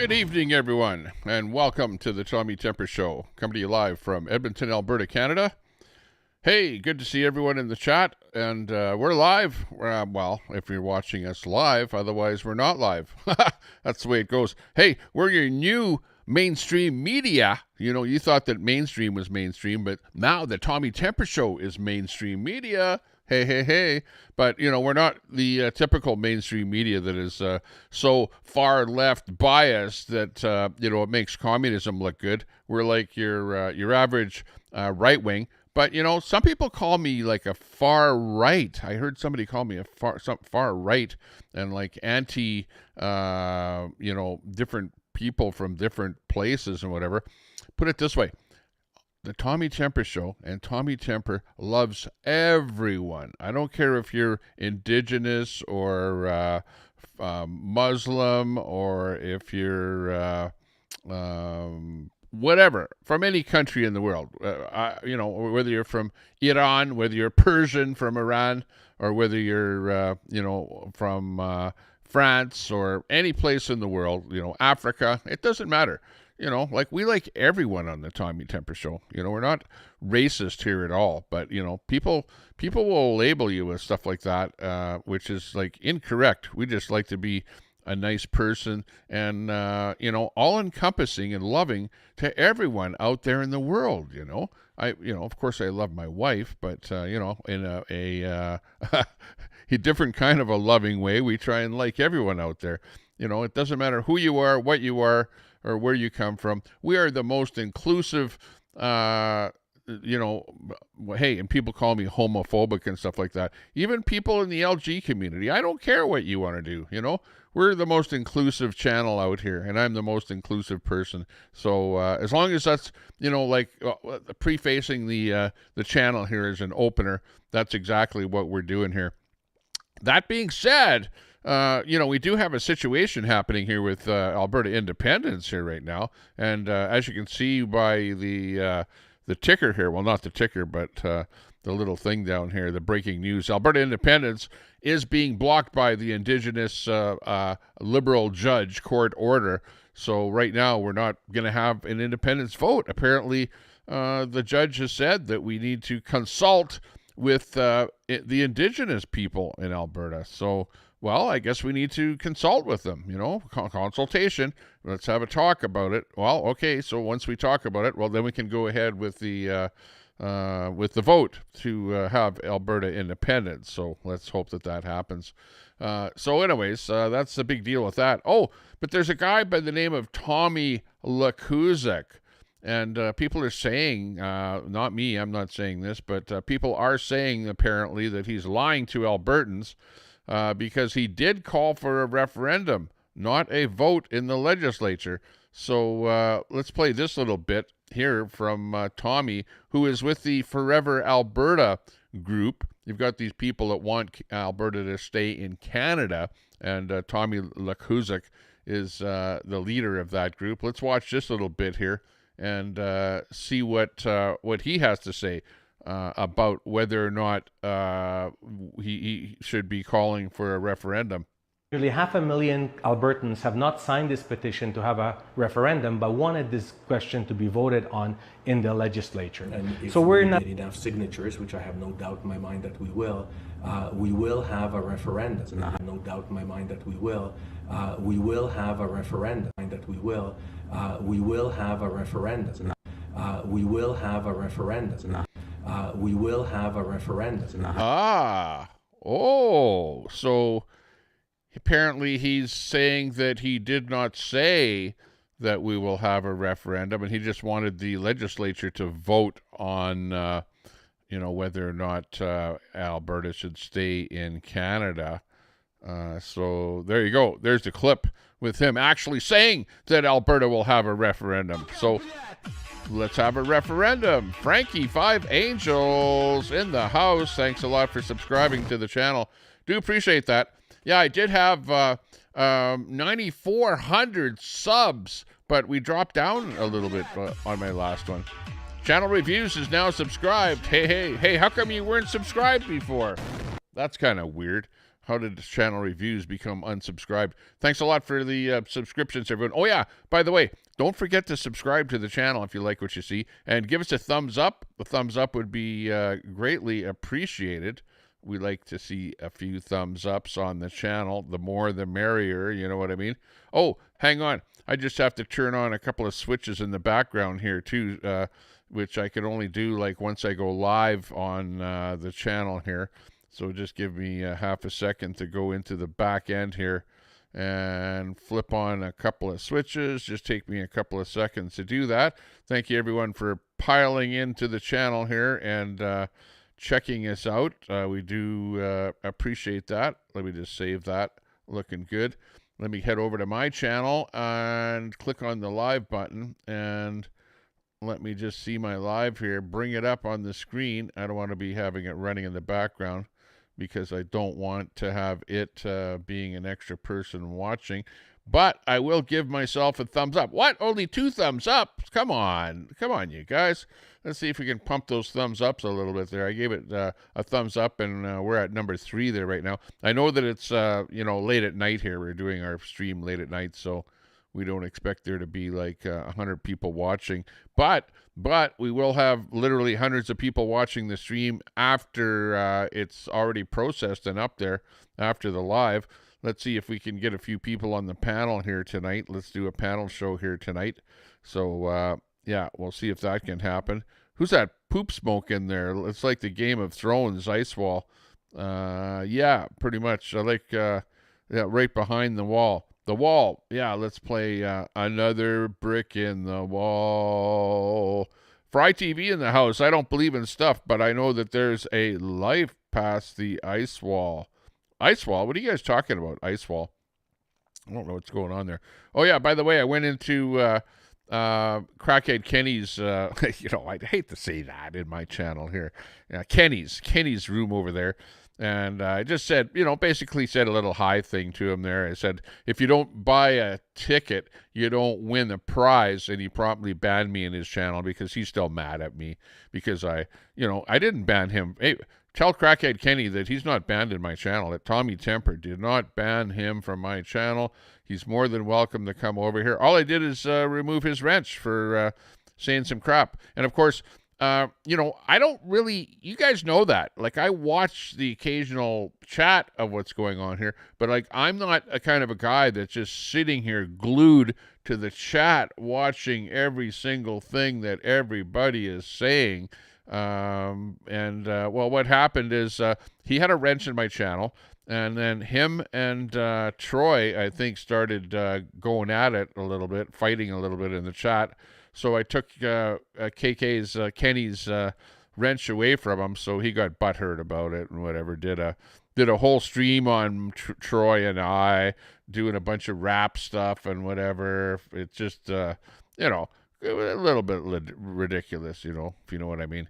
Good evening, everyone, and welcome to the Tommy Temper Show, coming to you live from Edmonton, Alberta, Canada. Hey, good to see everyone in the chat, and we're live. Well, if you're watching us live, otherwise we're not live. That's the way it goes. Hey, we're your new mainstream media. You know, you thought that mainstream was mainstream, but now the Tommy Temper Show is mainstream media. Hey. But, you know, we're not the typical mainstream media that is so far left biased that, it makes communism look good. We're like your average right wing. But, you know, some people call me like a far right. I heard somebody call me a far right and like anti, different people from different places and whatever. Put it this way. The Tommy Temper Show and Tommy Temper loves everyone. I don't care if you're Indigenous or Muslim or if you're whatever, from any country in the world. Whether you're from Iran, whether you're Persian from Iran, or whether you're, from France or any place in the world, Africa, it doesn't matter. We like everyone on the Tommy Temper Show. We're not racist here at all, but, people will label you with stuff like that, which is like incorrect. We just like to be a nice person and, all encompassing and loving to everyone out there in the world. Of course I love my wife, but, in a different kind of a loving way, we try and like everyone out there. It doesn't matter who you are, what you are, or where you come from. We are the most inclusive, hey, and people call me homophobic and stuff like that. Even people in the LG community, I don't care what you want to do, We're the most inclusive channel out here, and I'm the most inclusive person. So as long as that's, prefacing the channel here as an opener, that's exactly what we're doing here. That being said, we do have a situation happening here with Alberta independence here right now, and as you can see by the ticker here, well, not the ticker, but the little thing down here, the breaking news: Alberta independence is being blocked by the Indigenous Liberal Judge Court order. So right now we're not going to have an independence vote. Apparently, the judge has said that we need to consult with the Indigenous people in Alberta. So, well, I guess we need to consult with them, consultation. Let's have a talk about it. Well, okay, so once we talk about it, well, then we can go ahead with the vote to have Alberta independence. So let's hope that happens. So anyways, that's the big deal with that. Oh, but there's a guy by the name of Tommy Lakuzek. And people are saying, not me, I'm not saying this, but people are saying apparently that he's lying to Albertans because he did call for a referendum, not a vote in the legislature. So let's play this little bit here from Tommy, who is with the Forever Alberta group. You've got these people that want Alberta to stay in Canada, and Tommy Lakuzek is the leader of that group. Let's watch this little bit here and see what he has to say about whether or not he should be calling for a referendum. Nearly 500,000 Albertans have not signed this petition to have a referendum, but wanted this question to be voted on in the legislature. And if so we're we not get enough signatures, which I have no doubt in my mind that we will have a referendum. I have no doubt in my mind that we will have a referendum. We will have a referendum. We will have a referendum. We will have a referendum. So apparently he's saying that he did not say that we will have a referendum, and he just wanted the legislature to vote on, whether or not Alberta should stay in Canada. So there you go. There's the clip with him actually saying that Alberta will have a referendum. So let's have a referendum. Frankie 5 Angels in the house. Thanks a lot for subscribing to the channel. Do appreciate that. Yeah, I did have 9,400 subs, but we dropped down a little bit on my last one. Channel Reviews is now subscribed. Hey, how come you weren't subscribed before? That's kind of weird. How did channel reviews become unsubscribed? Thanks a lot for the subscriptions, everyone. Oh, yeah, by the way, don't forget to subscribe to the channel if you like what you see, and give us a thumbs up. A thumbs up would be greatly appreciated. We like to see a few thumbs ups on the channel. The more, the merrier, you know what I mean? Oh, hang on. I just have to turn on a couple of switches in the background here, too, which I can only do like once I go live on the channel here. So just give me half a second to go into the back end here and flip on a couple of switches. Just take me a couple of seconds to do that. Thank you, everyone, for piling into the channel here and checking us out. We do appreciate that. Let me just save that. Looking good. Let me head over to my channel and click on the live button, and let me just see my live here. Bring it up on the screen. I don't want to be having it running in the background because I don't want to have it being an extra person watching. But I will give myself a thumbs up. What? Only 2 thumbs up? Come on, you guys. Let's see if we can pump those thumbs ups a little bit there. I gave it a thumbs up, and we're at number 3 there right now. I know that it's late at night here. We're doing our stream late at night, so we don't expect there to be like 100 people watching. But we will have literally hundreds of people watching the stream after it's already processed and up there after the live. Let's see if we can get a few people on the panel here tonight. Let's do a panel show here tonight. So, yeah, we'll see if that can happen. Who's that poop smoke in there? It's like the Game of Thrones ice wall. Yeah, pretty much. I like right behind the wall. The wall. Yeah, let's play Another Brick in the Wall. Fry TV in the house. I don't believe in stuff, but I know that there's a life past the ice wall. Ice wall? What are you guys talking about? Ice wall. I don't know what's going on there. Oh, yeah, by the way, I went into Crackhead Kenny's, I'd hate to say that in my channel here. Kenny's room over there. And I just said, basically said a little hi thing to him there. I said, if you don't buy a ticket, you don't win a prize. And he promptly banned me in his channel because he's still mad at me because I didn't ban him. Hey, tell Crackhead Kenny that he's not banned in my channel, that Tommy Temper did not ban him from my channel. He's more than welcome to come over here. All I did is remove his wrench for saying some crap. And, of course, I don't really, you guys know that. Like, I watch the occasional chat of what's going on here, but, like, I'm not a kind of a guy that's just sitting here glued to the chat watching every single thing that everybody is saying. What happened is he had a wrench in my channel, and then him and Troy, I think, started going at it a little bit, fighting a little bit in the chat. So I took Kenny's wrench away from him, so he got butthurt about it and whatever. Did a whole stream on Troy and I doing a bunch of rap stuff and whatever. It's just a little bit ridiculous, if you know what I mean.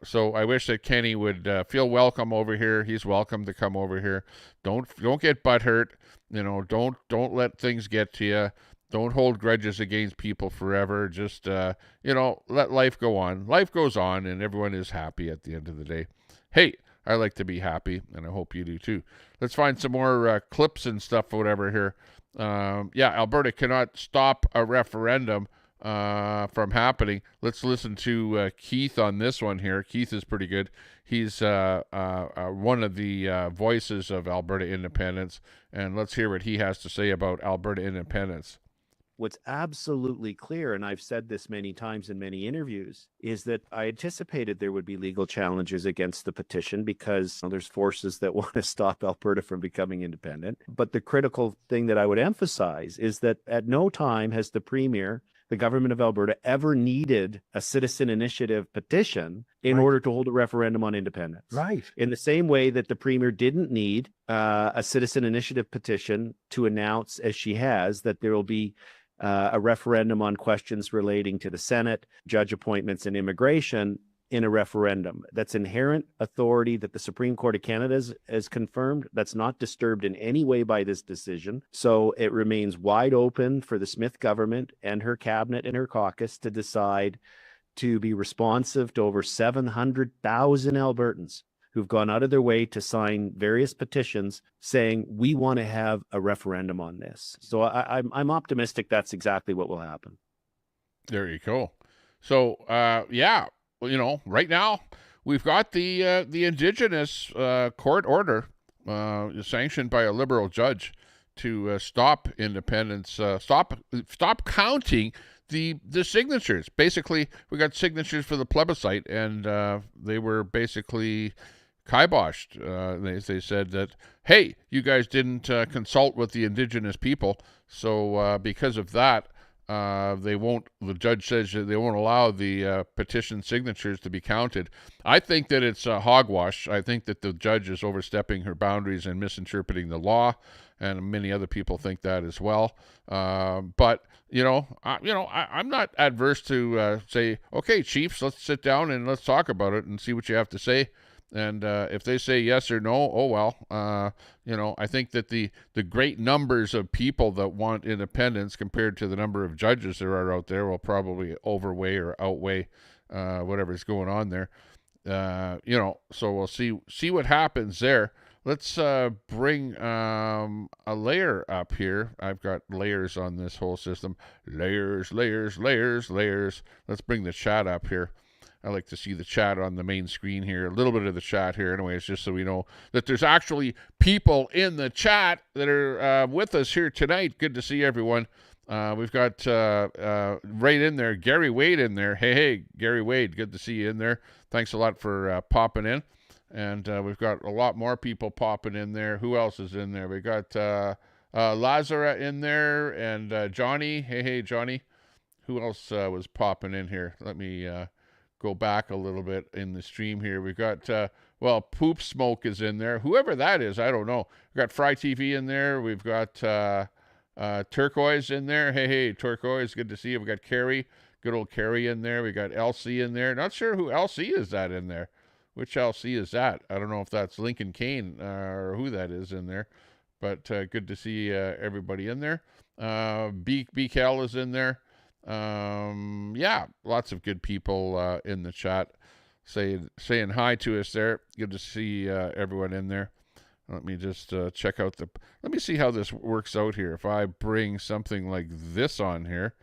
So I wish that Kenny would feel welcome over here. He's welcome to come over here. Don't get butthurt. Don't let things get to you. Don't hold grudges against people forever. Just let life go on. Life goes on, and everyone is happy at the end of the day. Hey, I like to be happy, and I hope you do too. Let's find some more clips and stuff or whatever here. Alberta cannot stop a referendum from happening. Let's listen to Keith on this one here. Keith is pretty good. He's one of the voices of Alberta independence, and let's hear what he has to say about Alberta independence. What's absolutely clear, and I've said this many times in many interviews, is that I anticipated there would be legal challenges against the petition because there's forces that want to stop Alberta from becoming independent. But the critical thing that I would emphasize is that at no time has the Premier, the government of Alberta, ever needed a citizen initiative petition in order to hold a referendum on independence. Right. In the same way that the Premier didn't need a citizen initiative petition to announce, as she has, that there will be a referendum on questions relating to the Senate, judge appointments, and immigration in a referendum. That's inherent authority that the Supreme Court of Canada has confirmed. That's not disturbed in any way by this decision. So it remains wide open for the Smith government and her cabinet and her caucus to decide to be responsive to over 700,000 Albertans who've gone out of their way to sign various petitions saying, we want to have a referendum on this. So I'm optimistic that's exactly what will happen. There you go. So, yeah, well, you know, right now we've got the Indigenous court order sanctioned by a Liberal judge to stop independence, stop counting the signatures. Basically, we got signatures for the plebiscite, and they were basically kiboshed. They said that, hey, you guys didn't consult with the Indigenous people, so because of that, the judge says that they won't allow the petition signatures to be counted. I think that it's hogwash. I think that the judge is overstepping her boundaries and misinterpreting the law, and many other people think that as well. But I'm not adverse to say, okay, chiefs, let's sit down and let's talk about it and see what you have to say. And if they say yes or no, oh well. I think that the great numbers of people that want independence compared to the number of judges there are out there will probably overweigh or outweigh whatever's going on there. So we'll see what happens there. Let's bring a layer up here. I've got layers on this whole system. Layers. Let's bring the chat up here. I like to see the chat on the main screen here, a little bit of the chat here anyways, just so we know that there's actually people in the chat that are with us here tonight. Good to see everyone. We've got right in there, Gary Wade in there. Hey, Gary Wade, good to see you in there. Thanks a lot for popping in. And we've got a lot more people popping in there. Who else is in there? We got Lazara in there and Johnny. Hey, Johnny. Who else was popping in here? Let me go back a little bit in the stream here. We've got, Poop Smoke is in there. Whoever that is, I don't know. We've got Fry TV in there. We've got Turquoise in there. Hey, Turquoise, good to see you. We've got Carrie, good old Carrie in there. We got LC in there. Not sure who LC is that in there. Which LC is that? I don't know if that's Lincoln Kane or who that is in there. But good to see everybody in there. BKL is in there. Lots of good people in the chat saying hi to us there. Good to see everyone in there. Let me just check out let me see how this works out here. If I bring something like this on here,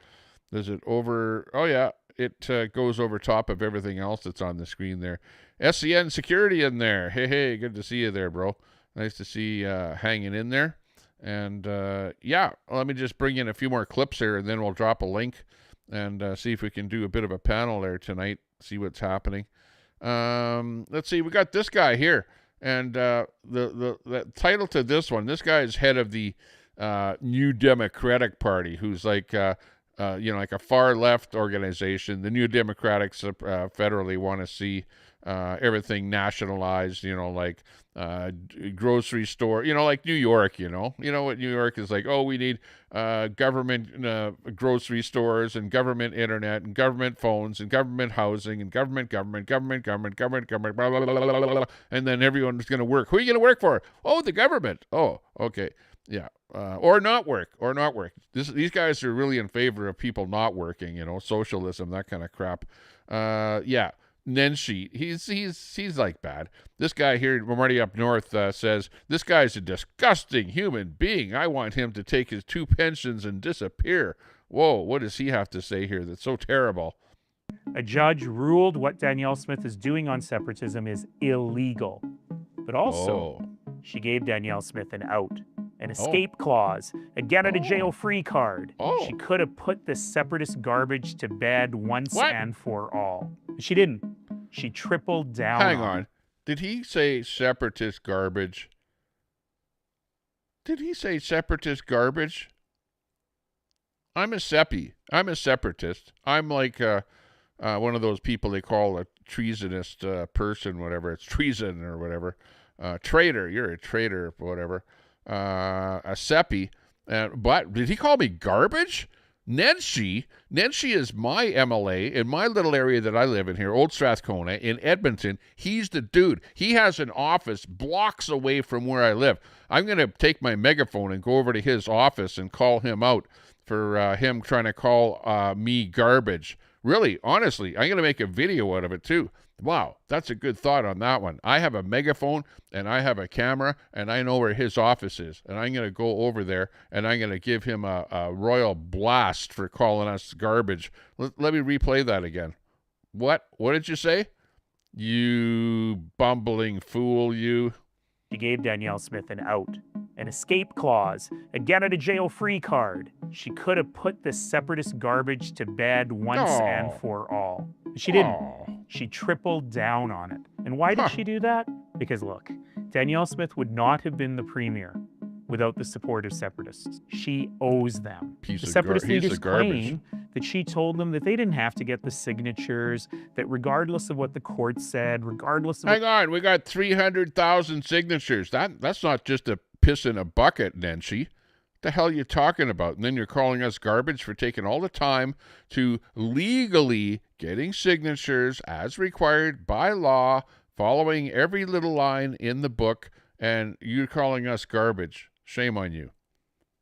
does it over? Oh yeah, it goes over top of everything else that's on the screen there. SCN Security in there. Hey, good to see you there, bro. Nice to see hanging in there. And let me just bring in a few more clips here, and then we'll drop a link and see if we can do a bit of a panel there tonight, see what's happening. Let's see, we got this guy here, and the title to this one, this guy is head of the New Democratic Party, who's like like a far left organization. The New Democrats federally want to see everything nationalized, like grocery store, like New York, you know what New York is like. Oh, we need government grocery stores and government internet and government phones and government housing and government, blah, blah, blah, blah, blah, and then everyone's going to work. Who are you going to work for? Oh, the government. Oh, okay. Yeah. Or not work. These guys are really in favor of people not working, socialism, that kind of crap. Nenshi, he's like bad. This guy here, Marty up north, says, this guy's a disgusting human being. I want him to take his 2 pensions and disappear. Whoa, what does he have to say here that's so terrible? A judge ruled what Danielle Smith is doing on separatism is illegal. But also, she gave Danielle Smith an out, an escape clause, a get out of jail free card. She could have put this separatist garbage to bed once and for all. She didn't. She tripled down. Hang on. Did he say separatist garbage? I'm a seppy. I'm a separatist. I'm like one of those people they call a treasonist person, whatever. It's treason or whatever. Traitor. You're a traitor, whatever. A seppy. But did he call me garbage? Nenshi is my MLA in my little area that I live in here, Old Strathcona, in Edmonton. He's the dude. He has an office blocks away from where I live. I'm going to take my megaphone and go over to his office and call him out for him trying to call me garbage Really, honestly, I'm going to make a video out of it too. Wow, that's a good thought on that one. I have a megaphone and I have a camera and I know where his office is. And I'm going to go over there and I'm going to give him a royal blast for calling us garbage. Let me replay that again. What? What did you say? You bumbling fool, you. She gave Danielle Smith an out, an escape clause, a get out of jail free card. She could have put this separatist garbage to bed once and for all. But she didn't. She tripled down on it. And why did she do that? Because look, Danielle Smith would not have been the premier without the support of separatists. She owes them. The separatist leaders claim that she told them that they didn't have to get the signatures, that regardless of what the court said, regardless of... Hang on, we got 300,000 signatures. That's not just a piss in a bucket, Nancy. What the hell are you talking about? And then you're calling us garbage for taking all the time to legally getting signatures as required by law, following every little line in the book, and you're calling us garbage. Shame on you.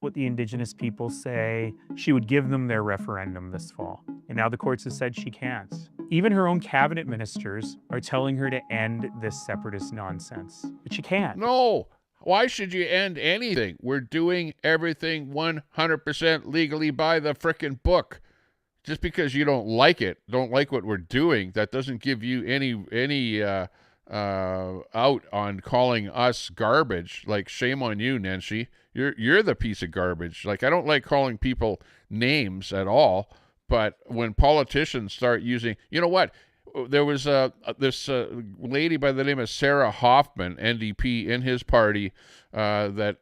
What the Indigenous people say. She would give them their referendum this fall. And now the courts have said she can't. Even her own cabinet ministers are telling her to end this separatist nonsense. But she can't. No. Why should you end anything? We're doing everything 100% legally by the frickin' book. Just because you don't like it, don't like what we're doing, that doesn't give you any out on calling us garbage. Like, shame on you, Nancy. You're the piece of garbage. Like, I don't like calling people names at all, but when politicians start using, you know what? There was this lady by the name of Sarah Hoffman, NDP, in his party that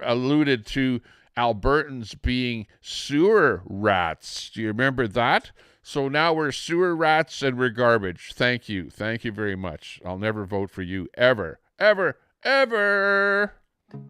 alluded to Albertans being sewer rats. Do you remember that? So now we're sewer rats and we're garbage. Thank you. Thank you very much. I'll never vote for you ever, ever, ever.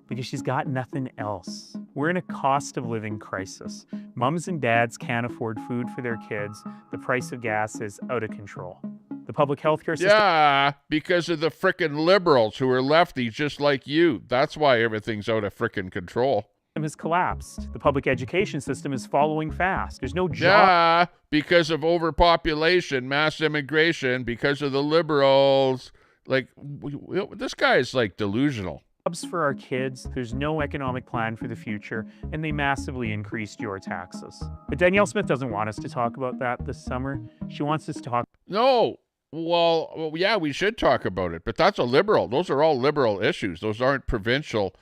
Because she's got nothing else. We're in a cost of living crisis. Mums and dads can't afford food for their kids. The price of gas is out of control. The public health care system... Yeah, because of the frickin' liberals who are lefty just like you. That's why everything's out of frickin' control. Has collapsed. The public education system is following fast. There's no job. Yeah, because of overpopulation, mass immigration, because of the liberals. Like, this guy is like delusional. Jobs for our kids, there's no economic plan for the future, and they massively increased your taxes. But Danielle Smith doesn't want us to talk about that this summer. She wants us to talk... No. Well, yeah, we should talk about it, but that's a liberal. Those are all liberal issues. Those aren't provincial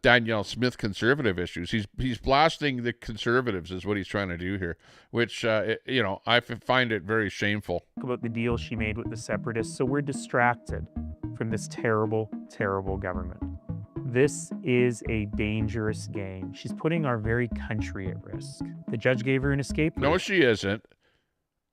Danielle Smith conservative issues. He's blasting the conservatives is what he's trying to do here, which, I find it very shameful. About the deal she made with the separatists, so we're distracted from this terrible, terrible government. This is a dangerous game. She's putting our very country at risk. The judge gave her an escape. No, she isn't.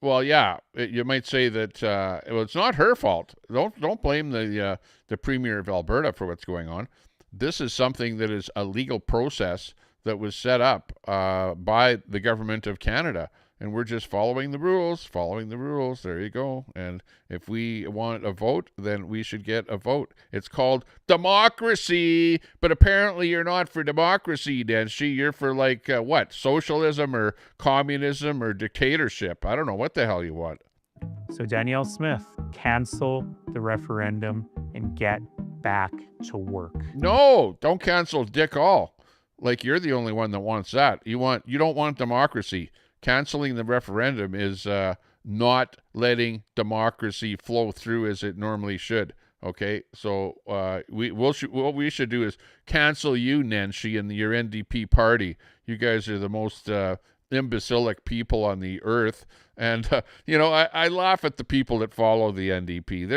Well, yeah, you might say that it's not her fault. Don't blame the Premier of Alberta for what's going on. This is something that is a legal process that was set up by the government of Canada. And we're just following the rules. There you go. And if we want a vote, then we should get a vote. It's called democracy. But apparently you're not for democracy, Nancy. You're for what? Socialism or communism or dictatorship. I don't know what the hell you want. So Danielle Smith, cancel the referendum and get back to work. No, don't cancel dick all. Like, you're the only one that wants that. You don't want democracy. Canceling the referendum is not letting democracy flow through as it normally should. Okay, so what we should do is cancel you, Nancy, and your NDP party. You guys are the most imbecilic people on the earth. And I laugh at the people that follow the NDP.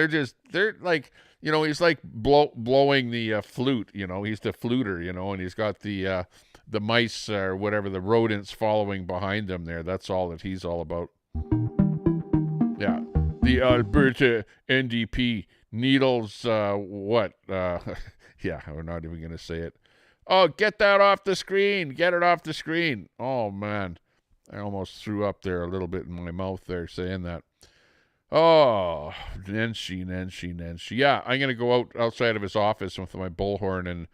They're like, he's like blowing the flute. He's the fluter. And he's got the mice or whatever, the rodents following behind him there. That's all that he's all about. Yeah. The Alberta NDP needles, what? Yeah, we're not even going to say it. Oh, get that off the screen. Get it off the screen. Oh, man. I almost threw up there a little bit in my mouth there saying that. Oh, Nancy. Yeah, I'm going to go outside of his office with my bullhorn and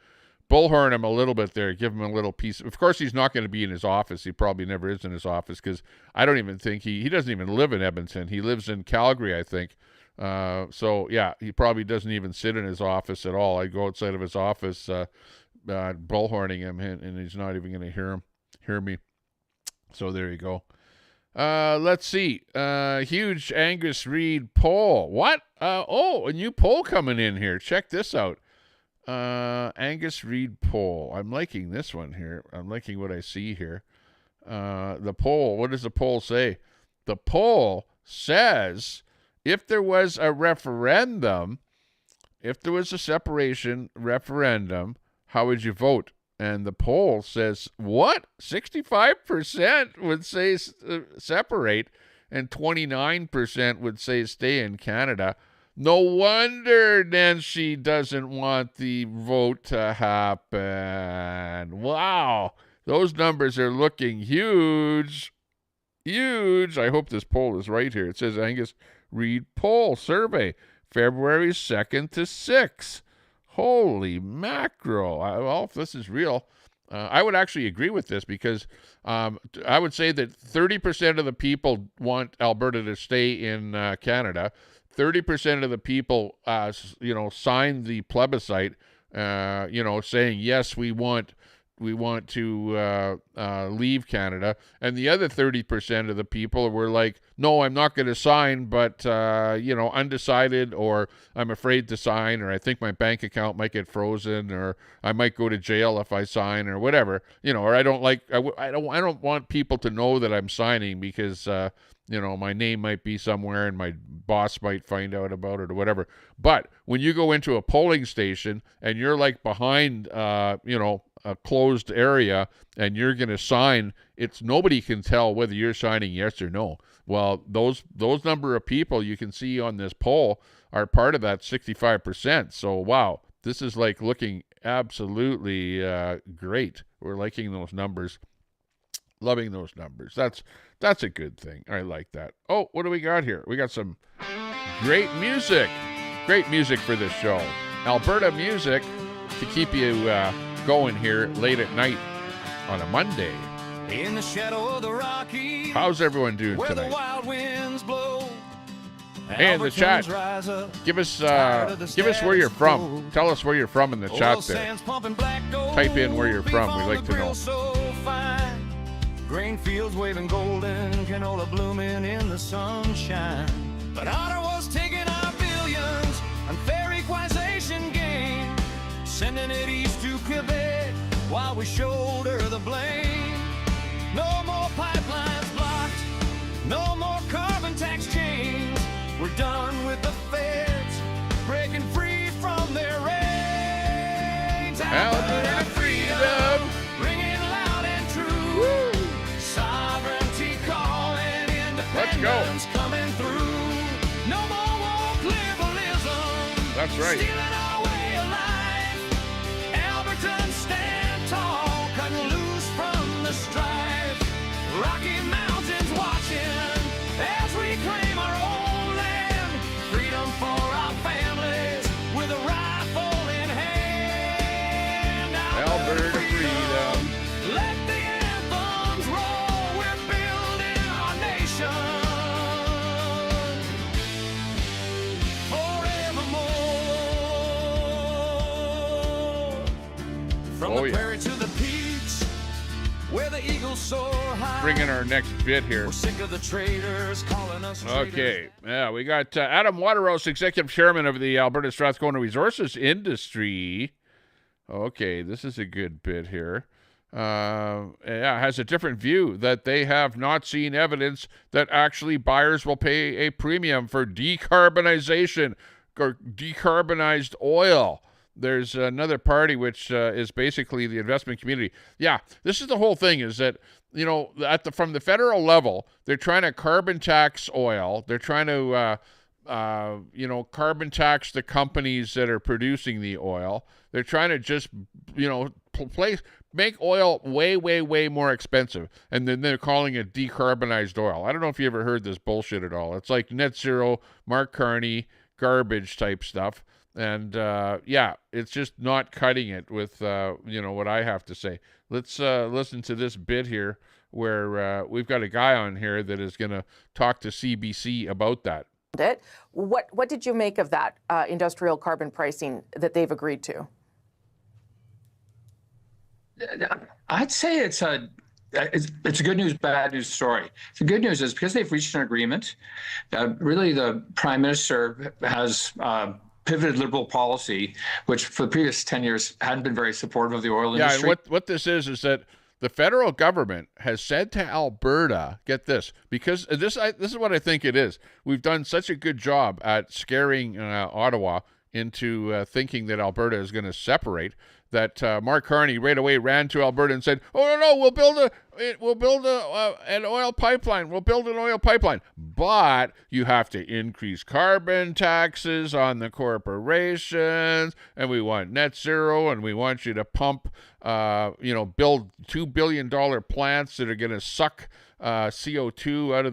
bullhorn him a little bit there, give him a little piece. Of course, he's not going to be in his office. He probably never is in his office because I don't even think he doesn't even live in Edmonton. He lives in Calgary, I think. So yeah, he probably doesn't even sit in his office at all. I go outside of his office, bullhorning him, and he's not even going to hear me. So there you go. Let's see. Huge Angus Reid poll. What? A new poll coming in here. Check this out. Angus Reid poll. I'm liking this one here. I'm liking what I see here. The poll. What does the poll say? The poll says if there was a referendum, if there was a separation referendum, how would you vote? And the poll says, what? 65% would say separate, and 29% would say stay in Canada. No wonder Nancy doesn't want the vote to happen. Wow. Those numbers are looking huge. Huge. I hope this poll is right here. It says Angus Reid poll survey, February 2nd to 6th. Holy mackerel. Well, if this is real, I would actually agree with this because I would say that 30% of the people want Alberta to stay in Canada. 30% of the people, signed the plebiscite, saying, yes, we want to leave Canada. And the other 30% of the people were like, no, I'm not going to sign, but, undecided, or I'm afraid to sign, or I think my bank account might get frozen, or I might go to jail if I sign, or whatever, or I don't want people to know that I'm signing because, my name might be somewhere and my boss might find out about it or whatever. But when you go into a polling station and you're like behind, a closed area and you're going to sign, nobody can tell whether you're signing yes or no. Well, those number of people you can see on this poll are part of that 65%. So, wow, this is like looking absolutely great. We're liking those numbers. Loving those numbers. That's a good thing. I like that. Oh, what do we got here? We got some great music. Great music for this show. Alberta music to keep you going here late at night on a Monday. In the shadow of the Rockies, how's everyone doing where tonight? The wild winds blow. Hey, in the chat, give us where you're from. Tell us where you're from in the chat there. Type in where you're from. We'd like to know. So fine. Grain fields waving golden, canola blooming in the sunshine. But Ottawa's taking our billions on fair equalization gain, sending it east to Quebec while we shoulder the blame. No more pipelines blocked, no more carbon tax chains. We're done with the feds breaking free from their reins. Alberta freedom, ringing loud and true. Woo. Sovereignty calling, independence coming through. No more woke liberalism. That's right. Stealing our way of life. Albertans stand tall, cutting loose from the strife. Rocky Mountains watching as we claim our own land. Freedom for our families with a rifle in hand. Alberta freedom. Let the anthems roll. We're building our nation forevermore. From the prairie to the peaks, where the eagles soar high. Bring in our next bit here. We're sick of the traders calling us traitors. Okay, yeah, we got Adam Waterhouse, Executive Chairman of the Alberta Strathcona Resources Industry. Okay, this is a good bit here. Has a different view that they have not seen evidence that actually buyers will pay a premium for decarbonization or decarbonized oil. There's another party which is basically the investment community. Yeah, this is the whole thing, is that, from the federal level, they're trying to carbon tax oil. They're trying to, carbon tax the companies that are producing the oil. They're trying to just, make oil way, way, way more expensive. And then they're calling it decarbonized oil. I don't know if you ever heard this bullshit at all. It's like net zero, Mark Carney, garbage type stuff. And yeah, it's just not cutting it with what I have to say. Let's listen to this bit here where we've got a guy on here that is going to talk to CBC about that. What did you make of that industrial carbon pricing that they've agreed to? I'd say it's a good news, bad news story. The good news is because they've reached an agreement, really the Prime Minister has pivoted Liberal policy, which for the previous 10 years hadn't been very supportive of the oil industry. Yeah, and what this is that the federal government has said to Alberta, get this, because this is what I think it is. We've done such a good job at scaring Ottawa into thinking that Alberta is going to separate, that Mark Carney right away ran to Alberta and said, "Oh no, we'll build an oil pipeline. We'll build an oil pipeline, but you have to increase carbon taxes on the corporations, and we want net zero, and we want you to pump, build $2 billion plants that are going to suck CO2 out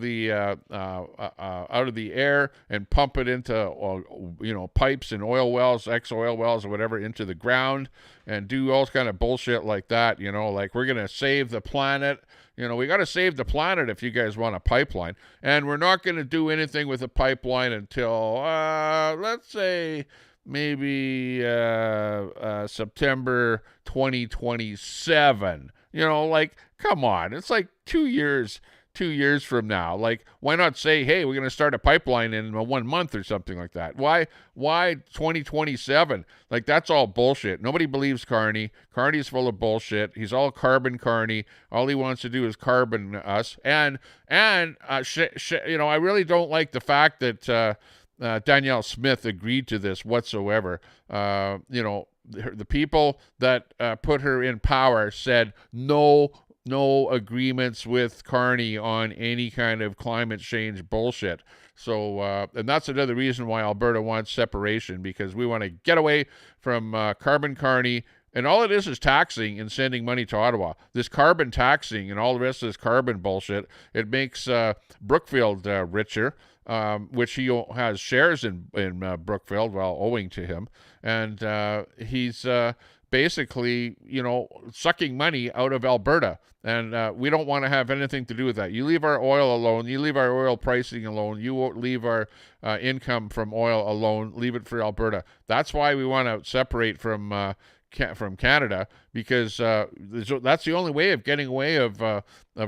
of the air and pump it into pipes and oil wells, ex-oil wells or whatever, into the ground, and do all kind of bullshit like that. Like we're gonna save the planet. We got to save the planet if you guys want a pipeline, and we're not going to do anything with a pipeline until let's say maybe September 2027. Like, come on, it's like 2 years from now. Like, why not say, hey, we're going to start a pipeline in 1 month or something like that? Why 2027? Like, that's all bullshit. Nobody believes Carney. Carney's full of bullshit. He's all carbon Carney. All he wants to do is carbon us. And I really don't like the fact that Danielle Smith agreed to this whatsoever. The people that put her in power said no agreements with Carney on any kind of climate change bullshit. So, and that's another reason why Alberta wants separation, because we want to get away from carbon Carney. And all it is taxing and sending money to Ottawa. This carbon taxing and all the rest of this carbon bullshit, it makes Brookfield richer, which he has shares in Brookfield, well, owing to him. And he's basically, sucking money out of Alberta. And we don't want to have anything to do with that. You leave our oil alone. You leave our oil pricing alone. You won't leave our income from oil alone. Leave it for Alberta. That's why we want to separate from Canada, because that's the only way of getting away of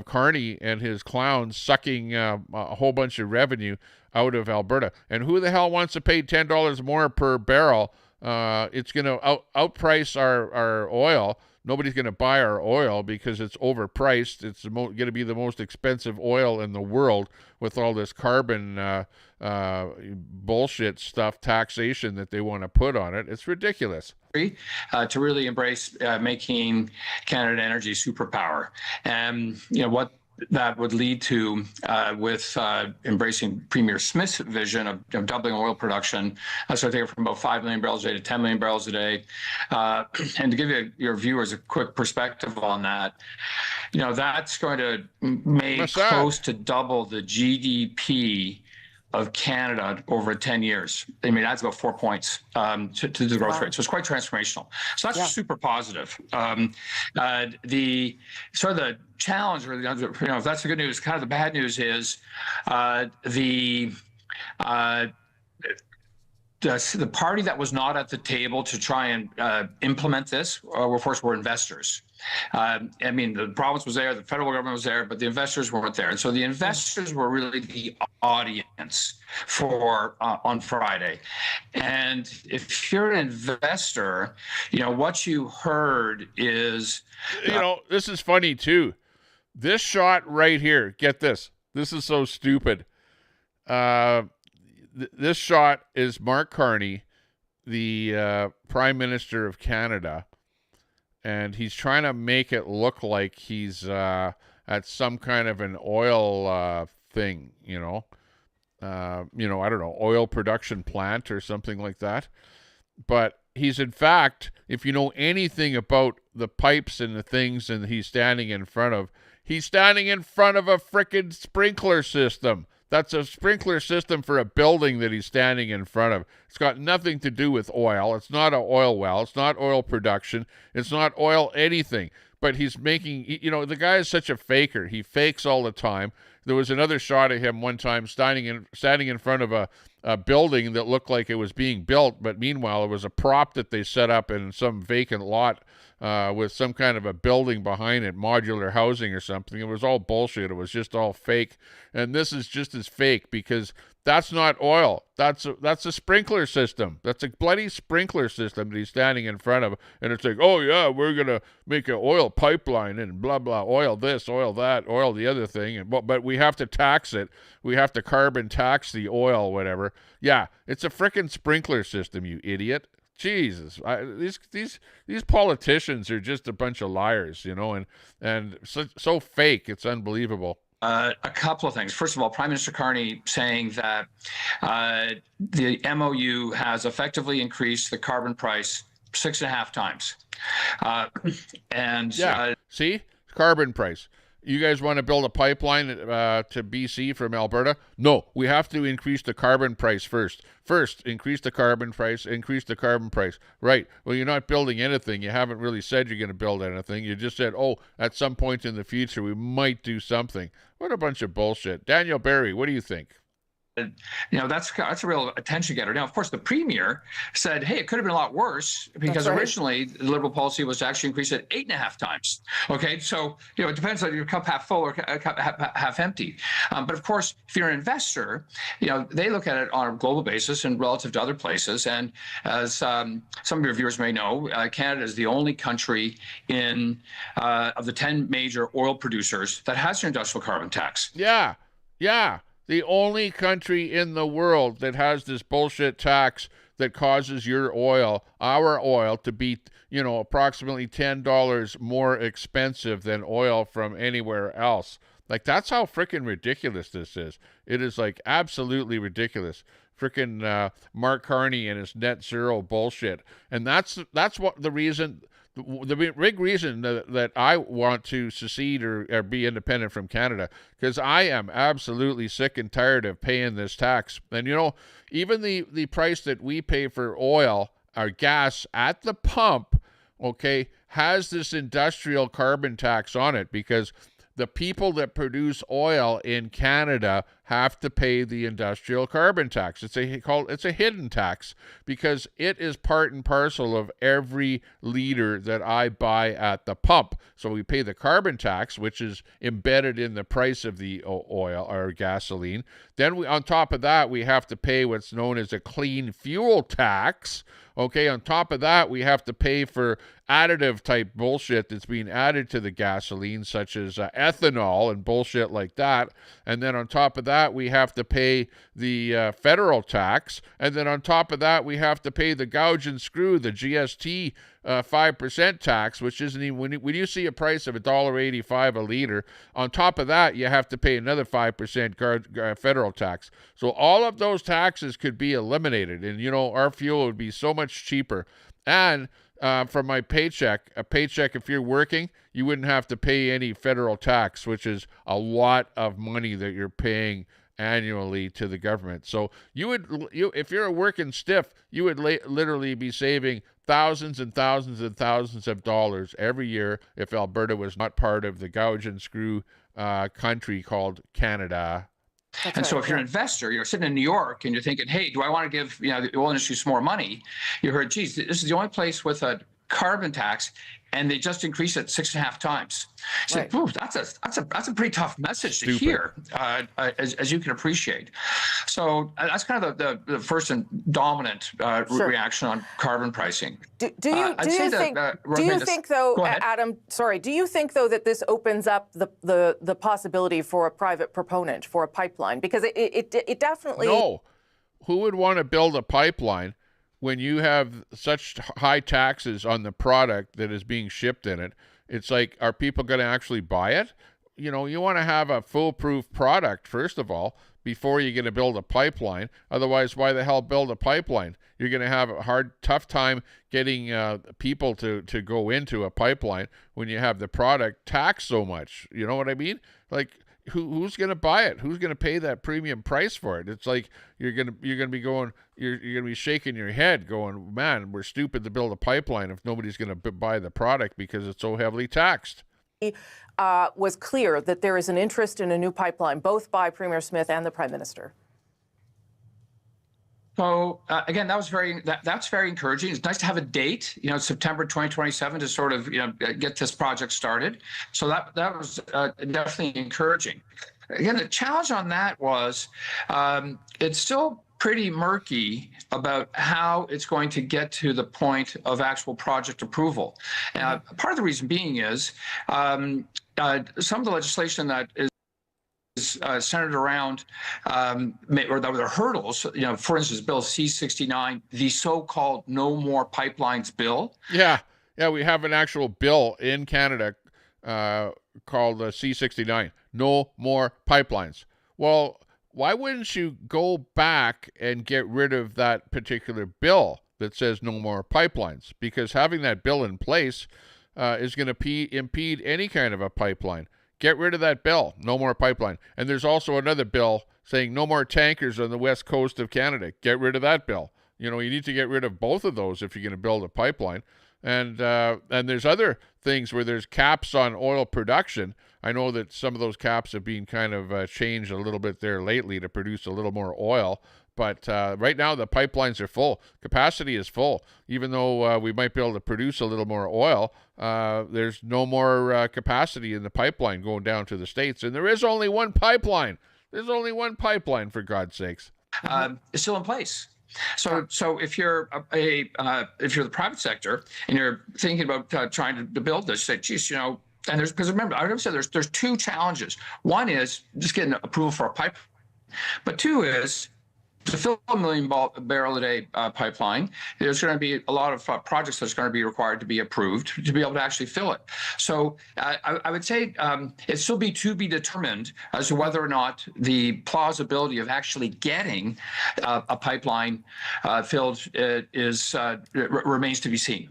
Carney and his clowns sucking a whole bunch of revenue out of Alberta. And who the hell wants to pay $10 more per barrel? It's going to outprice our oil. Nobody's going to buy our oil because it's overpriced. It's going to be the most expensive oil in the world with all this carbon bullshit stuff, taxation that they want to put on it. It's ridiculous. To really embrace making Canada an energy superpower. And what that would lead to with embracing Premier Smith's vision of doubling oil production. So I take it from about 5 million barrels a day to 10 million barrels a day. And to give your viewers a quick perspective on that, that's going to make close to double the GDP of Canada over 10 years. I mean, that's about 4 points to the growth rate. So it's quite transformational. So that's super positive. The challenge, really, if that's the good news, kind of the bad news is the party that was not at the table to try and implement this, of course, were investors. I mean, the province was there, the federal government was there, but the investors weren't there. And so the investors were really the audience for on Friday. And if you're an investor, what you heard is... this is funny, too. This shot right here, get this. This is so stupid. This shot is Mark Carney, the Prime Minister of Canada, and he's trying to make it look like he's at some kind of an oil thing, I don't know, oil production plant or something like that. But he's, in fact, if you know anything about the pipes and the things and he's standing in front of a frickin' sprinkler system. That's a sprinkler system for a building that he's standing in front of. It's got nothing to do with oil. It's not an oil well. It's not oil production. It's not oil anything. But he's making, the guy is such a faker. He fakes all the time. There was another shot of him one time standing in front of a building that looked like it was being built, but meanwhile it was a prop that they set up in some vacant lot with some kind of a building behind it, modular housing or something. It was all bullshit. It was just all fake. And this is just as fake because that's not oil. That's a sprinkler system. That's a bloody sprinkler system that he's standing in front of. And it's like, oh yeah, we're going to make an oil pipeline and blah, blah, oil this, oil that, oil the other thing. But we have to tax it. We have to carbon tax the oil, whatever. Yeah, it's a frickin' sprinkler system, you idiot. Jesus, these politicians are just a bunch of liars, and so fake. It's unbelievable. A couple of things. First of all, Prime Minister Carney saying that the MOU has effectively increased the carbon price 6.5 times. See, carbon price. You guys want to build a pipeline to BC from Alberta? No, we have to increase the carbon price first. First, increase the carbon price, Right. Well, you're not building anything. You haven't really said you're going to build anything. You just said, at some point in the future, we might do something. What a bunch of bullshit. Daniel Barry, what do you think? That's a real attention getter. Now, of course, the premier said, hey, it could have been a lot worse because originally the Liberal policy was to actually increase it 8.5 times. Okay, so it depends on your cup half full or cup half empty. But of course, if you're an investor, they look at it on a global basis and relative to other places. And as some of your viewers may know, Canada is the only country of the 10 major oil producers that has an industrial carbon tax. Yeah. The only country in the world that has this bullshit tax that causes our oil, to be, approximately $10 more expensive than oil from anywhere else. Like, that's how freaking ridiculous this is. It is, like, absolutely ridiculous. Freaking Mark Carney and his net zero bullshit. And that's what the reason... The big reason that I want to secede or be independent from Canada, because I am absolutely sick and tired of paying this tax. And, even the price that we pay for oil or gas at the pump, okay, has this industrial carbon tax on it because the people that produce oil in Canada have to pay the industrial carbon tax. It's a hidden tax because it is part and parcel of every liter that I buy at the pump. So we pay the carbon tax, which is embedded in the price of the oil or gasoline. Then on top of that, we have to pay what's known as a clean fuel tax. Okay, on top of that, we have to pay for additive type bullshit that's being added to the gasoline, such as ethanol and bullshit like that. And then on top of that, we have to pay the federal tax. And then on top of that, we have to pay the gouge and screw, the GST 5% tax, which isn't even, when you see a price of $1.85 a liter, on top of that, you have to pay another 5% federal tax. So all of those taxes could be eliminated, and our fuel would be so much cheaper. And from my paycheck, if you're working, you wouldn't have to pay any federal tax, which is a lot of money that you're paying annually to the government. So if you're a working stiff, you would literally be saving thousands and thousands and thousands of dollars every year if Alberta was not part of the gouge and screw country called Canada. So if you're an investor, you're sitting in New York and you're thinking, hey, do I want to give the oil industry some more money? You heard, geez, this is the only place with a carbon tax, and they just increased it 6.5 times. So that's a pretty tough message to hear, as you can appreciate. So that's kind of the first and dominant reaction on carbon pricing. Do you think though, Adam? Sorry, do you think though that this opens up the possibility for a private proponent for a pipeline? Because it definitely no. Who would want to build a pipeline when you have such high taxes on the product that is being shipped in it? It's like, are people going to actually buy it? You want to have a foolproof product, first of all, before you're going to build a pipeline. Otherwise, why the hell build a pipeline? You're going to have a tough time getting people to go into a pipeline when you have the product taxed so much. You know what I mean? Like, who's going to buy it? Who's going to pay that premium price for it? It's like you're going to be going, you're going to be shaking your head going, man, we're stupid to build a pipeline if nobody's going to buy the product because it's so heavily taxed. Was clear that there is an interest in a new pipeline, both by Premier Smith and the Prime Minister. So again, that's very encouraging. It's nice to have a date, September 2027 to sort of, get this project started. So that was definitely encouraging. Again, the challenge on that was it's still pretty murky about how it's going to get to the point of actual project approval. Part of the reason being is some of the legislation that is centered around or the hurdles, for instance, Bill C-69, the so-called No More Pipelines bill. Yeah, we have an actual bill in Canada called C-69, No More Pipelines. Well, why wouldn't you go back and get rid of that particular bill that says no more pipelines? Because having that bill in place is going to impede any kind of a pipeline. Get rid of that bill, no more pipeline. And there's also another bill saying no more tankers on the west coast of Canada. Get rid of that bill. You need to get rid of both of those if you're going to build a pipeline. And there's other things where there's caps on oil production. I know that some of those caps have been kind of changed a little bit there lately to produce a little more oil. But right now the pipelines are full. Capacity is full. Even though we might be able to produce a little more oil, there's no more capacity in the pipeline going down to the States. And there is only one pipeline. There's only one pipeline, for God's sakes. It's still in place. So if you're if you're the private sector and you're thinking about trying to build this, say, geez, and because remember, I would say there's two challenges. One is just getting approval for a pipe, but two is to fill a 1 million barrel a day pipeline, there's going to be a lot of projects that's going to be required to be approved to be able to actually fill it. So I would say it still be to be determined as to whether or not the plausibility of actually getting a pipeline filled remains to be seen.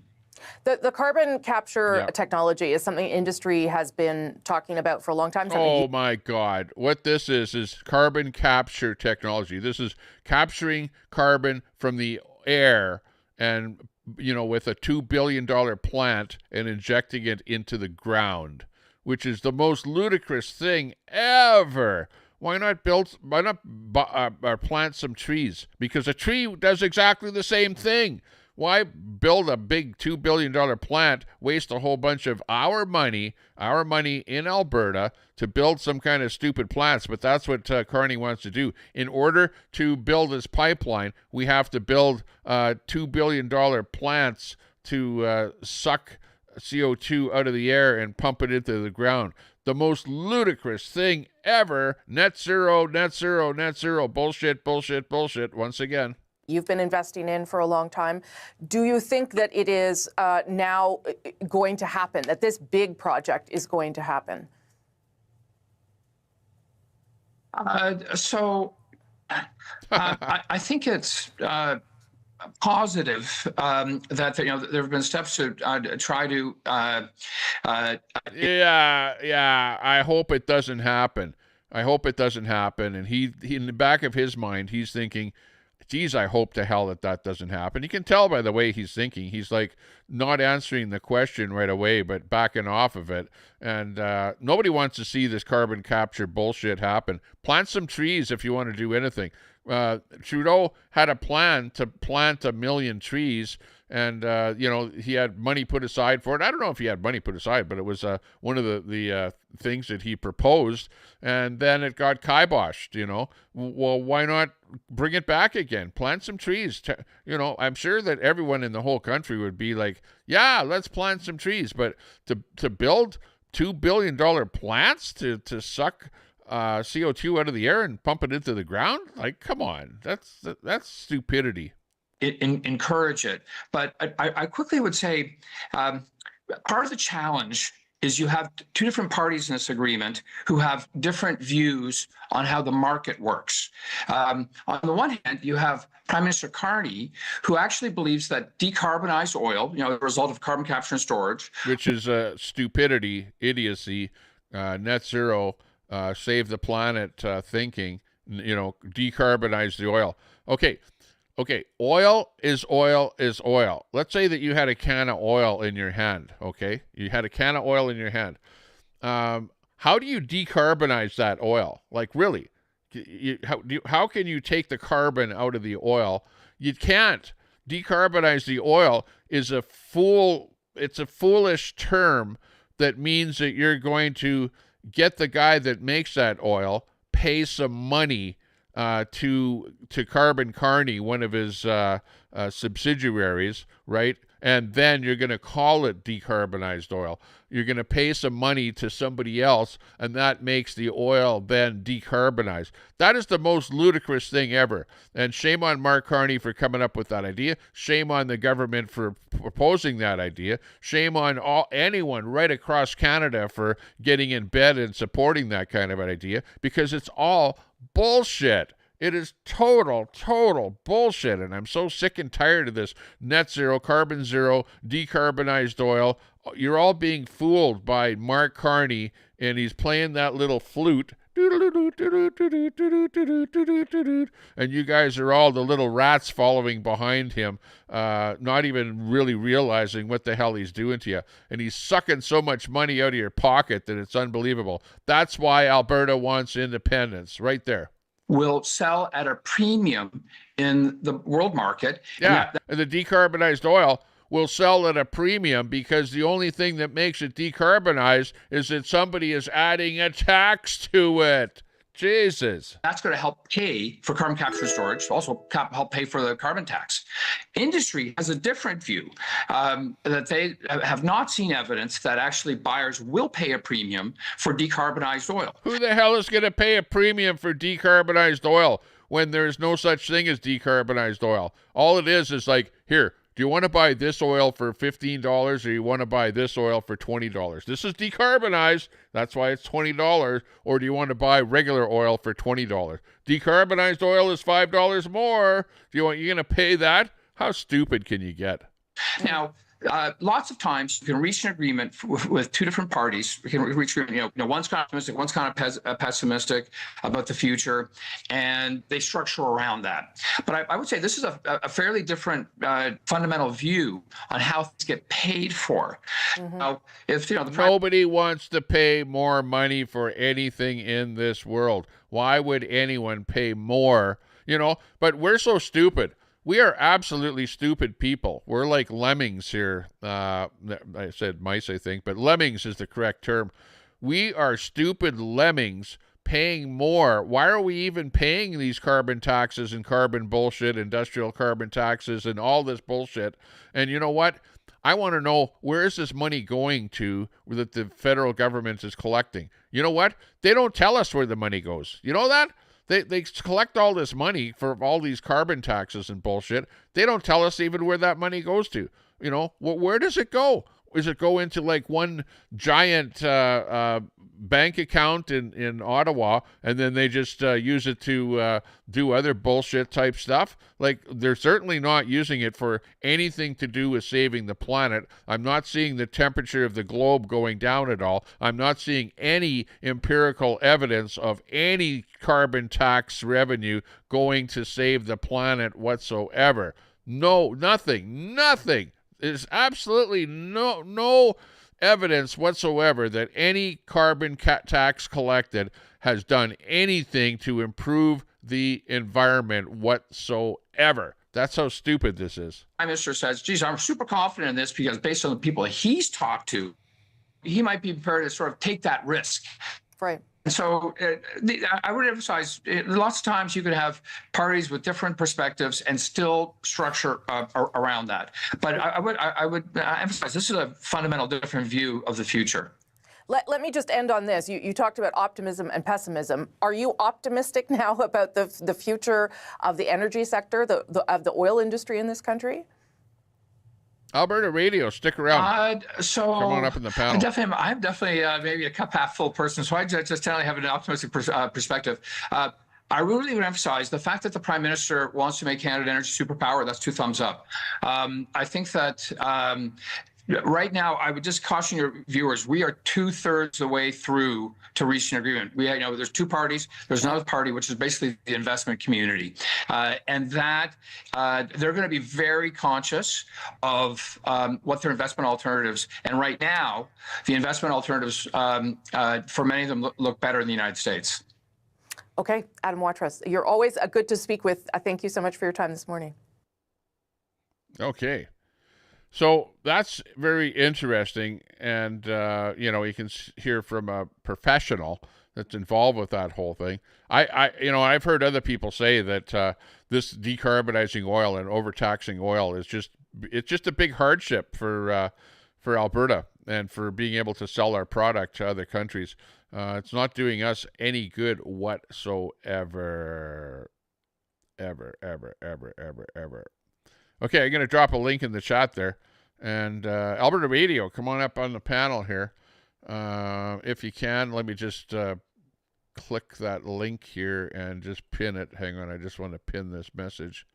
The carbon capture technology is something industry has been talking about for a long time. Oh my God. What this is carbon capture technology. This is capturing carbon from the air and, with a $2 billion plant and injecting it into the ground, which is the most ludicrous thing ever. Why not plant some trees? Because a tree does exactly the same thing. Why build a big $2 billion plant, waste a whole bunch of our money in Alberta to build some kind of stupid plants? But that's what Carney wants to do. In order to build this pipeline, we have to build $2 billion plants to suck CO2 out of the air and pump it into the ground. The most ludicrous thing ever. Net zero, net zero, net zero. Bullshit, bullshit, bullshit. Once again. You've been investing in for a long time. Do you think that it is now going to happen, that this big project is going to happen? I think it's positive that there have been steps to try to. Yeah. I hope it doesn't happen. And he in the back of his mind, he's thinking, geez, I hope to hell that doesn't happen. You can tell by the way he's thinking. He's like not answering the question right away, but backing off of it. And nobody wants to see this carbon capture bullshit happen. Plant some trees if you want to do anything. Trudeau had a plan to plant 1 million trees, and he had money put aside for it. I don't know if he had money put aside, but it was one of the things that he proposed, and then it got kiboshed. Well, why not bring it back again? Plant some trees. I'm sure that everyone in the whole country would be like, yeah, let's plant some trees. But to build $2 billion plants to suck CO2 out of the air and pump it into the ground, like, come on, that's stupidity. Encourage it, but I quickly would say part of the challenge is you have two different parties in this agreement who have different views on how the market works. On the one hand, you have Prime Minister Carney, who actually believes that decarbonized oil, the result of carbon capture and storage, which is stupidity, idiocy, net zero, save the planet thinking, you know, decarbonize the oil. Okay, oil is oil is oil. Let's say that you had a can of oil in your hand, okay? You had a can of oil in your hand. How do you decarbonize that oil? Like, really? How can you take the carbon out of the oil? You can't. Decarbonize the oil is it's a foolish term that means that you're going to get the guy that makes that oil, pay some money to Carbon Carney, one of his subsidiaries, right? And then you're going to call it decarbonized oil. You're going to pay some money to somebody else, and that makes the oil then decarbonized. That is the most ludicrous thing ever. And shame on Mark Carney for coming up with that idea. Shame on the government for proposing that idea. Shame on anyone right across Canada for getting in bed and supporting that kind of an idea, because it's all bullshit. It is total bullshit, and I'm so sick and tired of this net zero, carbon zero, decarbonized oil. You're all being fooled by Mark Carney, and he's playing that little flute, and you guys are all the little rats following behind him, not even really realizing what the hell he's doing to you. And he's sucking so much money out of your pocket that it's unbelievable. That's why Alberta wants independence, right there. Will sell at a premium in the world market. Yeah, and the decarbonized oil will sell at a premium because the only thing that makes it decarbonized is that somebody is adding a tax to it. Jesus. That's going to help pay for carbon capture and storage, also help pay for the carbon tax. Industry has a different view, that they have not seen evidence that actually buyers will pay a premium for decarbonized oil. Who the hell is going to pay a premium for decarbonized oil when there's no such thing as decarbonized oil? All it is like, here, do you want to buy this oil for $15 or you want to buy this oil for $20? This is decarbonized. That's why it's $20. Or do you want to buy regular oil for $20? Decarbonized oil is $5 more. You're going to pay that? How stupid can you get? Now, lots of times you can reach an agreement with two different parties. We can reach, one's kind of optimistic, one's kind of pessimistic about the future, and they structure around that. But I would say this is a fairly different fundamental view on how things get paid for. Now, if nobody wants to pay more money for anything in this world, why would anyone pay more? But we're so stupid. We are absolutely stupid people. We're like lemmings here. I said mice, I think, but lemmings is the correct term. We are stupid lemmings paying more. Why are we even paying these carbon taxes and carbon bullshit, industrial carbon taxes and all this bullshit? And you know what? I want to know, where is this money going to that the federal government is collecting? You know what? They don't tell us where the money goes. You know that? They collect all this money for all these carbon taxes and bullshit. They don't tell us even where that money goes to. Where does it go? Does it go into like one giant bank account in Ottawa, and then they just use it to do other bullshit type stuff? Like, they're certainly not using it for anything to do with saving the planet. I'm not seeing the temperature of the globe going down at all. I'm not seeing any empirical evidence of any carbon tax revenue going to save the planet whatsoever. No, nothing. There's absolutely no evidence whatsoever that any carbon tax collected has done anything to improve the environment whatsoever. That's how stupid this is. Prime Minister says, geez, I'm super confident in this because based on the people he's talked to, he might be prepared to sort of take that risk. Right. So I would emphasize, lots of times you could have parties with different perspectives and still structure around that. But I would emphasize this is a fundamental different view of the future. Let me just end on this. You talked about optimism and pessimism. Are you optimistic now about the future of the energy sector, of the oil industry in this country? Alberta Radio, stick around. So come on up in the panel. I'm definitely maybe a cup half full person, so I just generally have an optimistic perspective. I really would emphasize the fact that the Prime Minister wants to make Canada an energy superpower. That's 2 thumbs up. I think that Right now, I would just caution your viewers, we are 2/3 the way through to reaching an agreement. We, there's two parties. There's another party, which is basically the investment community. And that they're going to be very conscious of what their investment alternatives. And right now, the investment alternatives, for many of them, look better in the United States. Okay, Adam Watrous, you're always good to speak with. Thank you so much for your time this morning. Okay. So that's very interesting, and you can hear from a professional that's involved with that whole thing. I've heard other people say that this decarbonizing oil and overtaxing oil is just a big hardship for Alberta and for being able to sell our product to other countries. It's not doing us any good whatsoever, ever. Okay, I'm going to drop a link in the chat there. And Alberta Radio, come on up on the panel here. If you can, let me just click that link here and just pin it. Hang on, I just want to pin this message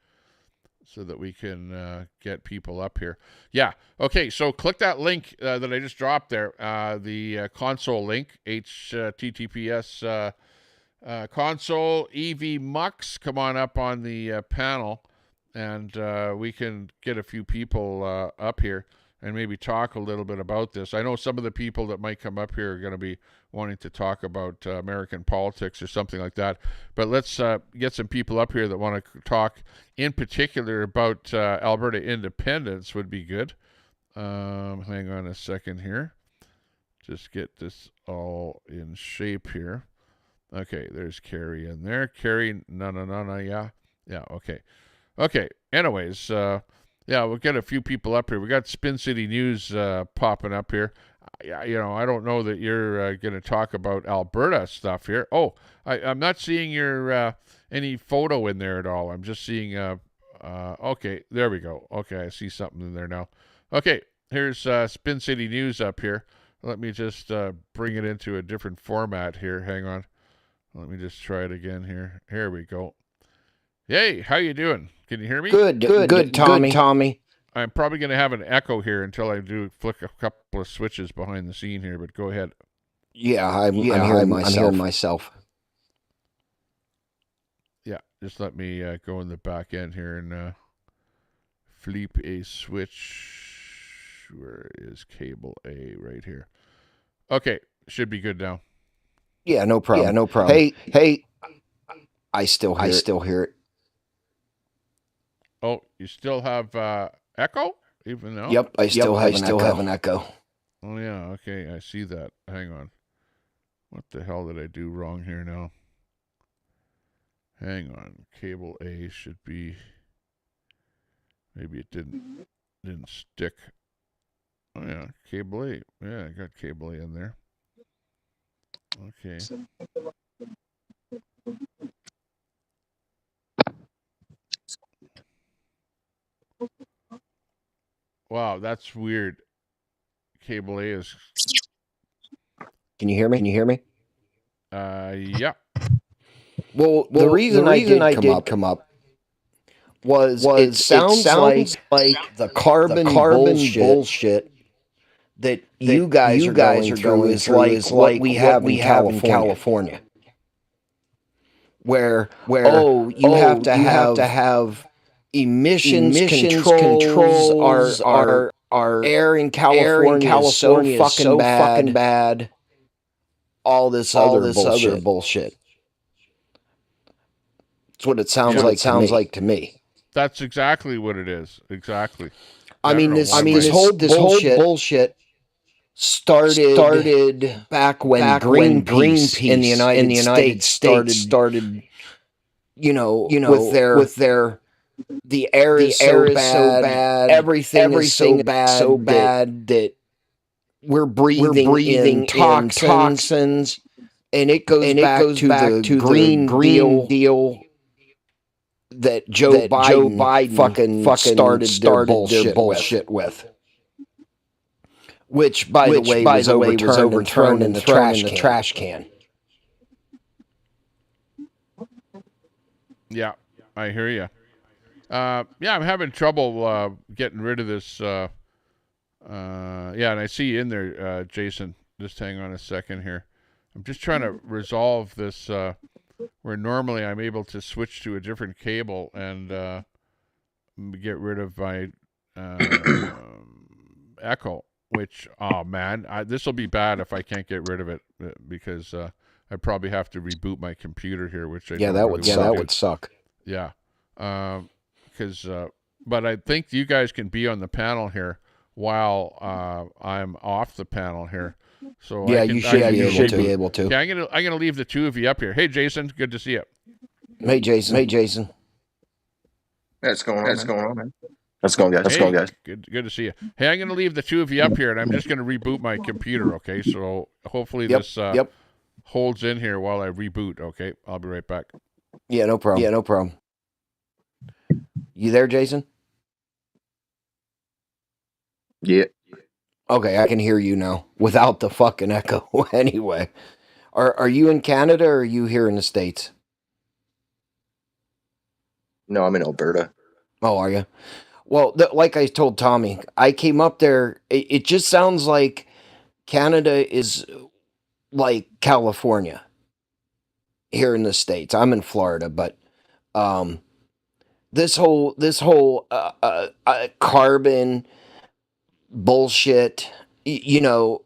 so that we can get people up here. Yeah, okay, so click that link that I just dropped there, the console link, HTTPS console EV Mux. Come on up on the panel. And we can get a few people up here and maybe talk a little bit about this. I know some of the people that might come up here are going to be wanting to talk about American politics or something like that. But let's get some people up here that want to talk in particular about Alberta independence would be good. Hang on a second here. Just get this all in shape here. Okay, there's Carrie in there. Carrie, no, yeah, okay. Okay, anyways, we'll get a few people up here. We got Spin City News popping up here. I don't know that you're going to talk about Alberta stuff here. Oh, I'm not seeing your any photo in there at all. I'm just seeing, okay, there we go. Okay, I see something in there now. Okay, here's Spin City News up here. Let me just bring it into a different format here. Hang on. Let me just try it again here. Here we go. Hey, how you doing? Can you hear me? Good, Tommy. I'm probably going to have an echo here until I do flick a couple of switches behind the scene here, but go ahead. Yeah, I'm hearing myself. Yeah, just let me go in the back end here and flip a switch. Where is cable A? Right here. Okay, should be good now. Yeah, no problem. Hey, I still hear it. Oh, you still have echo? Even though? Yep, I still have an echo. Oh, yeah, okay, I see that. Hang on. What the hell did I do wrong here now? Hang on. Cable A should be... Maybe it didn't stick. Oh, yeah, cable A. Yeah, I got cable A in there. Okay. Wow, that's weird. Cable A is... Can you hear me? Yeah. Well, the reason I did come up was it sounds like the carbon bullshit that you guys are going through is like what we have in California. Where you have to have emissions controls our air in California is so fucking bad. All this other bullshit. That's what it sounds like to me. That's exactly what it is. Exactly. I mean this whole bullshit started back when Greenpeace in the United States started with their the air is so bad, everything is so bad that we're breathing in toxins, and it goes back to the Green Deal that Joe Biden fucking started their bullshit with. Which, by the way, was overturned in the trash can. Yeah, I hear you. Yeah, I'm having trouble getting rid of this Yeah, and I see you in there, Jason. Just hang on a second here. I'm just trying to resolve this where normally I'm able to switch to a different cable and get rid of my echo. Which, oh man, this will be bad if I can't get rid of it because I probably have to reboot my computer here, which I don't really want to do. That would suck. Yeah, because but I think you guys can be on the panel here while I'm off the panel here. So yeah, you should be able to. Okay, I'm gonna leave the two of you up here. Hey, Jason, good to see you. Hey, Jason. What's going on, man? Let's go, guys. Good to see you. Hey, I'm gonna leave the two of you up here, and I'm just gonna reboot my computer. Okay, so hopefully this holds in here while I reboot. Okay, I'll be right back. Yeah, no problem. You there, Jason? Yeah. Okay, I can hear you now without the fucking echo. Anyway, are you in Canada or are you here in the States? No, I'm in Alberta. Oh, are you? Well, like I told Tommy, I came up there. It just sounds like Canada is like California here in the States. I'm in Florida, but this whole carbon bullshit, you know,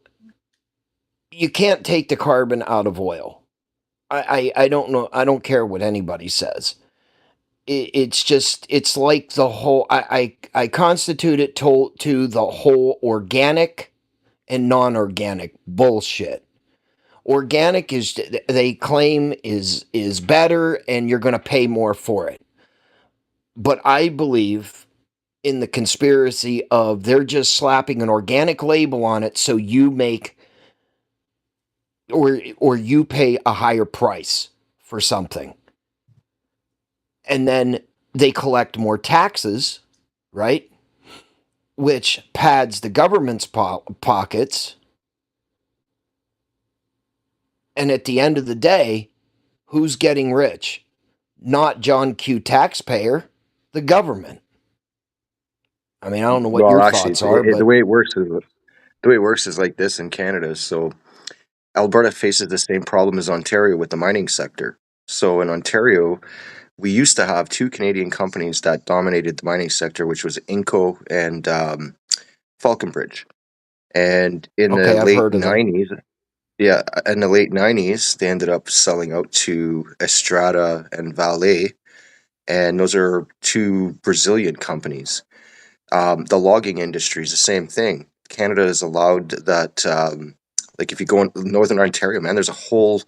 you can't take the carbon out of oil. I don't know. I don't care what anybody says. It's like the whole, I constitute it to the whole organic and non-organic bullshit. Organic is, they claim is better and you're going to pay more for it. But I believe in the conspiracy of they're just slapping an organic label on it so you make or you pay a higher price for something. And then they collect more taxes, right? Which pads the government's pockets. And at the end of the day, who's getting rich? Not John Q. taxpayer, the government. I mean, I don't know what your thoughts are, but the way it works is like this in Canada. So Alberta faces the same problem as Ontario with the mining sector. So in Ontario, we used to have two Canadian companies that dominated the mining sector, which was Inco and Falconbridge. And in the late 90s, in the late 90s, they ended up selling out to Estrada and Vale, and those are two Brazilian companies. The logging industry is the same thing. Canada has allowed that, like if you go in northern Ontario, man, there's a whole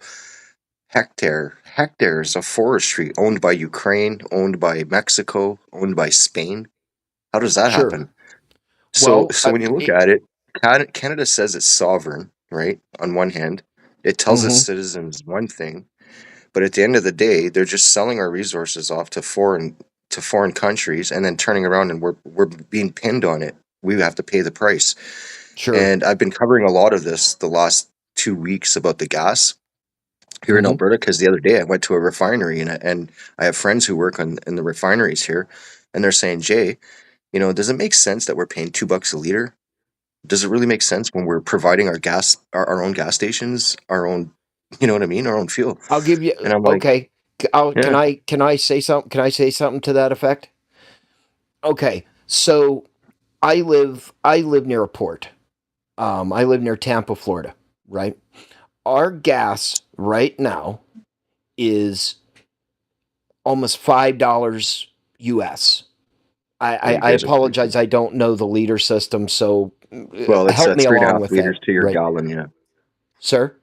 hectares of forestry owned by Ukraine, owned by Mexico, owned by Spain. How does that happen? So when you look at it, Canada says it's sovereign, right? On one hand, it tells its citizens one thing, but at the end of the day, they're just selling our resources off to foreign countries and then turning around and we're being pinned on it. We have to pay the price. Sure. And I've been covering a lot of this the last 2 weeks about the gas here in Alberta, because the other day I went to a refinery and I have friends who work in the refineries here, and they're saying, Jay, you know, does it make sense that we're paying $2 a liter? Does it really make sense when we're providing our gas, our own gas stations, our own, you know what I mean, our own fuel? I'll give you. And I'm like, okay. Can I say something? Can I say something to that effect? Okay, so I live near a port. I live near Tampa, Florida. Right. Our gas right now is almost $5 US. I apologize. I don't know the liter system, so it's help me along with 3.5 liters to your gallon, yeah. Sir?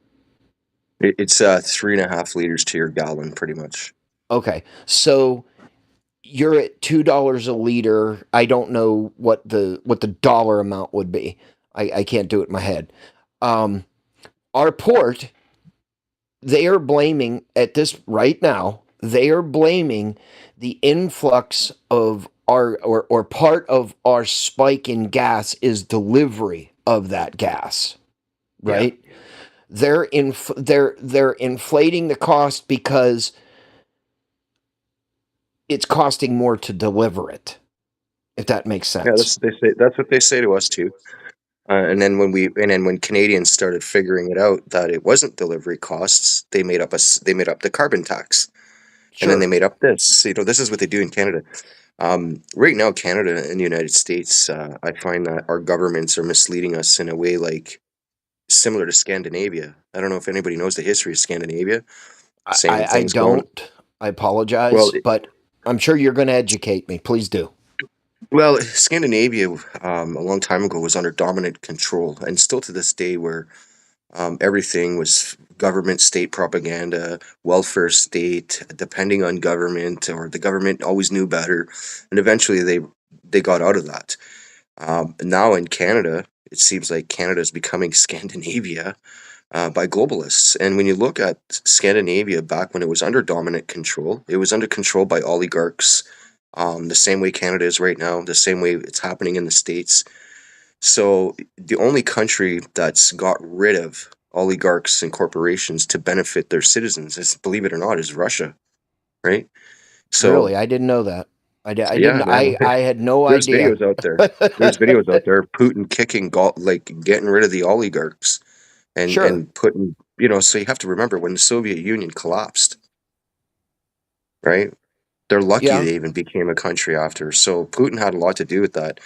It's 3.5 liters to your gallon, pretty much. Okay, so you're at $2 a liter. I don't know what the dollar amount would be. I can't do it in my head. Our port, they are blaming at this right now. They are blaming the influx of our or part of our spike in gas is delivery of that gas, right? Yeah. They're inflating the cost because it's costing more to deliver it. If that makes sense. Yeah, that's what they say to us too. And then when Canadians started figuring it out that it wasn't delivery costs, they made up the carbon tax, and then they made up this. This is what they do in Canada. Right now, Canada and the United States, I find that our governments are misleading us in a way like similar to Scandinavia. I don't know if anybody knows the history of Scandinavia. Same I things going. don't. I apologize, Well, but I'm sure you're going to educate me. Please do. Well, Scandinavia, a long time ago, was under dominant control, and still to this day, where everything was government state propaganda, welfare state, depending on government, or the government always knew better, and eventually they got out of that. Now in Canada, it seems like Canada is becoming Scandinavia by globalists. And when you look at Scandinavia back when it was under dominant control, it was under control by oligarchs, the same way Canada is right now, the same way it's happening in the States. So the only country that's got rid of oligarchs and corporations to benefit their citizens, believe it or not, is Russia, right? So really, I didn't know that. I yeah, didn't. man. I had no There's idea. videos out there. There's videos out there. Putin kicking, getting rid of the oligarchs, and putting, So you have to remember when the Soviet Union collapsed, right? They're lucky they even became a country after. So Putin had a lot to do with that.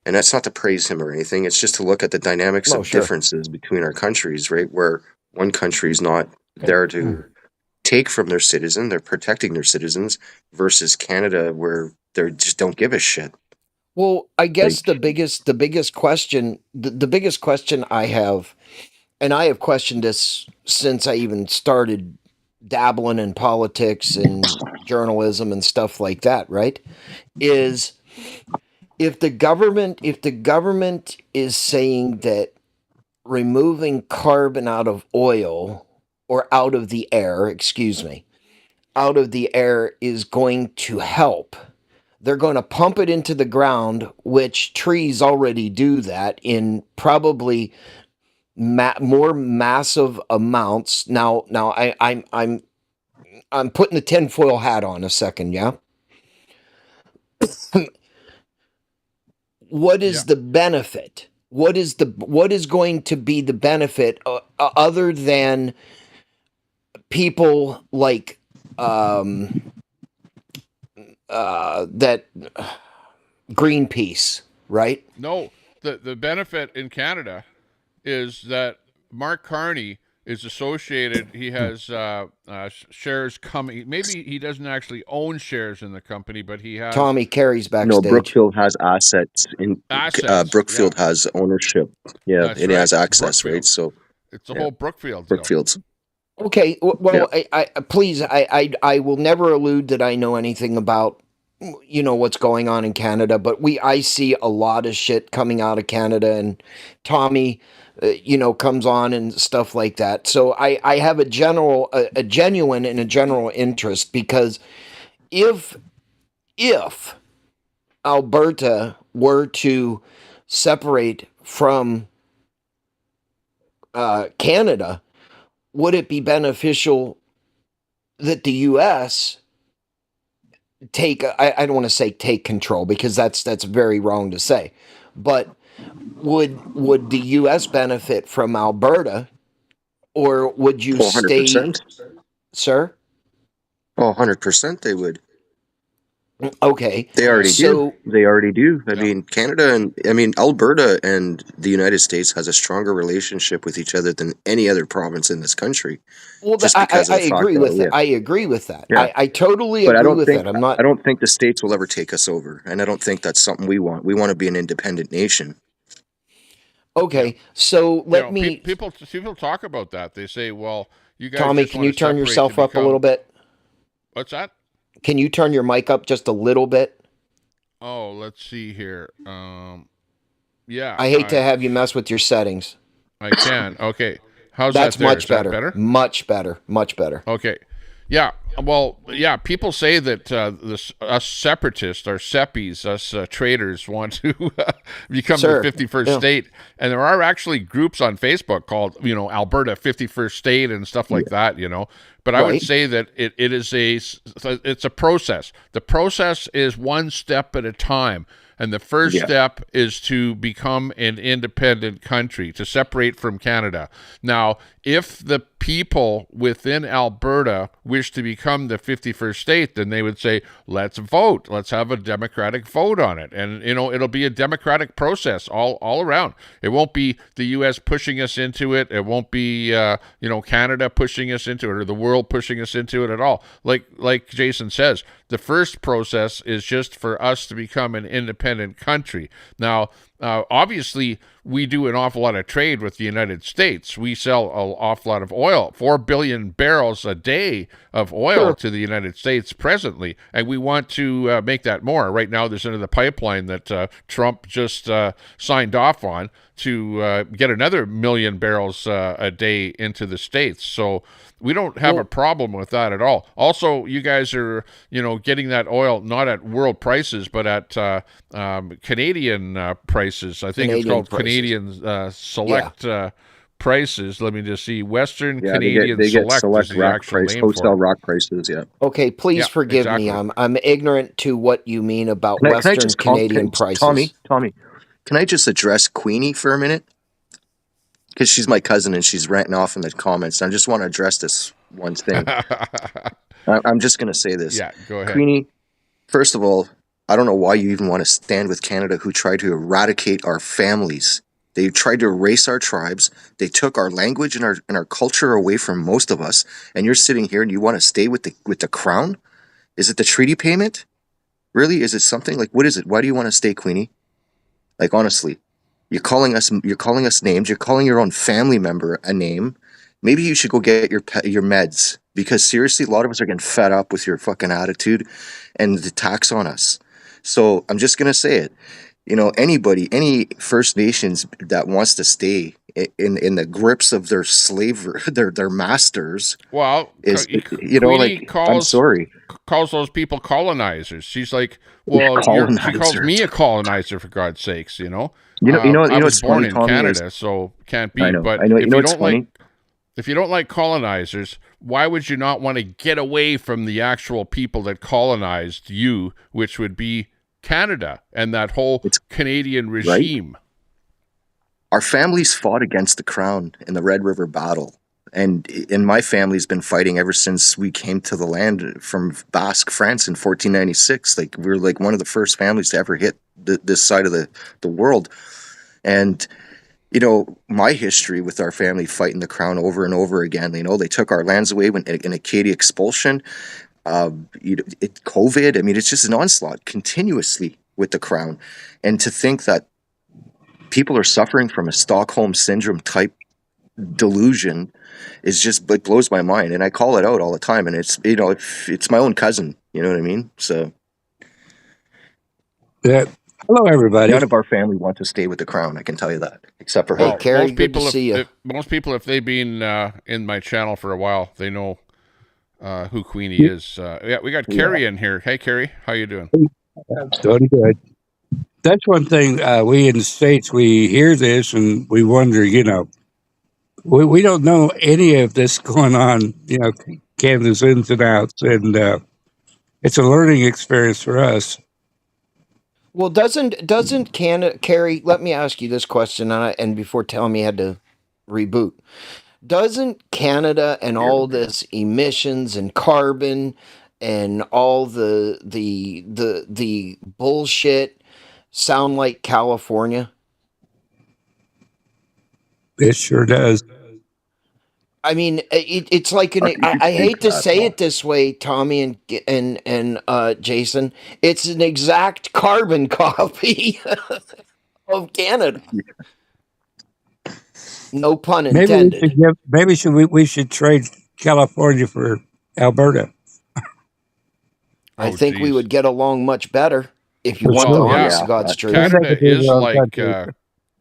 And that's not to praise him or anything. It's just to look at the dynamics of differences between our countries, right? Where one country is not there to take from their citizen, they're protecting their citizens, versus Canada, where they just don't give a shit. Well, I guess the biggest question I have, and I have questioned this since I even started dabbling in politics and journalism and stuff like that, right? Is if the government is saying that removing carbon out of oil or out of the air, out of the air is going to help. They're going to pump it into the ground, which trees already do that in probably more massive amounts. Now I'm putting the tinfoil hat on a second, yeah. What is the benefit? What is going to be the benefit other than people like that Greenpeace, right? No, the benefit in Canada is that Mark Carney is associated. He has shares coming. Maybe he doesn't actually own shares in the company, but he has. Tommy carries backstage. No, Brookfield has assets. Brookfield has ownership. Yeah, That's it right. has access, Brookfield. right? So it's the whole Brookfield. Brookfield's. Okay, well, I please, I will never allude that I know anything about, what's going on in Canada, but I see a lot of shit coming out of Canada, and Tommy, comes on and stuff like that. So I have a genuine and a general interest, because if Alberta were to separate from Canada, would it be beneficial that the U.S. take, I don't want to say take control, because that's very wrong to say, but would the U.S. benefit from Alberta, or would you 100%. Sir? 100% they would. Okay. They already do. They already do. I mean, Alberta and the United States has a stronger relationship with each other than any other province in this country. Well, I agree with that. I agree with that. Yeah. I totally agree with that. I don't think the states will ever take us over, and I don't think that's something we want. We want to be an independent nation. Okay, so let me. People talk about that. They say, "Well, you guys." Tommy, can you turn yourself up a little bit? What's that? Can you turn your mic up just a little bit? Oh, let's see here. Yeah. I hate to have you mess with your settings. I can. Okay. How's That's that there? much better. Better? Much better. Much better. Okay. Yeah. Well, yeah, people say that us separatists, our seppies, us traitors want to become the 51st state. And there are actually groups on Facebook called, Alberta 51st State and stuff like that, But I would say that it's a process. The process is one step at a time. And the first step is to become an independent country, to separate from Canada. Now, if the people within Alberta wish to become the 51st state, then they would say, let's vote. Let's have a democratic vote on it. And, it'll be a democratic process all around. It won't be the U.S. pushing us into it. It won't be, Canada pushing us into it or the world pushing us into it at all. Like Jason says, the first process is just for us to become an independent country. Now, obviously, we do an awful lot of trade with the United States. We sell an awful lot of oil, 4 billion barrels a day of oil to the United States presently, and we want to make that more. Right now, there's another pipeline that Trump just signed off on to get another 1 million barrels a day into the States. So we don't have a problem with that at all. Also, you guys are, getting that oil not at world prices, but at Canadian prices. I think it's called Canadian Select prices. Let me just see. Western Canadian they get Select is the rock actual price, name wholesale for it. rock prices. Yeah. Okay, please forgive me. I'm ignorant to what you mean about Can I Western just Canadian prices. Tommy, can I just address Queenie for a minute? Because she's my cousin and she's ranting off in the comments. I just want to address this one thing. I'm just going to say this. Yeah, go ahead. Queenie, first of all, I don't know why you even want to stand with Canada, who tried to eradicate our families. They tried to erase our tribes. They took our language and our culture away from most of us. And you're sitting here and you want to stay with the crown? Is it the treaty payment? Really? Is it something like, what is it? Why do you want to stay, Queenie? Like, honestly. You're calling us names. You're calling your own family member a name. Maybe you should go get your meds, because seriously, a lot of us are getting fed up with your fucking attitude and the tax on us. So I'm just gonna say it. Any First Nations that wants to stay in the grips of their slavery, their masters. Well, I'm sorry. Calls those people colonizers. She's like, well, she calls me a colonizer, for God's sakes. I was born in Canada, so can't be. I know. But I know. If you don't like colonizers, why would you not want to get away from the actual people that colonized you, which would be Canada and that whole Canadian regime? Right? Our families fought against the Crown in the Red River Battle. And my family's been fighting ever since we came to the land from Basque France in 1496. Like, we were like one of the first families to ever hit this side of the world. And, my history with our family fighting the Crown over and over again, they took our lands away in Acadia expulsion, COVID. I mean, it's just an onslaught continuously with the Crown. And to think that people are suffering from a Stockholm Syndrome type delusion is just, it blows my mind. And I call it out all the time. And it's, it's my own cousin, you know what I mean? So. Yeah. Hello, everybody. None of our family want to stay with the Crown, I can tell you that, except for her. Hey, Carrie, good to see you. Most people, if they've been in my channel for a while, they know who Queenie is. We got Carrie in here. Hey, Carrie, how you doing? Doing good. That's one thing. We in the States, we hear this and we wonder, we don't know any of this going on, Canada's ins and outs, and it's a learning experience for us. Well, doesn't Canada, Carrie, let me ask you this question, and before telling me you had to reboot, doesn't Canada and all this emissions and carbon and all the bullshit sound like California? It sure does. I mean, it's like I hate to say it this way, Tommy and Jason. It's an exact carbon copy of Canada. No pun intended. Maybe we should trade California for Alberta. I think we would get along much better if you want the honest God's truth. Canada is like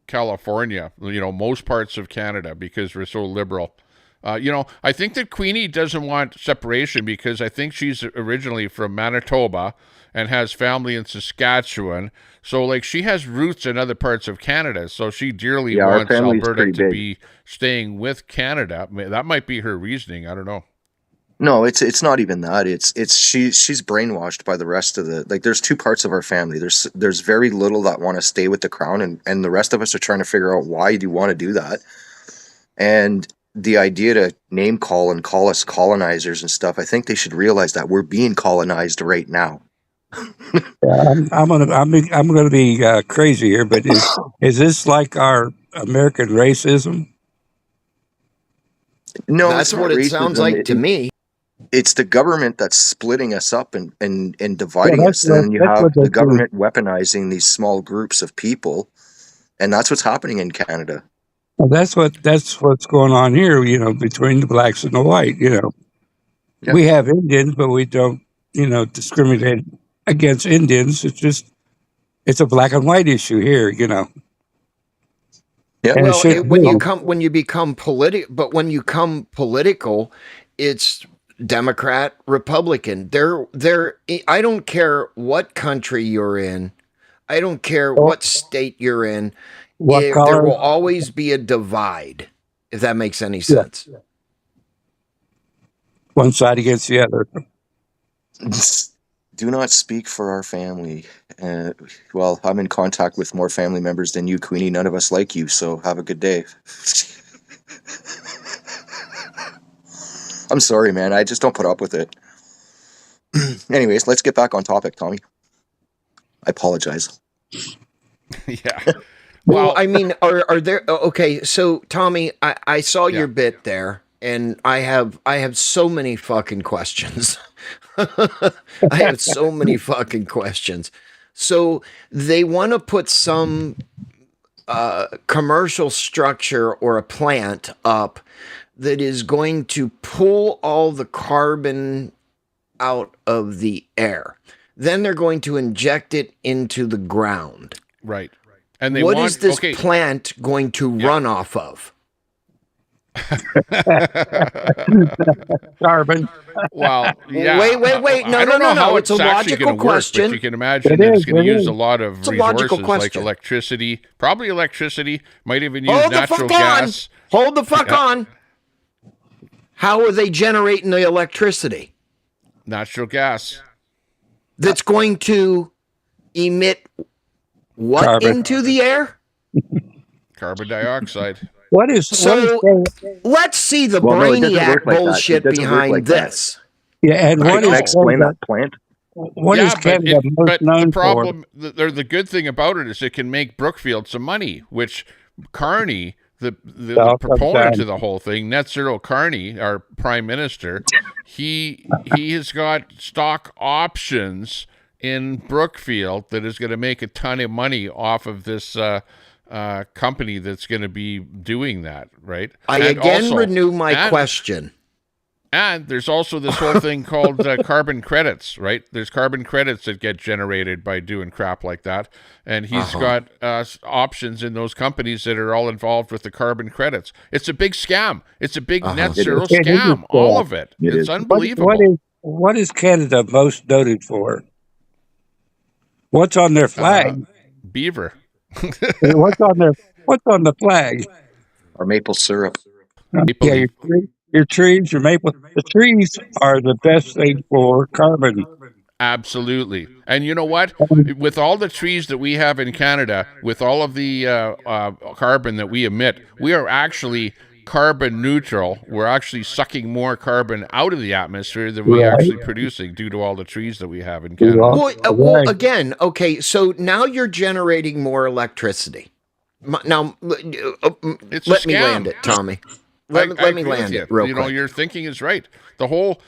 California. Most parts of Canada, because we're so liberal. I think that Queenie doesn't want separation because I think she's originally from Manitoba and has family in Saskatchewan. So, she has roots in other parts of Canada. So she dearly wants Alberta to be staying with Canada. That might be her reasoning. I don't know. No, it's not even that. She's brainwashed by the rest of the, like, there's two parts of our family. There's very little that want to stay with the crown, and the rest of us are trying to figure out why do you want to do that. And the idea to name call and call us colonizers and stuff, I think they should realize that we're being colonized right now. I'm gonna be crazy here, but is this like our American racism? No, That's what it sounds like to me. It's the government that's splitting us up and dividing us, and then you have the government weaponizing these small groups of people, and that's what's happening in Canada. Well, that's what's going on here. Between the blacks and the white. Yeah. We have Indians, but we don't discriminate against Indians. It's a black and white issue here. Yeah. Well, when you become political, it's Democrat, Republican. I don't care what country you're in. I don't care what state you're in. There will always be a divide, if that makes any sense. Yeah. One side against the other. Do not speak for our family. Well, I'm in contact with more family members than you, Queenie. None of us like you, so have a good day. I'm sorry, man. I just don't put up with it. Anyways, let's get back on topic, Tommy. I apologize. Yeah. Well, I mean, are there? Okay, so Tommy, I saw your bit there, and I have so many fucking questions. I have so many fucking questions. So they want to put some commercial structure or a plant up that is going to pull all the carbon out of the air. Then they're going to inject it into the ground. Right. And what is this plant going to run off of? Carbon. Well, yeah. Wait. No. It's a logical question. But you can imagine that it's going to use a lot of resources like electricity, probably electricity, might even use natural gas. Hold the fuck on. How are they generating the electricity? Natural gas. That's going to emit what into the air? Carbon dioxide. Let's see the brainiac bullshit behind this. Yeah, and what is explain that plant? What is Canada most known for? The good thing about it is it can make Brookfield some money, which Carney, the proponent of the whole thing, Net Zero Carney, our prime minister, he has got stock options in Brookfield that is going to make a ton of money off of this company that's going to be doing that, right? I renew my question. And there's also this whole thing called carbon credits, right? There's carbon credits that get generated by doing crap like that. And he's got options in those companies that are all involved with the carbon credits. It's a big scam. It's a big net zero scam, all of it. It's unbelievable. What is Canada most noted for? What's on their flag? Beaver. What's on the flag? Or maple syrup. Yeah, your trees, your maple. The trees are the best thing for carbon. Absolutely. And you know what? With all the trees that we have in Canada, with all of the carbon that we emit, we are actually carbon neutral. We're actually sucking more carbon out of the atmosphere than we're actually producing due to all the trees that we have in Canada. Well, again, okay, so now you're generating more electricity. Now, let me land it, Tommy. Let me land it real quick. Your thinking is right. The whole,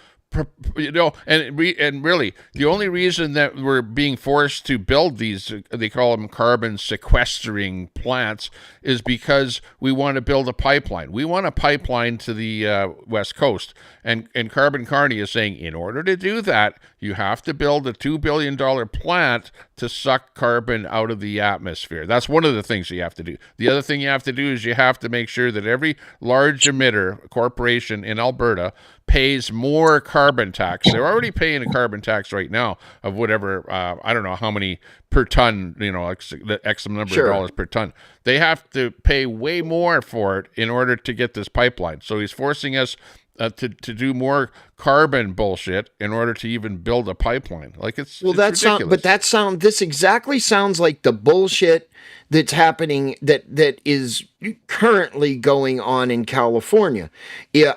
and really, the only reason that we're being forced to build these, they call them carbon sequestering plants, is because we want to build a pipeline. We want a pipeline to the West Coast. And Carbon Carney is saying, in order to do that, you have to build a $2 billion plant to suck carbon out of the atmosphere. That's one of the things you have to do. The other thing you have to do is you have to make sure that every large emitter corporation in Alberta pays more carbon tax. They're already paying a carbon tax right now of whatever, I don't know how many per ton, the X number of dollars per ton. They have to pay way more for it in order to get this pipeline. So he's forcing us to do more carbon bullshit in order to even build a pipeline. Like it's ridiculous. This exactly sounds like the bullshit that's happening that is currently going on in California. Yeah,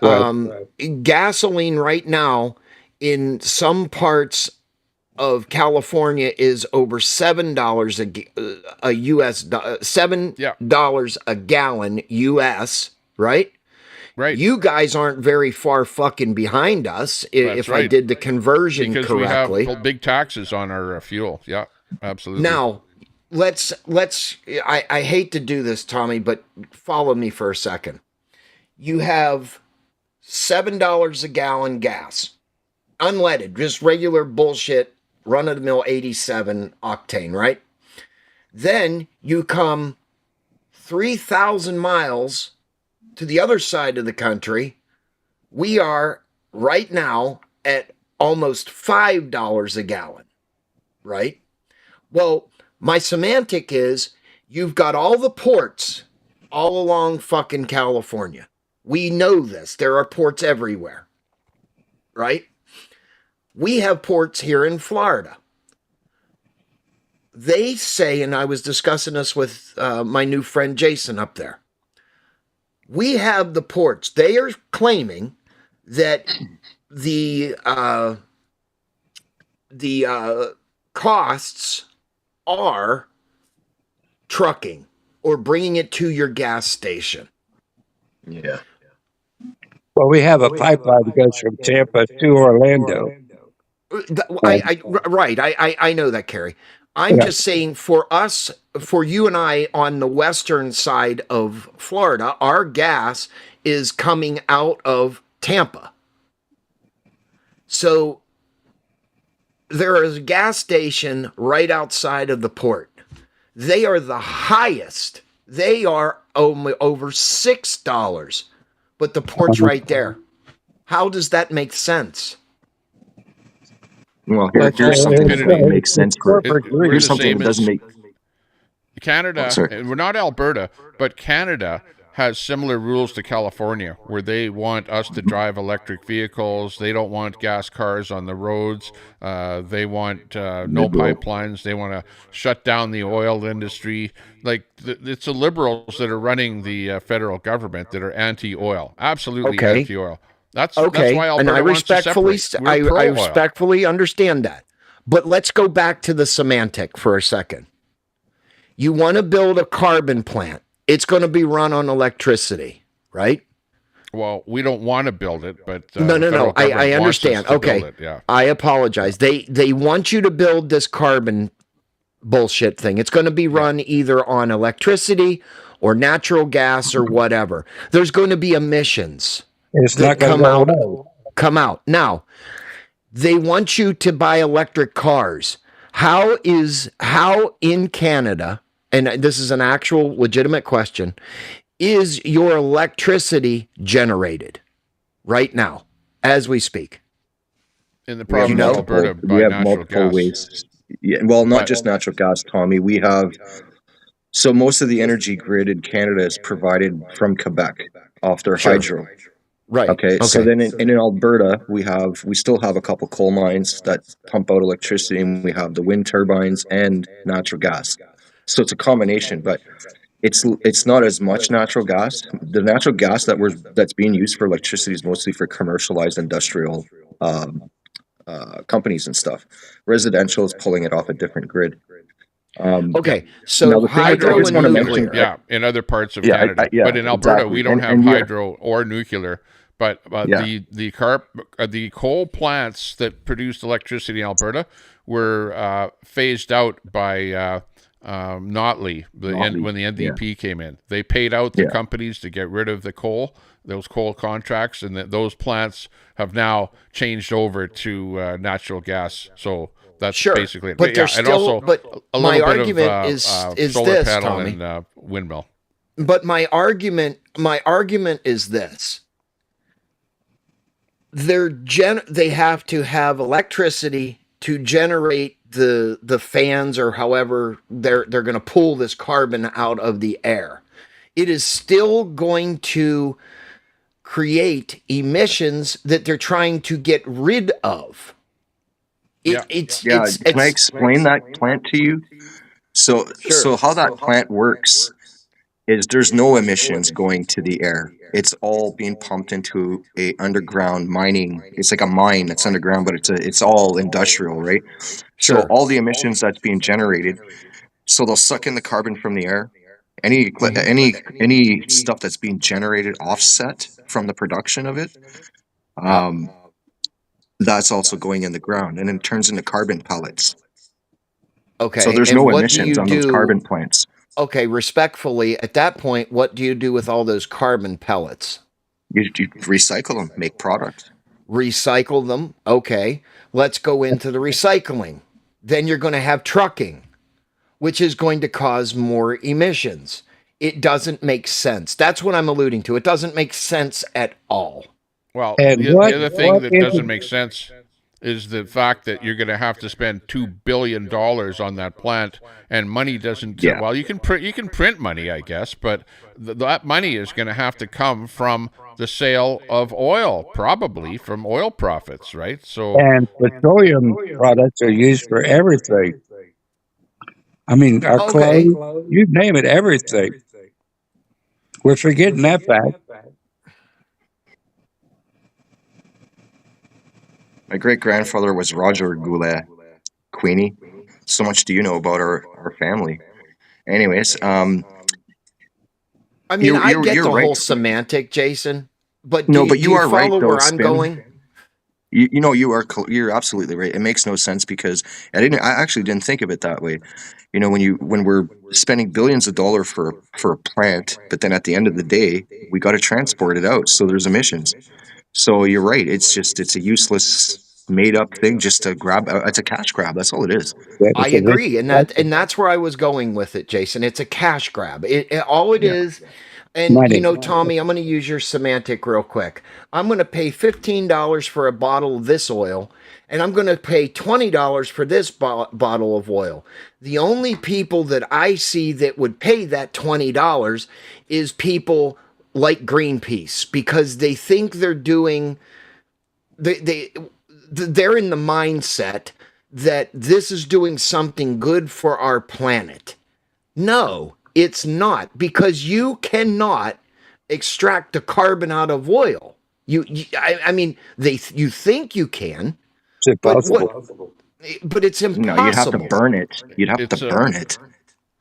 gasoline right now in some parts of California is over $7 a US $7 a gallon US, right? Right. You guys aren't very far fucking behind us if I did the conversion correctly. We have big taxes on our fuel. Yeah, absolutely. Now, let's I hate to do this, Tommy, but follow me for a second. You have $7 a gallon gas, unleaded, just regular bullshit, run-of-the-mill 87 octane, right? Then you come 3,000 miles to the other side of the country. We are right now at almost $5 a gallon, right? Well, my semantic is you've got all the ports all along fucking California. We know this. There are ports everywhere, right? We have ports here in Florida. They say, and I was discussing this with my new friend Jason up there, we have the ports. They are claiming that the costs are trucking or bringing it to your gas station. Yeah. Well, we have a pipeline that goes from Tampa to Orlando. I know that, Kerry. I'm just saying for us, for you and I on the western side of Florida, our gas is coming out of Tampa. So there is a gas station right outside of the port. They are the highest. They are over $6, but the port's right there. How does that make sense? Well, here's something that makes sense. Here's something that doesn't make Canada, and we're not Alberta, but Canada has similar rules to California, where they want us to drive electric vehicles. They don't want gas cars on the roads. They want no pipelines. They want to shut down the oil industry. Like it's the liberals that are running the federal government that are anti-oil, absolutely anti-oil. That's why Alberta and I respectfully understand that. But let's go back to the semantic for a second. You want to build a carbon plant. It's going to be run on electricity, right? Well, we don't want to build it, but no. I understand. Okay, I apologize. They want you to build this carbon bullshit thing. It's going to be run either on electricity or natural gas or whatever. There's going to be emissions. It's not going to come out. Now, they want you to buy electric cars. How in Canada, and this is an actual legitimate question, is your electricity generated right now as we speak? In the province of Alberta, we have multiple ways. Yeah, well, not just natural gas, Tommy. We have most of the energy grid in Canada is provided from Quebec off their hydro. Right. Okay. So then in Alberta, we still have a couple coal mines that pump out electricity, and we have the wind turbines and natural gas. So it's a combination, but it's not as much natural gas. The natural gas that's being used for electricity is mostly for commercialized industrial companies and stuff. Residential is pulling it off a different grid. So hydro and nuclear. In other parts of Canada, but in Alberta we don't have hydro or nuclear. But the coal plants that produced electricity in Alberta were phased out by Notley when the NDP came in. They paid out the companies to get rid of those coal contracts, and those plants have now changed over to natural gas. So that's basically it. But there's still, but my argument is solar this, panel Tommy. And windmill. But my argument is this. They have to have electricity to generate the fans, or however they're going to pull this carbon out of the air. It is still going to create emissions that they're trying to get rid of. Can I explain that plant to you? So how that plant works is there's no emissions going to the air. It's all being pumped into a underground mining. It's like a mine that's underground, but it's all industrial, right? So all the emissions that's being generated, so they'll suck in the carbon from the air. Any stuff that's being generated offset from the production of it, that's also going in the ground, and it turns into carbon pellets. Okay. So there's no emissions on those carbon plants. Okay, respectfully, at that point, what do you do with all those carbon pellets? You recycle them, make product. Recycle them. Okay, let's go into the recycling. Then you're going to have trucking, which is going to cause more emissions. It doesn't make sense. That's what I'm alluding to. It doesn't make sense at all. Well, the other thing that doesn't make sense is the fact that you're going to have to spend $2 billion on that plant, and money doesn't. Yeah. Well, you can print money, I guess, but that money is going to have to come from the sale of oil, probably from oil profits, right? So, and petroleum products are used for everything. I mean, our clothes, you name it, everything. We're forgetting that fact. My great-grandfather was Roger Goulet, Queenie. So much do you know about our family. Anyways, I mean, I get the whole semantic, Jason, but do you are right, though, where I'm going? You're absolutely right. It makes no sense because I actually didn't think of it that way. You know, when we're spending billions of dollars for a plant, but then at the end of the day, we got to transport it out, so there's emissions. So you're right. It's a useless, made-up thing just to grab. It's a cash grab. That's all it is. I agree, and that's where I was going with it, Jason. It's a cash grab. All it is. And, money. You know, Tommy, I'm going to use your semantic real quick. I'm going to pay $15 for a bottle of this oil, and I'm going to pay $20 for this bottle of oil. The only people that I see that would pay that $20 is people like Greenpeace, because they think they're doing, they're in the mindset that this is doing something good for our planet. No, it's not, because you cannot extract the carbon out of oil. I mean, you think you can. It's impossible. But it's impossible. No, you'd have to burn it. You'd have to burn it.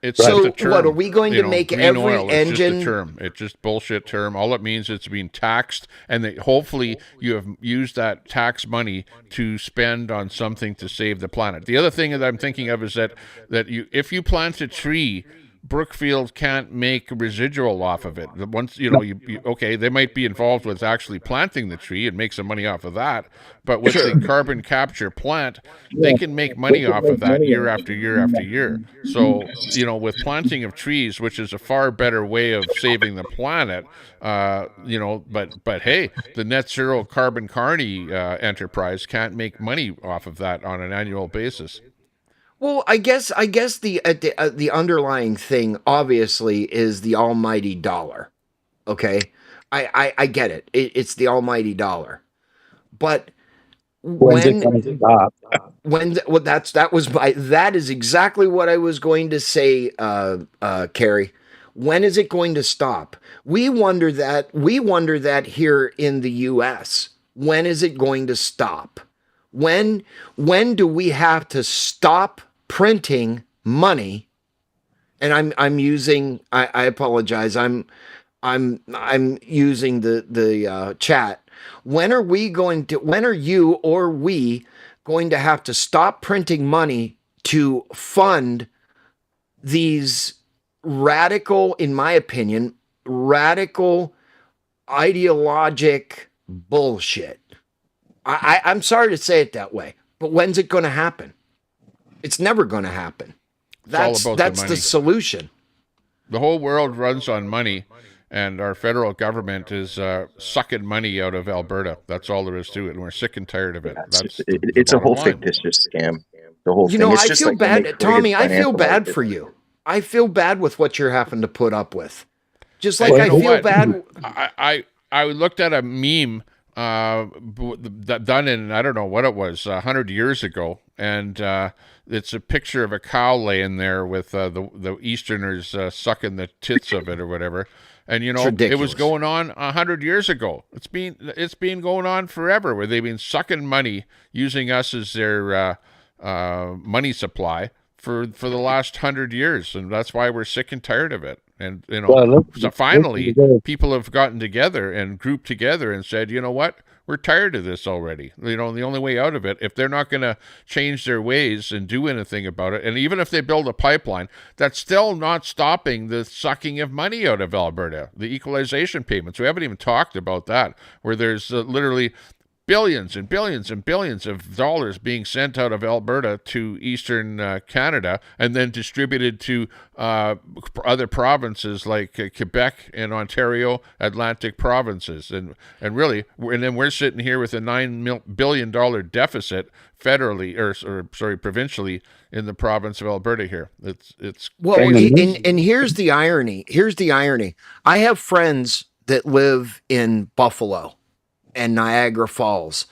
It's just a term. What are we going to make every oil, engine? It's just a term. It's just bullshit term. All it means is it's being taxed, and hopefully you have used that tax money to spend on something to save the planet. The other thing that I'm thinking of is that if you plant a tree, Brookfield can't make residual off of it. Once they might be involved with actually planting the tree and make some money off of that, but with the carbon capture plant, they can make money off of that year after year after year. So, with planting of trees, which is a far better way of saving the planet, but hey, the net zero carbon carney enterprise can't make money off of that on an annual basis. Well, I guess the underlying thing obviously is the almighty dollar. Okay, I get it. It's the almighty dollar, but that is exactly what I was going to say, Carrie. When is it going to stop? We wonder that here in the U.S. When is it going to stop? When do we have to stop printing money? And I'm using, I apologize. I'm using the chat. When are you or we going to have to stop printing money to fund these radical, in my opinion, radical ideologic bullshit? I'm sorry to say it that way, but when's it going to happen? It's never going to happen. That's the solution. The whole world runs on money, and our federal government is sucking money out of Alberta. That's all there is to it, and we're sick and tired of it. It's a whole fictitious scam. The whole thing. I feel bad, Tommy. I feel bad for you. I feel bad with what you're having to put up with. Just like I feel bad. I looked at a meme done in, I don't know what it was, 100 years ago, and it's a picture of a cow laying there with the Easterners sucking the tits of it or whatever. And it was going on 100 years ago. It's been going on forever, where they've been sucking money, using us as their money supply for the last 100 years, and that's why we're sick and tired of it. And so finally, people have gotten together and grouped together and said, you know what, we're tired of this already. The only way out of it, if they're not going to change their ways and do anything about it, and even if they build a pipeline, that's still not stopping the sucking of money out of Alberta. The equalization payments, we haven't even talked about that, where there's literally billions and billions and billions of dollars being sent out of Alberta to Eastern Canada and then distributed to other provinces like Quebec and Ontario, Atlantic provinces. And then we're sitting here with a $9 billion deficit federally, provincially in the province of Alberta here. It's well, and here's the irony. I have friends that live in Buffalo and Niagara Falls.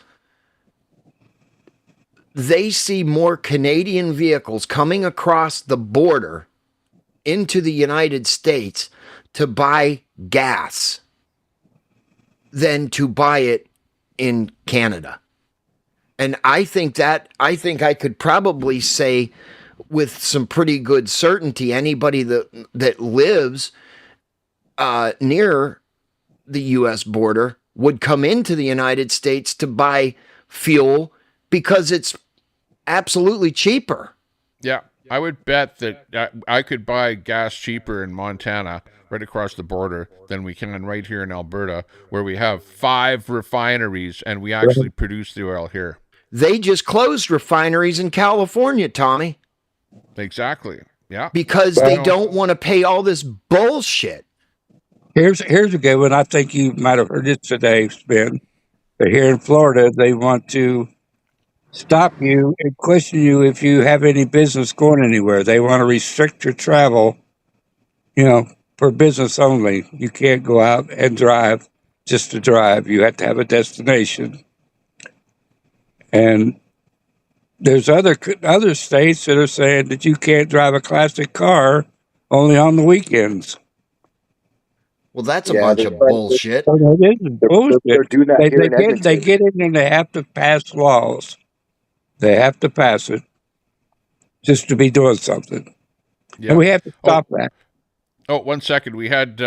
They see more Canadian vehicles coming across the border into the United States to buy gas than to buy it in Canada. And I think I could probably say with some pretty good certainty, anybody that lives near the U.S. border would come into the United States to buy fuel because it's absolutely cheaper. Yeah, I would bet that I could buy gas cheaper in Montana, right across the border, than we can right here in Alberta, where we have 5 refineries and we actually produce the oil here. They just closed refineries in California, Tommy. Exactly. Yeah. Because they don't want to pay all this bullshit. Here's a good one. I think you might have heard it today, Ben. But here in Florida, they want to stop you and question you if you have any business going anywhere. They want to restrict your travel, for business only. You can't go out and drive just to drive. You have to have a destination. And there's other states that are saying that you can't drive a classic car only on the weekends. Well, that's a bunch of bullshit. It is bullshit. They're doing that here in Edmonton. They get in and they have to pass laws. They have to pass it just to be doing something. Yeah. And we have to stop that. Oh, 1 second. We had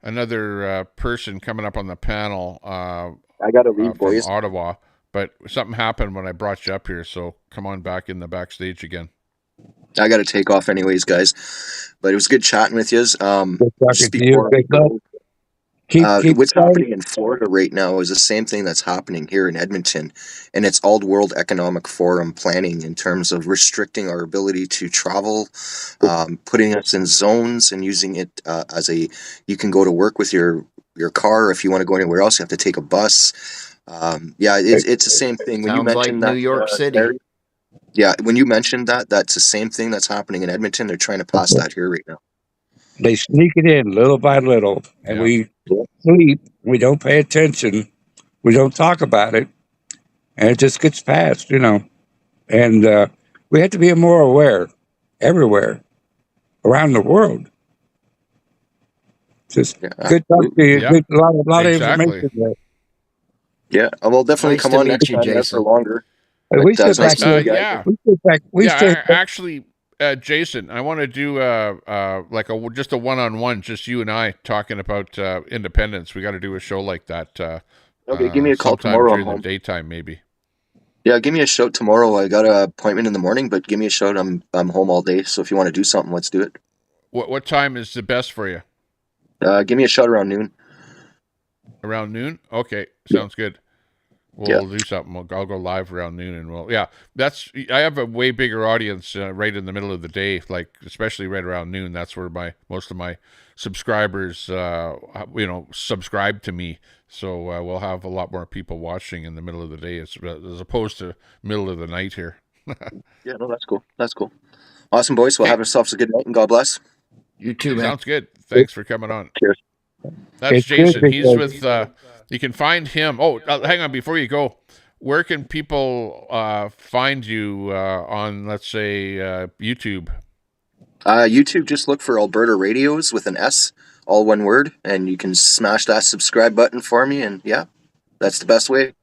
another person coming up on the panel. I got to leave, boys. From Ottawa, but something happened when I brought you up here, so come on back in the backstage again. I got to take off anyways, guys. But it was good chatting with you. Just before what's happening in Florida right now is the same thing that's happening here in Edmonton, and it's all World Economic Forum planning in terms of restricting our ability to travel, putting us in zones and using it you can go to work with your car. If you want to go anywhere else, you have to take a bus. It's the same thing. When you mentioned like New York City. Yeah, when you mentioned that's the same thing that's happening in Edmonton. They're trying to pass that here right now. They sneak it in little by little, and we sleep. We don't pay attention. We don't talk about it, and it just gets passed, And we have to be more aware everywhere around the world. Just good talk to you. Good, a lot of information there. Yeah, we'll definitely come on next time, Jason. For longer. We sit back. Actually, Jason, I want to do just a one-on-one, just you and I talking about independence. We got to do a show like that. Okay, give me a call tomorrow. During the daytime, maybe. Yeah, give me a shout tomorrow. I got an appointment in the morning, but give me a shout. I'm home all day, so if you want to do something, let's do it. What time is the best for you? Give me a shout around noon. Around noon? Okay, sounds good. We'll do something. I'll go live around noon, and I have a way bigger audience right in the middle of the day, like especially right around noon. That's where most of my subscribers, subscribe to me. So we'll have a lot more people watching in the middle of the day as opposed to middle of the night here. Yeah, no, that's cool. That's cool. Awesome, boys. Well, have yourselves a good night, and God bless. You too, man. Sounds good. Thanks for coming on. Cheers. That's It's good Jason. He's because with. You can find him. Oh, hang on. Before you go, where can people find you on, let's say, YouTube? YouTube, just look for Alberta Radios with an S, all one word, and you can smash that subscribe button for me, and yeah, that's the best way.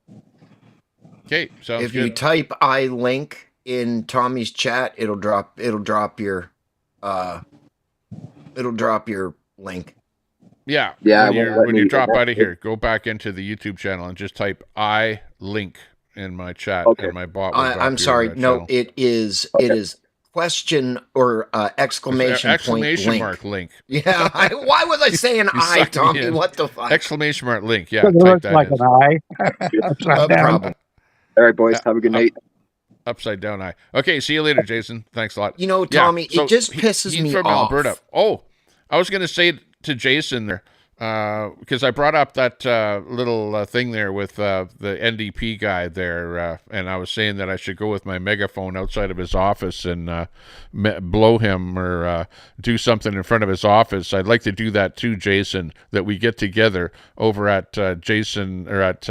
Okay, sounds If good. you type I link in Tommy's chat, it'll drop your link. Yeah. Yeah, When you drop out of here, go back into the YouTube channel and just type I link in my chat, and my bot will drop I'm sorry. your, No, channel. it is question or exclamation mark link. Yeah. Why was I saying I, Tommy? What the fuck? Exclamation mark link. Yeah. it Type looks that like in. an eye. Upside down. Problem. All right, boys. Have a good night. Upside down eye. Okay, see you later, Jason. Thanks a lot. You know, Tommy, it just pisses he's me from off. Alberta. Oh, I was going to say to Jason there, because I brought up that little thing there with the NDP guy there, and I was saying that I should go with my megaphone outside of his office and blow him or do something in front of his office. I'd like to do that too, Jason, that we get together over at Jason or at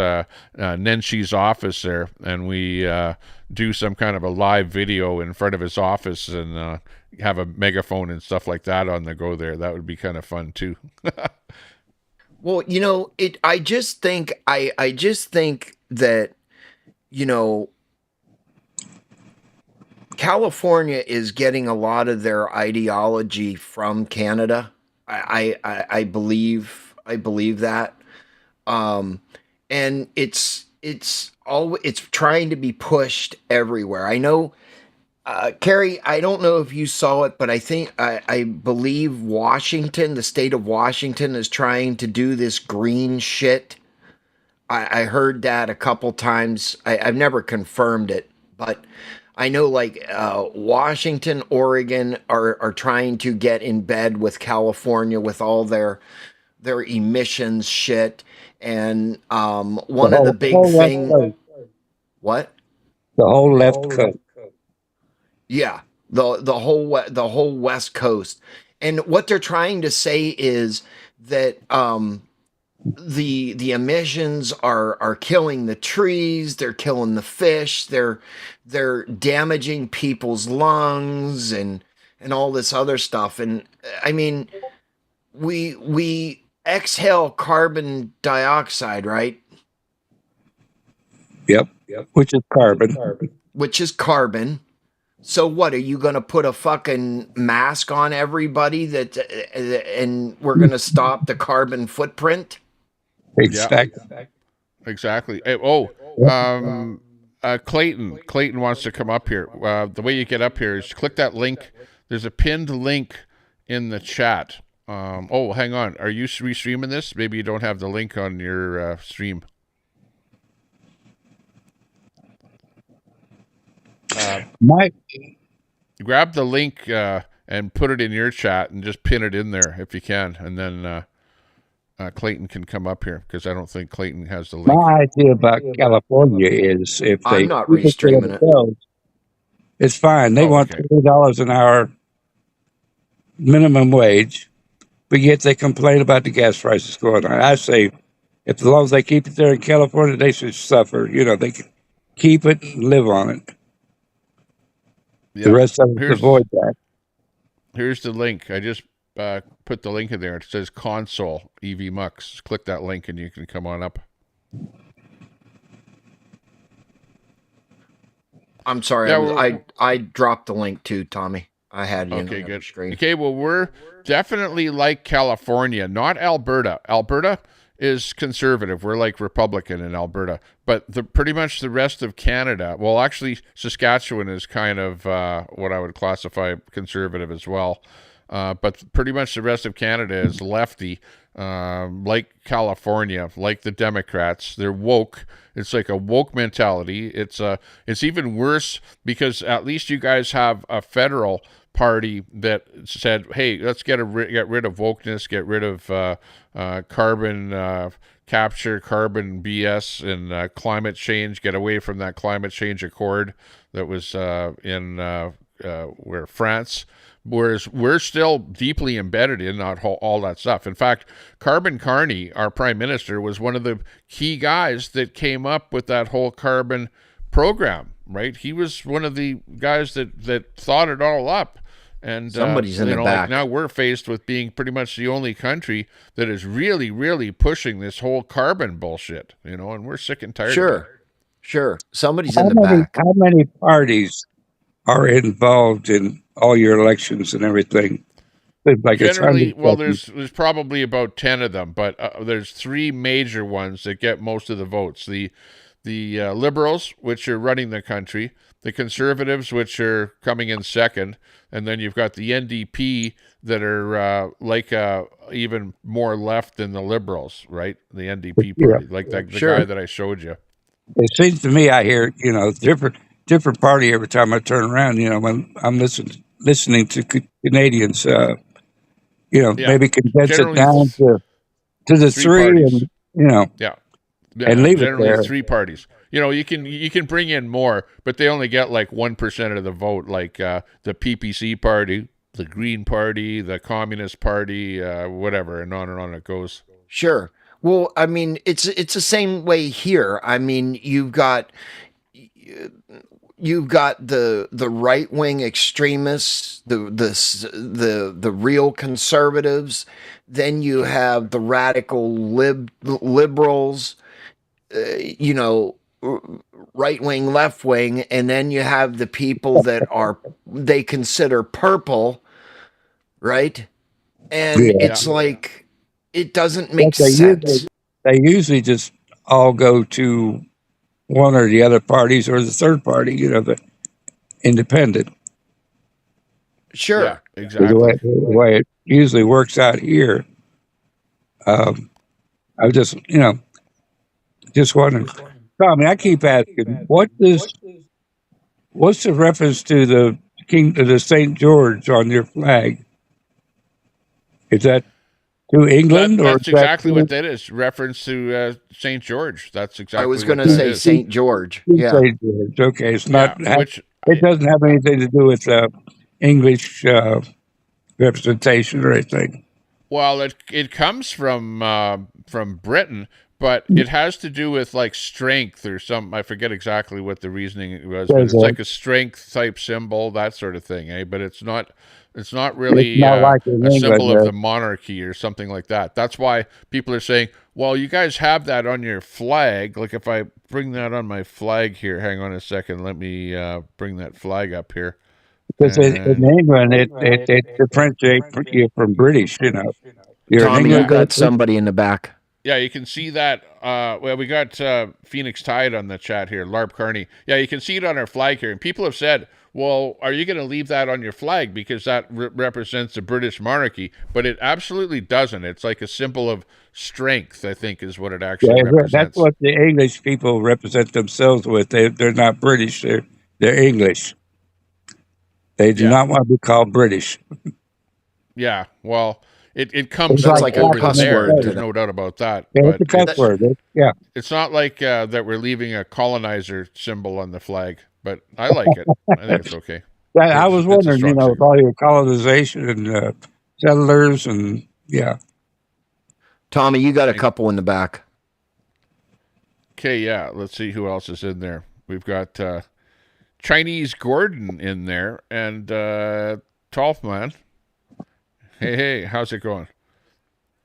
Nenshi's office there, and we do some kind of a live video in front of his office and have a megaphone and stuff like that on the go there. That would be kind of fun too. Well, you know, I just think that, you know, California is getting a lot of their ideology from Canada. I believe that. And it's trying to be pushed everywhere. I know, Carrie, I don't know if you saw it, but I believe Washington, the state of Washington, is trying to do this green shit. I heard that a couple times. I've never confirmed it, but I know like Washington, Oregon are trying to get in bed with California with all their emissions shit. And one of the big things. What? The whole left coast. Yeah, the whole West Coast, and what they're trying to say is that the emissions are killing the trees, they're killing the fish, they're damaging people's lungs and all this other stuff. And I mean, we exhale carbon dioxide, right? Yep. Which is carbon. Which is carbon. So what, are you going to put a fucking mask on everybody and we're going to stop the carbon footprint? Exactly. Yeah. Exactly. Clayton wants to come up here. The way you get up here is click that link. There's a pinned link in the chat. Hang on. Are you restreaming this? Maybe you don't have the link on your stream. Grab the link and put it in your chat and just pin it in there if you can, and then Clayton can come up here because I don't think Clayton has the link. My idea about California is if they I'm not restreaming it. It's fine. They want $20 an hour minimum wage, but yet they complain about the gas prices going on. I say, as long as they keep it there in California, they should suffer. You know, they can keep it and live on it. Yeah. The rest of us avoid that. Here's the link. I just put the link in there. It says console EV Mux. Click that link and you can come on up. I'm sorry. Yeah, I dropped the link too, Tommy. I had it on the screen. Okay, well, we're definitely like California, not Alberta. Alberta is conservative. We're like Republican in Alberta. But pretty much the rest of Canada, well, actually, Saskatchewan is kind of what I would classify conservative as well. But pretty much the rest of Canada is lefty, like California, like the Democrats. They're woke. It's like a woke mentality. It's even worse because at least you guys have a federal party that said, hey, let's get rid of wokeness, get rid of carbon capture, carbon BS, and climate change, get away from that climate change accord that was in France. Whereas we're still deeply embedded in all that stuff. In fact, Carbon Carney, our prime minister, was one of the key guys that came up with that whole carbon program, right? He was one of the guys that thought it all up. And somebody's in the back. Like now we're faced with being pretty much the only country that is really, really pushing this whole carbon bullshit, and we're sick and tired of it. Sure. Somebody's in the back. How many parties are involved in all your elections and everything? Like generally, well, there's probably about 10 of them, but there's 3 major ones that get most of the votes. The Liberals, which are running the country, the Conservatives, which are coming in second, and then you've got the NDP that are even more left than the Liberals, right? The NDP party, like the guy that I showed you. It seems to me I hear, different party every time I turn around, when I'm listening to Canadians, maybe condense it down to the 3 parties. And, and leave it there. 3 parties. You can bring in more, but they only get like 1% of the vote, like the PPC party, the Green Party, the Communist Party, whatever, and on it goes. Sure. Well, I mean, it's the same way here. I mean, you've got the right-wing extremists, the real conservatives. Then you have the radical liberals. Right-wing, left-wing, and then you have the people that they consider purple, right? And it's like, it doesn't make sense. They usually just all go to one or the other parties or the third party, the independent. Sure. Yeah, exactly. The way it usually works out here. I just wondering. Tommy, I keep asking, what's the reference to the St. George on your flag? Is that to England? That's exactly what that is. Reference to St. George. That's exactly. I was going to say St. George. Yeah. St. George. Okay, it's not. It doesn't have anything to do with English representation or anything. Well, it comes from Britain. But it has to do with like strength or something. I forget exactly what the reasoning was, but it's like a strength type symbol, that sort of thing, eh? But it's not really like a symbol of the monarchy or something like that. That's why people are saying, well, you guys have that on your flag. Like if I bring that on my flag here, hang on a second, let me bring that flag up here. Because in England, it differentiates you from British, Tommy, you got somebody in the back. Yeah, you can see that. Well, we got Phoenix Tide on the chat here, Larp Carney. Yeah, you can see it on our flag here. And people have said, well, are you going to leave that on your flag because that represents the British monarchy? But it absolutely doesn't. It's like a symbol of strength, I think, is what it actually represents. That's what the English people represent themselves with. They're not British. They're English. They do not want to be called British. Yeah, well... It comes like over a there. word. There's no doubt about that. Yeah, it's a cuss word. It's not like that we're leaving a colonizer symbol on the flag, but I like it. I think it's okay. I was wondering, with all your colonization and settlers and Tommy, you got a couple in the back. Okay, yeah. Let's see who else is in there. We've got Chinese Gordon in there and 12th man. Hey, how's it going?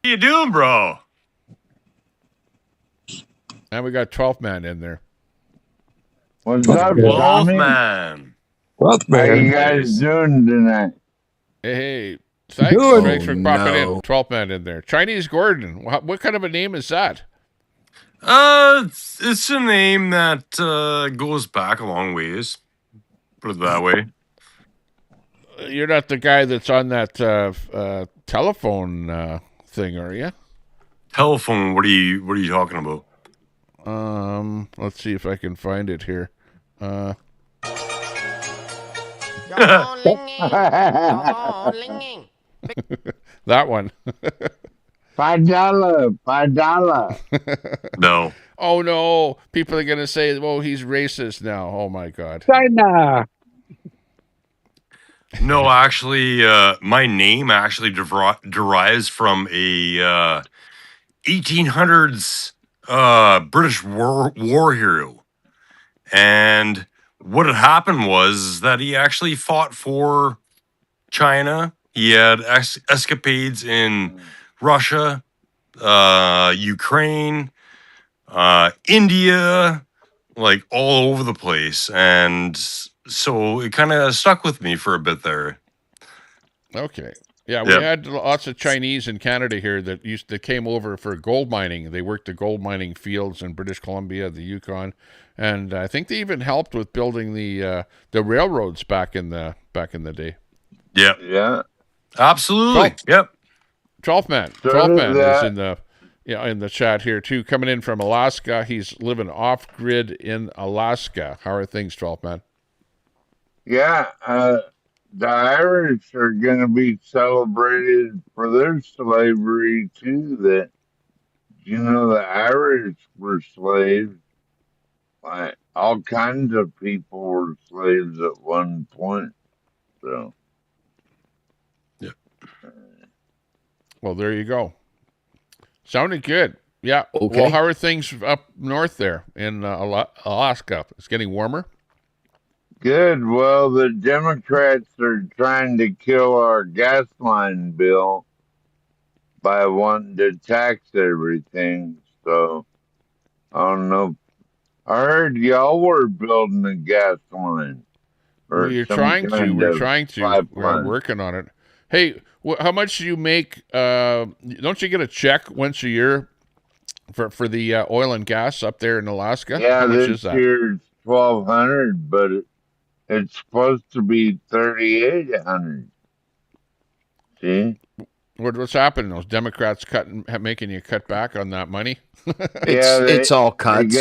How you doing, bro? And we got 12th man in there. What's up, 12th man? 12th man. How you guys doing tonight? Hey, thanks for popping in. 12th man in there. Chinese Gordon. What kind of a name is that? It's a name that goes back a long ways. Put it that way. You're not the guy that's on that telephone thing, are you? Telephone? What are you talking about? Let's see if I can find it here. That one. $5. No. Oh no! People are gonna say, "Oh, he's racist now." Oh my God. China. No, actually, my name actually derives from a 1800s British war hero. And what had happened was that he actually fought for China. He had escapades in Russia, Ukraine, India, like all over the place. And so it kind of stuck with me for a bit there. Okay. Yeah, we had lots of Chinese in Canada here that came over for gold mining. They worked the gold mining fields in British Columbia, the Yukon, and I think they even helped with building the railroads back in the day. Yep. Yeah. Absolutely. Yep. 12th man. 12th man is in the chat here too. Coming in from Alaska. He's living off grid in Alaska. How are things, 12th man? Yeah. The Irish are going to be celebrated for their slavery too. That, you know, the Irish were slaves. Like, all kinds of people were slaves at one point. So, yeah. Well, there you go. Sounded good. Yeah. Okay. Well, how are things up north there in Alaska? It's getting warmer. good. Well, the Democrats are trying to kill our gas line bill by wanting to tax everything. So, I don't know. I heard y'all were building a gas line. We're trying to. We're working on it. Hey, how much do you make? Don't you get a check once a year for the oil and gas up there in Alaska? Yeah, how much this is that? year's $1,200, but it's supposed to be $3,800. See? What's happening? Those Democrats making you cut back on that money? It's all cuts.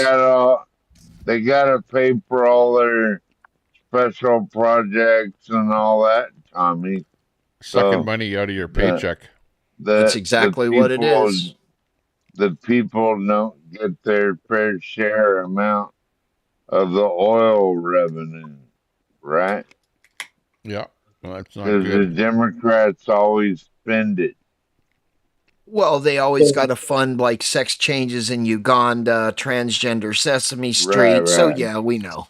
They gotta pay for all their special projects and all that, Tommy. Sucking money out of your paycheck. That's exactly what it is. The people don't get their fair share amount of the oil revenue, right? Yeah, well, that's not good. Because the Democrats always spend it. Well, they always got to fund like sex changes in Uganda, transgender Sesame Street. Right. So yeah, we know.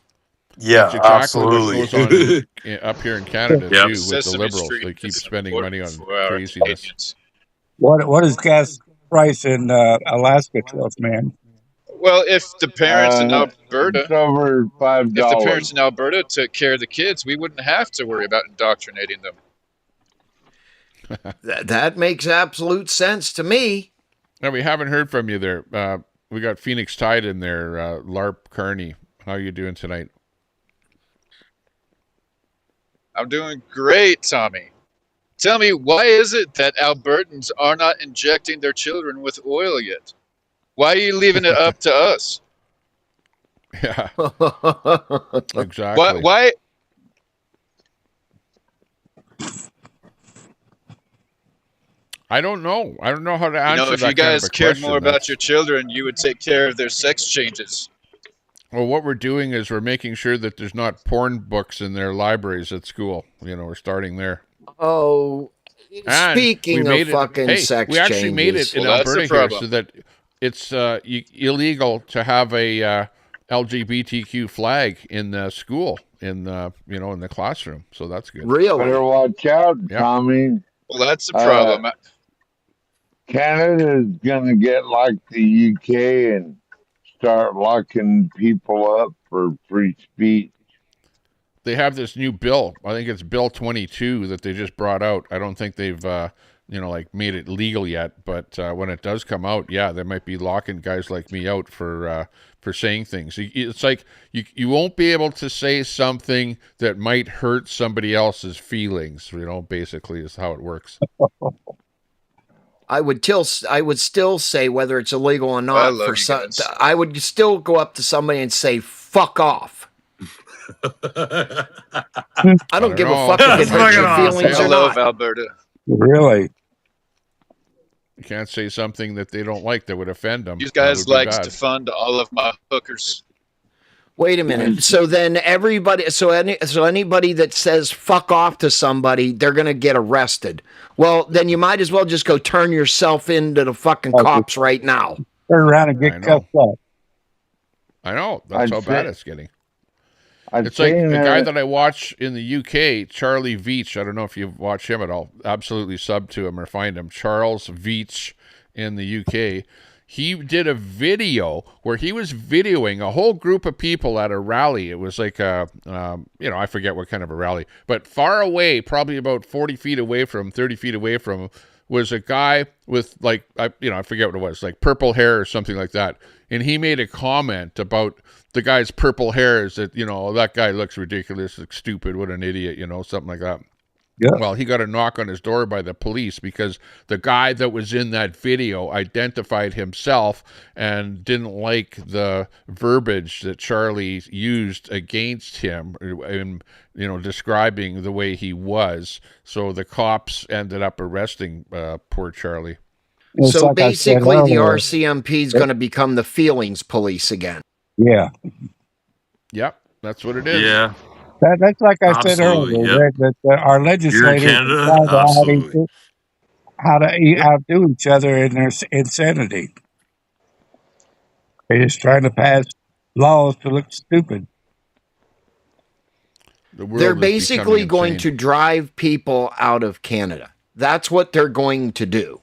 Yeah, that's exactly absolutely. what goes on up here in Canada too with Sesame the Liberals. Street they keep is spending money on craziness. Canadians. What is gas price in Alaska, 12th man? Well, if the parents in Alberta, it's over $5. If the parents in Alberta took care of the kids, we wouldn't have to worry about indoctrinating them. That makes absolute sense to me. Now, we haven't heard from you there. We got Phoenix Tide in there. LARP Kearney, how are you doing tonight? I'm doing great, Tommy. Tell me, why is it that Albertans are not injecting their children with oil yet? Why are you leaving it up to us? Yeah, exactly. Why? I don't know. I don't know how to answer that. If you guys cared more about your children, you would take care of their sex changes. Well, what we're doing is we're making sure that there's not porn books in their libraries at school. We're starting there. Oh, speaking of fucking sex changes. We actually made it in Alberta here so that it's illegal to have a LGBTQ flag in the school, in the classroom. So that's good. Really? Better watch out, Tommy. Well, that's the problem. Canada's going to get like the UK and start locking people up for free speech. They have this new bill. I think it's Bill 22 that they just brought out. I don't think they've, made it legal yet. But when it does come out, yeah, they might be locking guys like me out for saying things. It's like you won't be able to say something that might hurt somebody else's feelings. Basically is how it works. I would still say whether it's illegal or not. I would still go up to somebody and say, "Fuck off." I don't give a fuck if it hurts your feelings or not. Alberta. Really? You can't say something that they don't like that would offend them. You guys like to fund all of my hookers. Wait a minute. So then everybody, so anybody that says fuck off to somebody, they're going to get arrested. Well, then you might as well just go turn yourself into the fucking cops right now. Turn around and get cuffed up. I know. That's how bad it's getting. It's like a guy that I watch in the UK, Charlie Veach. I don't know if you've watched him at all. Absolutely sub to him or find him. Charles Veach in the UK. He did a video where he was videoing a whole group of people at a rally. It was like I forget what kind of a rally, but far away, probably about 40 feet away from, 30 feet away from him, was a guy with I forget what it was, like purple hair or something like that. And he made a comment about the guy's purple hair, is that, that guy looks ridiculous, looks stupid, what an idiot, something like that. Yeah. Well, he got a knock on his door by the police because the guy that was in that video identified himself and didn't like the verbiage that Charlie used against him in, describing the way he was. So the cops ended up arresting poor Charlie. So like basically the RCMP is going to become the feelings police again. Yeah. Yep, that's what it is. Yeah. That's like I said earlier, that our legislators Canada, how to outdo each other in their insanity. They're just trying to pass laws to look stupid. They're basically going to drive people out of Canada. That's what they're going to do.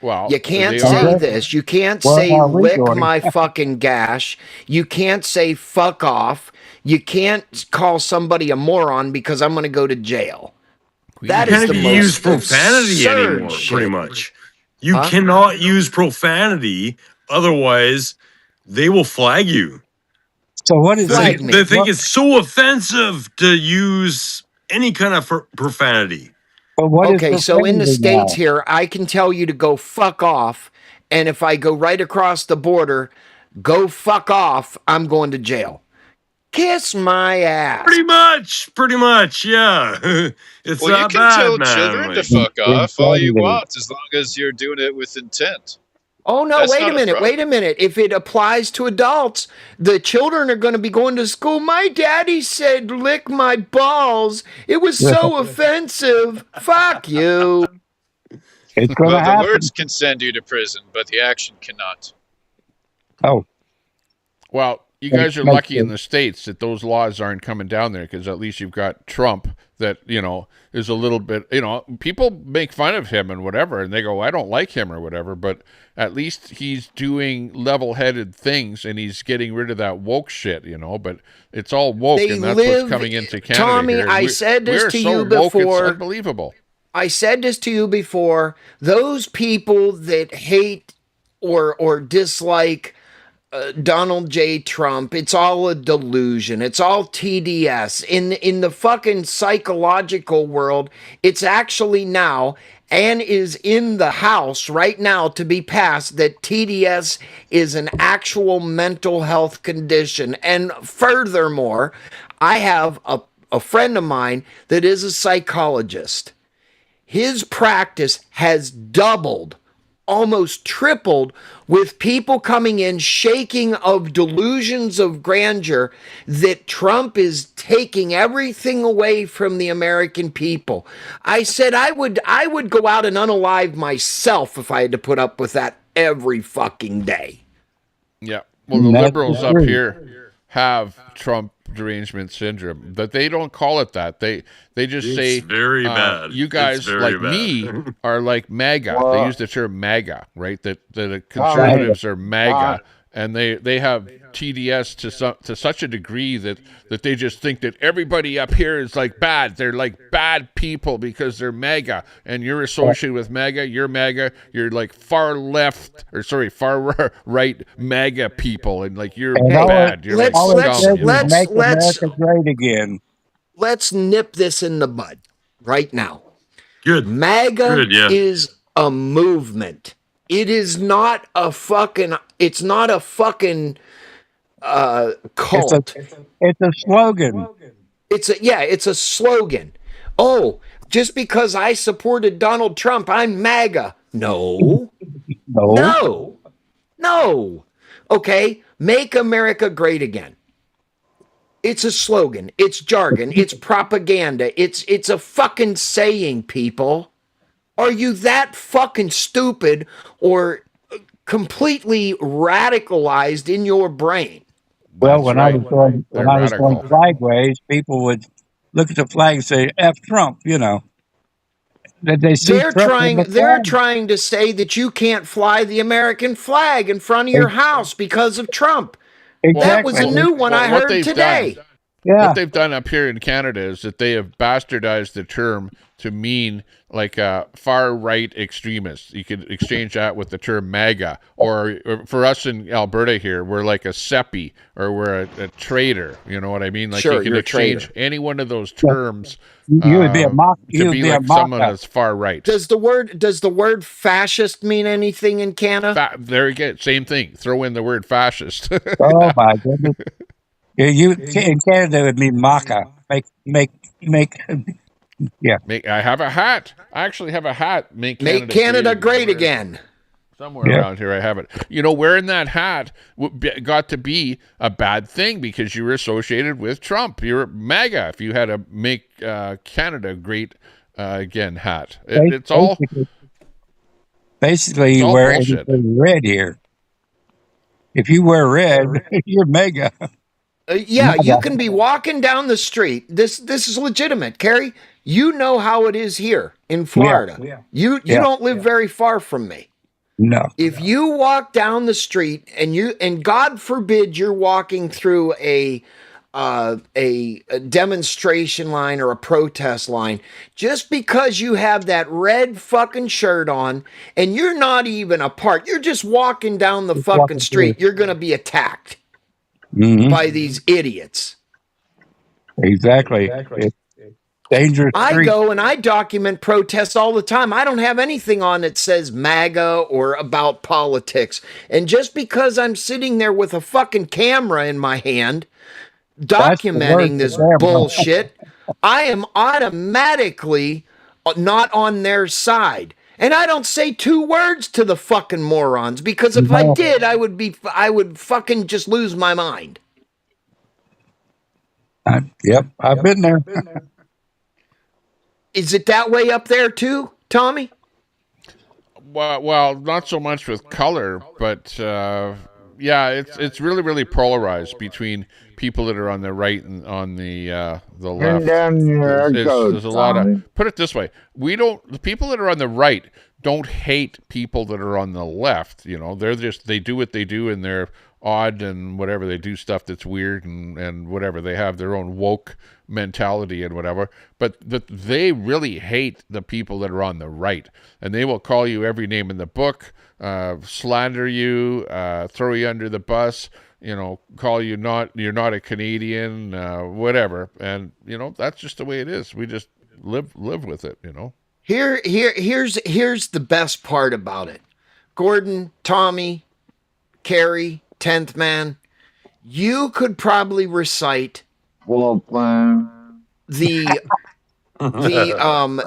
Well, you can't say this. You can't say lick my fucking gash. You can't say fuck off. You can't call somebody a moron because I'm going to go to jail. That is the most use profanity anymore, pretty much. You cannot use profanity, otherwise they will flag you. So what is they think it's so offensive to use any kind of profanity. Okay, so in the States here, I can tell you to go fuck off, and if I go right across the border, go fuck off, I'm going to jail. Kiss my ass. Pretty much, yeah. It's well, not you can bad, tell man. children to fuck off all you want, as long as you're doing it with intent. Oh, no, wait a minute. If it applies to adults, the children are going to be going to school. My daddy said, lick my balls. It was so offensive. Fuck you. It's going to happen. The words can send you to prison, but the action cannot. Oh. Well, you guys are lucky in the States that those laws aren't coming down there, because at least you've got Trump that, is a little bit, people make fun of him and whatever, and they go, I don't like him or whatever, but at least he's doing level-headed things and he's getting rid of that woke shit, but it's all woke, and that's what's coming into Canada. Tommy, here. I said this to you woke, before. It's unbelievable. I said this to you before. Those people that hate or dislike Donald J. Trump, it's all a delusion. It's all TDS. In the fucking psychological world, it's actually now and is in the House right now to be passed that TDS is an actual mental health condition. And furthermore, I have a friend of mine that is a psychologist. His practice has doubled, almost tripled, with people coming in shaking of delusions of grandeur that Trump is taking everything away from the American people. I said I would go out and unalive myself if I had to put up with that every fucking day. Yeah. Well, the liberals up here have Trump derangement syndrome, but they don't call it that. They just say very bad. You guys like me are like MAGA. They use the term MAGA, right? That the conservatives are MAGA, and they have TDS to such a degree that they just think that everybody up here is like bad. They're like bad people because they're MAGA, and you're associated with MAGA. You're MAGA. You're like far right MAGA people, and like you're bad. You're let's make America great again. Let's nip this in the bud right now. Good. MAGA is a movement. It is not a fucking. It's not a fucking cult. It's a slogan. It's a slogan. Oh, just because I supported Donald Trump, I'm MAGA. No. No. Okay. Make America great again. It's a slogan. It's jargon. It's propaganda. It's a fucking saying, people. Are you that fucking stupid or completely radicalized in your brain? Well, That's when I right. was going when They're I was going radical. flagways, people would look at the flag and say "F Trump," you know. That they see They're Trump on trying the they're flag. trying to say that you can't fly the American flag in front of your house because of Trump. That was Exactly. a new one I What heard they've done, today. Yeah. what they've done up here in Canada is that they have bastardized the term to mean like far right extremists. You could exchange that with the term MAGA, or for us in Alberta here, we're like a SEPI, or we're a traitor. You know what I mean? Like Sure, you can you're a exchange traitor. any one of those terms You would be a mock. to You would be be a like mock someone up. that's far right. Does the word fascist mean anything in Canada? There you go. Same thing. Throw in the word fascist. Oh my goodness! Yeah, you in Canada would mean maca. Make. Yeah. I have a hat. I actually have a hat. Make Make Canada Canada great great again. Somewhere around here I have it. You know, wearing that hat got to be a bad thing because you were associated with Trump. You're MAGA if you had a Make Canada Great Again hat. It's all basically you all wear bullshit. anything red here. If you wear red, you're mega. Yeah, you can be walking down the street. This is legitimate, Carrie. You know how it is here in Florida. Yeah. You don't live very far from me. No. If you walk down the street and God forbid you're walking through a demonstration line or a protest line, just because you have that red fucking shirt on and you're not even apart, you're just walking down the fucking street, you're going to be attacked by these idiots. Exactly. It's dangerous. I go and I document protests all the time. I don't have anything on that says MAGA or about politics. And just because I'm sitting there with a fucking camera in my hand documenting this bullshit, I am automatically not on their side. And I don't say two words to the fucking morons because if I did, I would fucking just lose my mind. Yep, I've been there. Is it that way up there too, Tommy? Well, not so much with color, but yeah, it's really polarized between people that are on the right and on the left. There's a lot of, put it this way, the people that are on the right don't hate people that are on the left. You know, they do what they do and they're odd and whatever. They do stuff that's weird and whatever. They have their own woke mentality and whatever, but they really hate the people that are on the right, and they will call you every name in the book, slander you, throw you under the bus, you know, call you you're not a Canadian, whatever. And you know, that's just the way it is. We just live with it, you know. Here's the best part about it. Gordon, Tommy, Carrie, 10th Man, you could probably recite the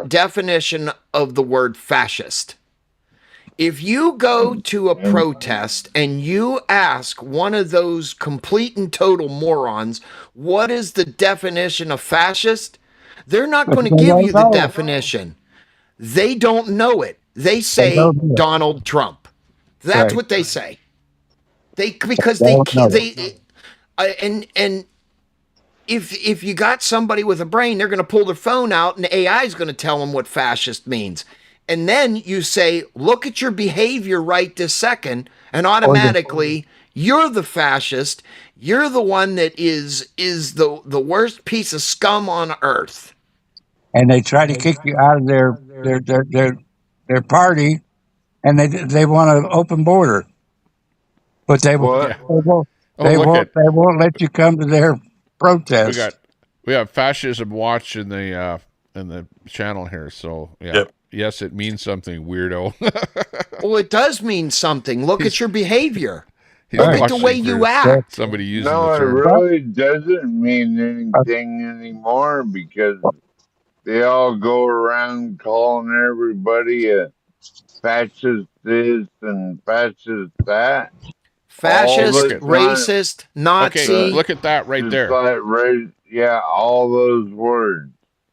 definition of the word fascist. If you go to a protest and you ask one of those complete and total morons, what is the definition of fascist? They're not going to give you the definition. They don't know it. They say Donald Trump. That's what they say. Because if you got somebody with a brain, they're going to pull their phone out and AI is going to tell them what fascist means. And then you say, look at your behavior right this second, and automatically you're the fascist. You're the one that is the worst piece of scum on earth. And they try to kick you out of their party, and they want an open border, but they won't let you come to their protest. We have fascism watch in the channel here, so yeah. Yep. Yes, it means something, weirdo. Well, it does mean something. Look at your behavior. Look at the way you act. Somebody using the term. It really doesn't mean anything anymore because they all go around calling everybody a fascist this and fascist that. Fascist, the time. racist, Nazi. Okay, look at that right there. Yeah, all those words.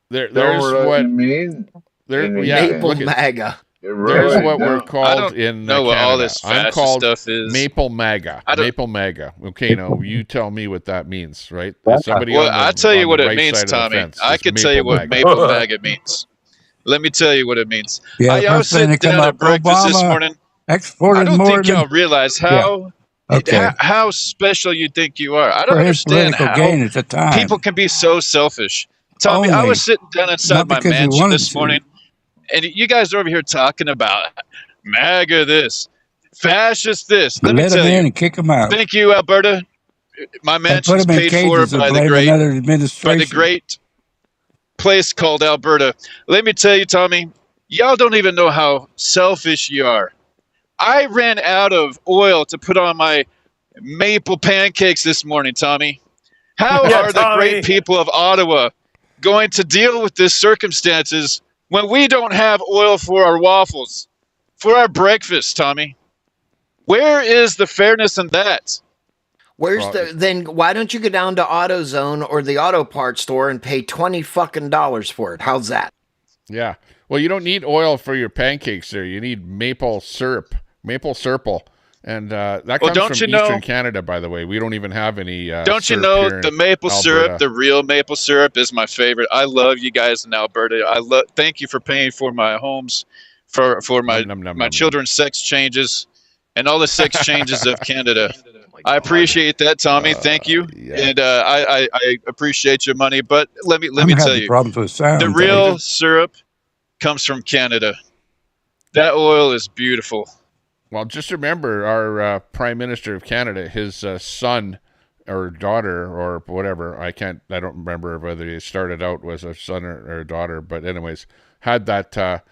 There's Don't what really mean Maple anything. MAGA. There's Really what we're don't. I called don't in know what Canada. all this I'm fascist called stuff is. Maple MAGA. I don't- Maple MAGA. Okay, now you tell me what that means, right? Well, Is somebody Well, on the, I tell you on what the it right means, side of the Tommy. fence I is can tell you what MAGA. Maple MAGA means. Let me tell you what it means. Yeah, I was sitting down at breakfast this morning. I exported don't more think than y'all realize okay how special you think you are. I don't for his understand political how gain at the time. people can be so selfish. Tommy, I Only, was sitting down inside not my because he mansion wanted this to. morning, and you guys are over here talking about MAGA this, fascist this. Let me Let him tell in you. and kick him out. Thank you, Alberta. My And put mansion's him in paid for cages and by the blame another administration. great place called Alberta. Let me tell you, Tommy, y'all don't even know how selfish you are. I ran out of oil to put on my maple pancakes this morning, Tommy. How Yeah, are the great people of Ottawa going to deal with these circumstances when we don't have oil for our waffles, for our breakfast, Tommy? Where is the fairness in that? Then why don't you go down to AutoZone or the auto parts store and pay $20 fucking for it? How's that? Yeah. Well, you don't need oil for your pancakes there. You need maple syrup, maple syrup. And that comes from Eastern Canada, by the way. We don't even have any Don't you syrup know here the in maple syrup, Alberta. the real maple syrup is my favorite. I love you guys in Alberta. Thank you for paying for my homes, for my children's sex changes and all the sex changes of Canada. I appreciate that, Tommy. Thank you. Yeah. And I appreciate your money, but let me I'm tell having you. problems with sound. The real syrup comes from Canada. That oil is beautiful. Well, just remember our Prime Minister of Canada, his son or daughter or whatever, I don't remember whether he started out was a son or a daughter, but anyways, had that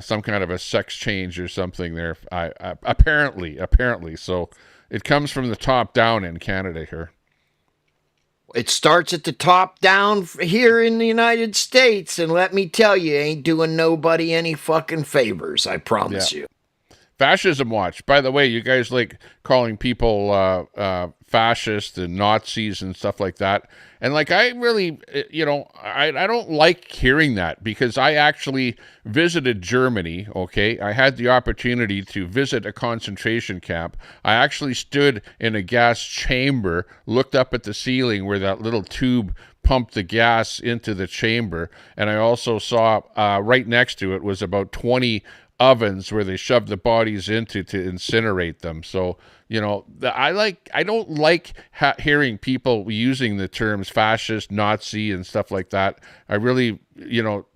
some kind of a sex change or something there. Apparently. So it comes from the top down in Canada here. It starts at the top down here in the United States, and let me tell you, ain't doing nobody any fucking favors, I promise you. Fascism watch. By the way, you guys like calling people fascist and Nazis and stuff like that. And like, I really, I don't like hearing that because I actually visited Germany, okay? I had the opportunity to visit a concentration camp. I actually stood in a gas chamber, looked up at the ceiling where that little tube pumped the gas into the chamber. And I also saw right next to it was about 20 ovens where they shoved the bodies into to incinerate them. So, I don't like hearing people using the terms fascist, Nazi, and stuff like that. I really,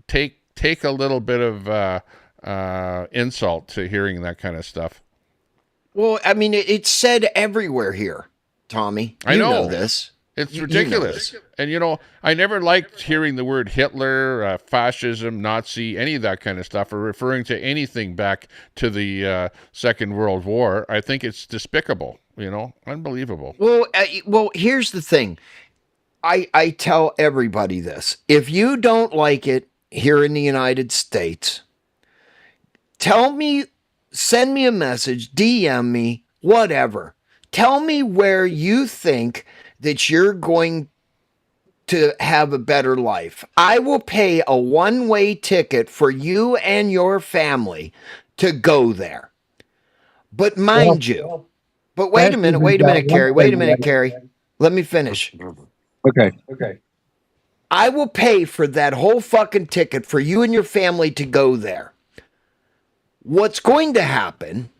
take a little bit of insult to hearing that kind of stuff. Well, I mean, it's said everywhere here, Tommy. You know this. It's ridiculous. And, I never liked hearing the word Hitler, fascism, Nazi, any of that kind of stuff, or referring to anything back to the Second World War. I think it's despicable, unbelievable. Well, here's the thing. I tell everybody this. If you don't like it here in the United States, send me a message, DM me, whatever. Tell me where you think that you're going to have a better life. I will pay a one-way ticket for you and your family to go there. But mind you, wait a minute, Carrie. Let me finish. Okay. I will pay for that whole fucking ticket for you and your family to go there. What's going to happen,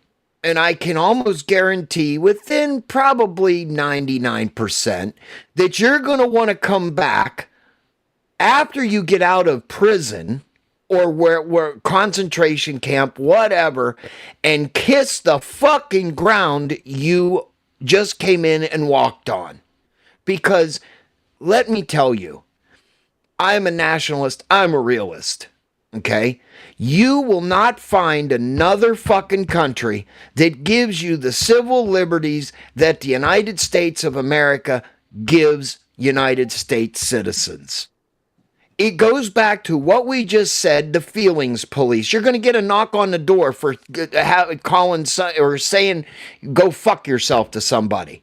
and I can almost guarantee within probably 99% that you're going to want to come back after you get out of prison or where concentration camp, whatever, and kiss the fucking ground you just came in and walked on. Because let me tell you, I'm a nationalist, I'm a realist. Okay? You will not find another fucking country that gives you the civil liberties that the United States of America gives United States citizens. it goes back to what we just said, the feelings police. You're going to get a knock on the door for calling or saying, go fuck yourself to somebody.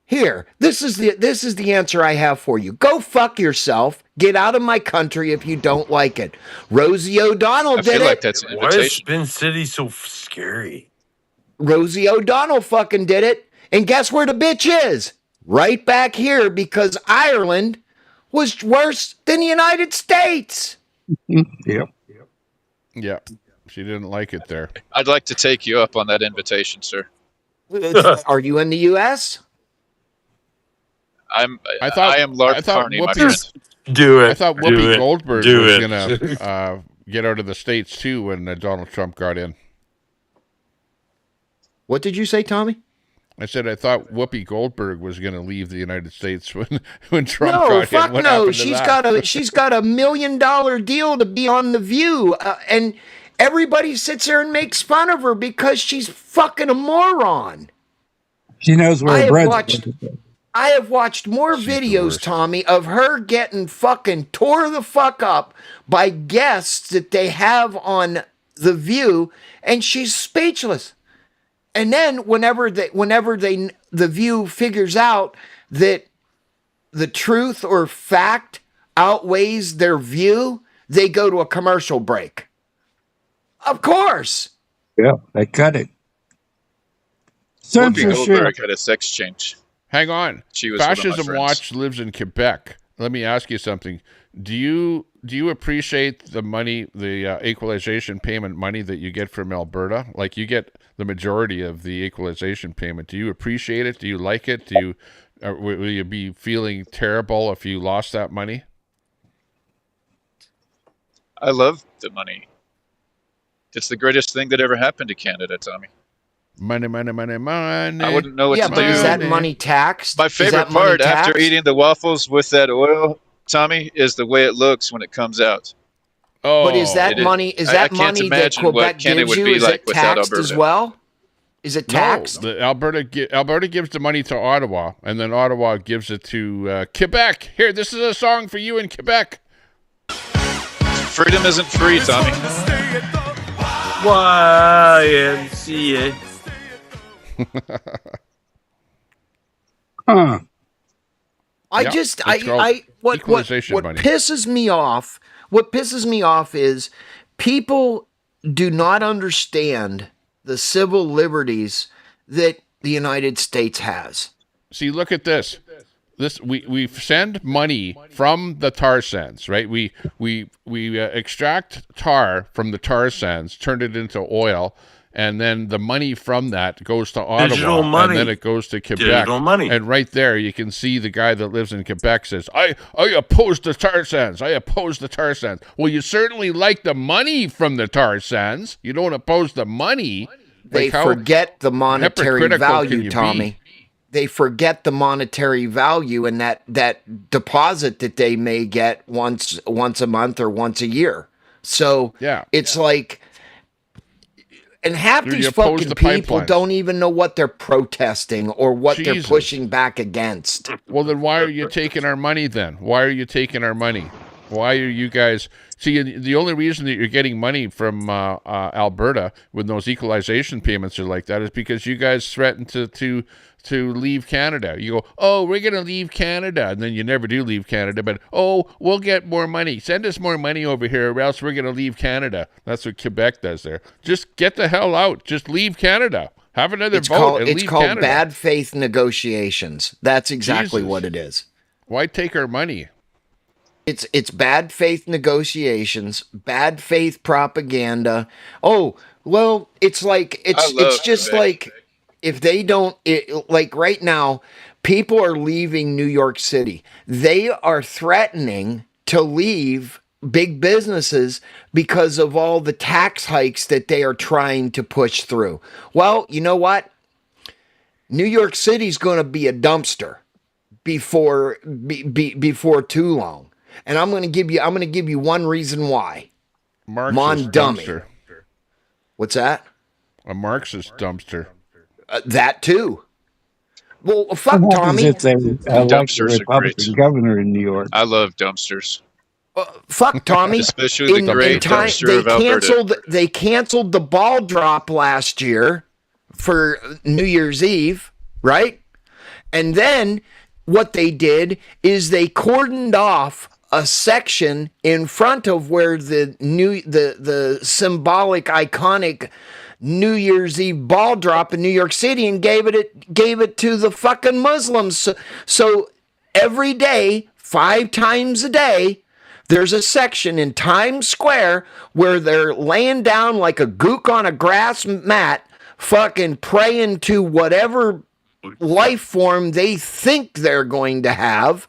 Here, this is the answer I have for you. Go fuck yourself. Get out of my country if you don't like it. Rosie O'Donnell did it. I feel like that's an Why is invitation. Spin City so scary? Rosie O'Donnell fucking did it. And guess where the bitch is? Right back here, because Ireland was worse than the United States. Yep. Yep. She didn't like it there. I'd like to take you up on that invitation, sir. Are you in the U.S.? I am Lark Carney, my friend. Do it. I thought Do Whoopi it. Goldberg Do was it. going to get out of the States, too, when Donald Trump got in. What did you say, Tommy? I said I thought Whoopi Goldberg was going to leave the United States when Trump No, got fuck in. What no. happened to She's that? she's got $1 million deal to be on The View, and everybody sits there and makes fun of her because she's fucking a moron. She knows where her bread's I have watched more videos, Tommy, of her getting fucking tore the fuck up by guests that they have on The View, and she's speechless. And then whenever The View figures out that the truth or fact outweighs their view, they go to a commercial break. Of course. Yeah, they cut it. Whoopi Goldberg had a sex change. Hang on. She was one of my Fascism friends. Watch lives in Quebec. Let me ask you something. Do you appreciate the money, the equalization payment money that you get from Alberta? Like, you get the majority of the equalization payment. Do you appreciate it? Do you like it? Will you be feeling terrible if you lost that money? I love the money. It's the greatest thing that ever happened to Canada, Tommy. Money, money, money, money. I wouldn't know what to do. But is that money taxed? My favorite part after eating the waffles with that oil, Tommy, is the way it looks when it comes out. Oh, but is that money? Is that money that Quebec gives you? Is it taxed as well? Is it taxed? No, Alberta gives the money to Ottawa, and then Ottawa gives it to Quebec. Here, this is a song for you in Quebec. Freedom isn't free, Tommy. YMCA. Huh. What pisses me off, is people do not understand the civil liberties that the United States has. See, look at this. We send money from the tar sands, right? We extract tar from the tar sands, turn it into oil, and then the money from that goes to Ottawa, Digital money. and then it goes to Quebec. Digital money. And right there, you can see the guy that lives in Quebec says, I oppose the tar sands. I oppose the tar sands. Well, you certainly like the money from the tar sands. You don't oppose the money. They forget the monetary value, Tommy. They forget the monetary value and that deposit that they may get once a month or once a year. So it's like, and half these fucking people don't even know what they're protesting or what they're pushing back against. Well, then why are you taking our money then? Why are you taking our money? Why are you guys... See, the only reason that you're getting money from Alberta when those equalization payments are like that is because you guys threatened to leave Canada. You go, oh, we're going to leave Canada. And then you never do leave Canada. But, oh, we'll get more money. Send us more money over here or else we're going to leave Canada. That's what Quebec does there. Just get the hell out. Just leave Canada. Have another vote and leave Canada. It's called bad faith negotiations. That's exactly what it is. Why take our money? It's bad faith negotiations, bad faith propaganda. Oh, well, it's like it's just like if they don't like right now, people are leaving New York City. They are threatening to leave big businesses because of all the tax hikes that they are trying to push through. Well, you know what? New York City's going to be a dumpster before too long. And I'm going to give you one reason why. Marxist dumpster. What's that? A Marxist dumpster. That too. Well, What fuck happens Tommy. if they elect a Dumpsters are great. Republican governor in New York? I love dumpsters. Fuck Tommy. Especially the great time, dumpster of Alberta. They canceled the ball drop last year for New Year's Eve, right? And then what they did is they cordoned off a section in front of where the symbolic, iconic New Year's Eve ball drop in New York City, and gave it to the fucking Muslims. So every day, 5 times a day, there's a section in Times Square where they're laying down like a gook on a grass mat, fucking praying to whatever life form they think they're going to have.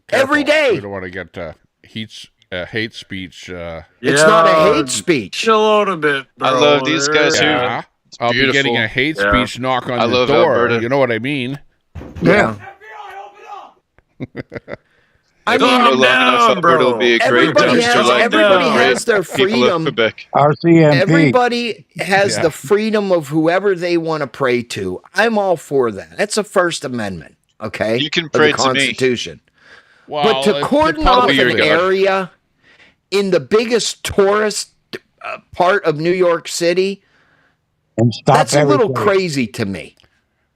Careful. Every day. We don't want to get hate speech. It's not a hate speech. Chill out a bit, bro. I love these guys too. Yeah. I'll be getting a hate speech knock on the door. Alberta. You know what I mean? Yeah. I mean, long enough, Alberta will be a great dumpster. Everybody has their freedom. RCMP. Everybody has the freedom of whoever they want to pray to. I'm all for that. That's the First Amendment, okay? You can pray of the Constitution. Well, but to cordon off an area in the biggest tourist part of New York City, that's a little crazy to me.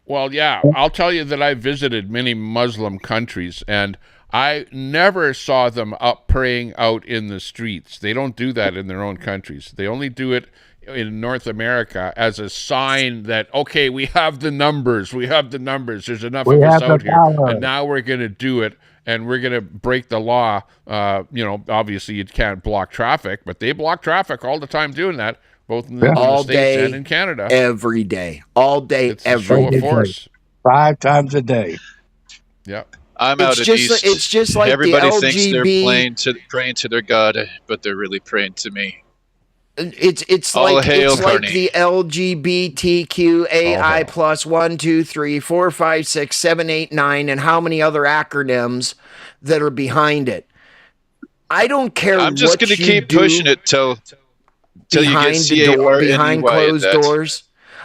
Well, yeah, I'll tell you that I visited many Muslim countries, and I never saw them up praying out in the streets. They don't do that in their own countries. They only do it in North America as a sign that, okay, we have the numbers. We have the numbers. There's enough of us out here. And now we're going to do it, and we're going to break the law. Obviously you can't block traffic, but they block traffic all the time doing that, both in the States and in Canada. Every day. All day, it's every day. Force. 5 times a day. Yep. I'm out at East. It's just like everybody the thinks they're praying to their God, but they're really praying to me. It's like the LGBTQAI plus 1, 2, 3, 4, 5, 6, 7, 8, 9, and how many other acronyms that are behind it. I don't care. I'm just going to keep pushing it till you get CAR behind closed doors.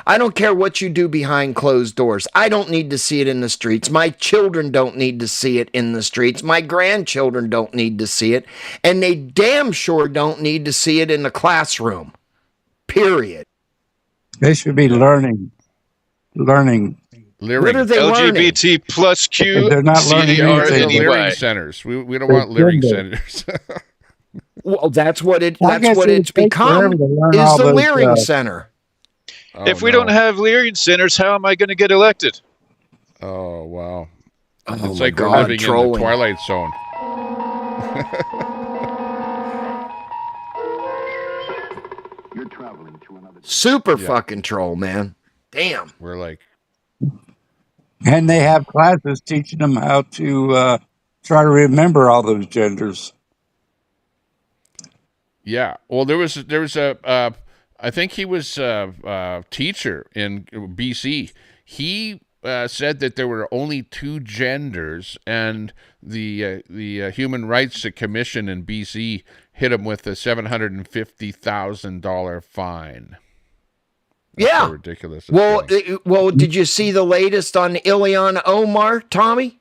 I don't care what you do behind closed doors. I don't need to see it in the streets. My children don't need to see it in the streets. My grandchildren don't need to see it. And they damn sure don't need to see it in the classroom. Period. They should be learning. What are they learning? LGBT plus Q. They're not learning anything. Learning centers. We don't want learning centers. Well, that's what it's become. Is the Leering Center. If we don't have Leering centers, how am I going to get elected? Oh, wow. It's like we're living in the Twilight Zone. Super fucking troll, man. Damn. We're like... And they have classes teaching them how to try to remember all those genders. Yeah. Well, there was a... I think he was a teacher in BC. He said that there were only 2 genders, and the Human Rights Commission in BC hit him with a $750,000 fine. That's yeah, so ridiculous. Well, did you see the latest on Ilhan Omar, Tommy?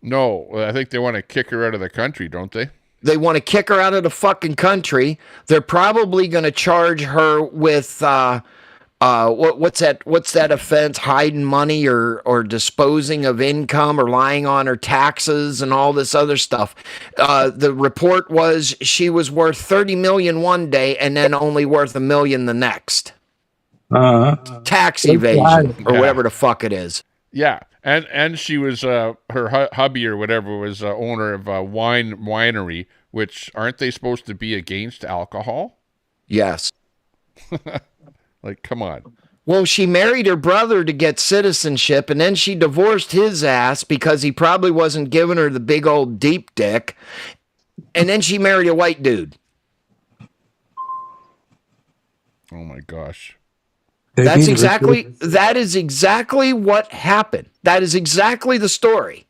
No, I think they want to kick her out of the country, don't they? They want to kick her out of the fucking country. They're probably going to charge her with what's that offense? Hiding money or disposing of income or lying on her taxes and all this other stuff. The report was she was worth $30 million one day and then only worth $1 million the next. Tax evasion or whatever the fuck it is. Yeah. And she was her hubby or whatever was owner of a winery, which aren't they supposed to be against alcohol? Yes. Like, come on. Well, she married her brother to get citizenship, and then she divorced his ass because he probably wasn't giving her the big old deep dick, and then she married a white dude. Oh my gosh. That is exactly what happened. That is exactly the story.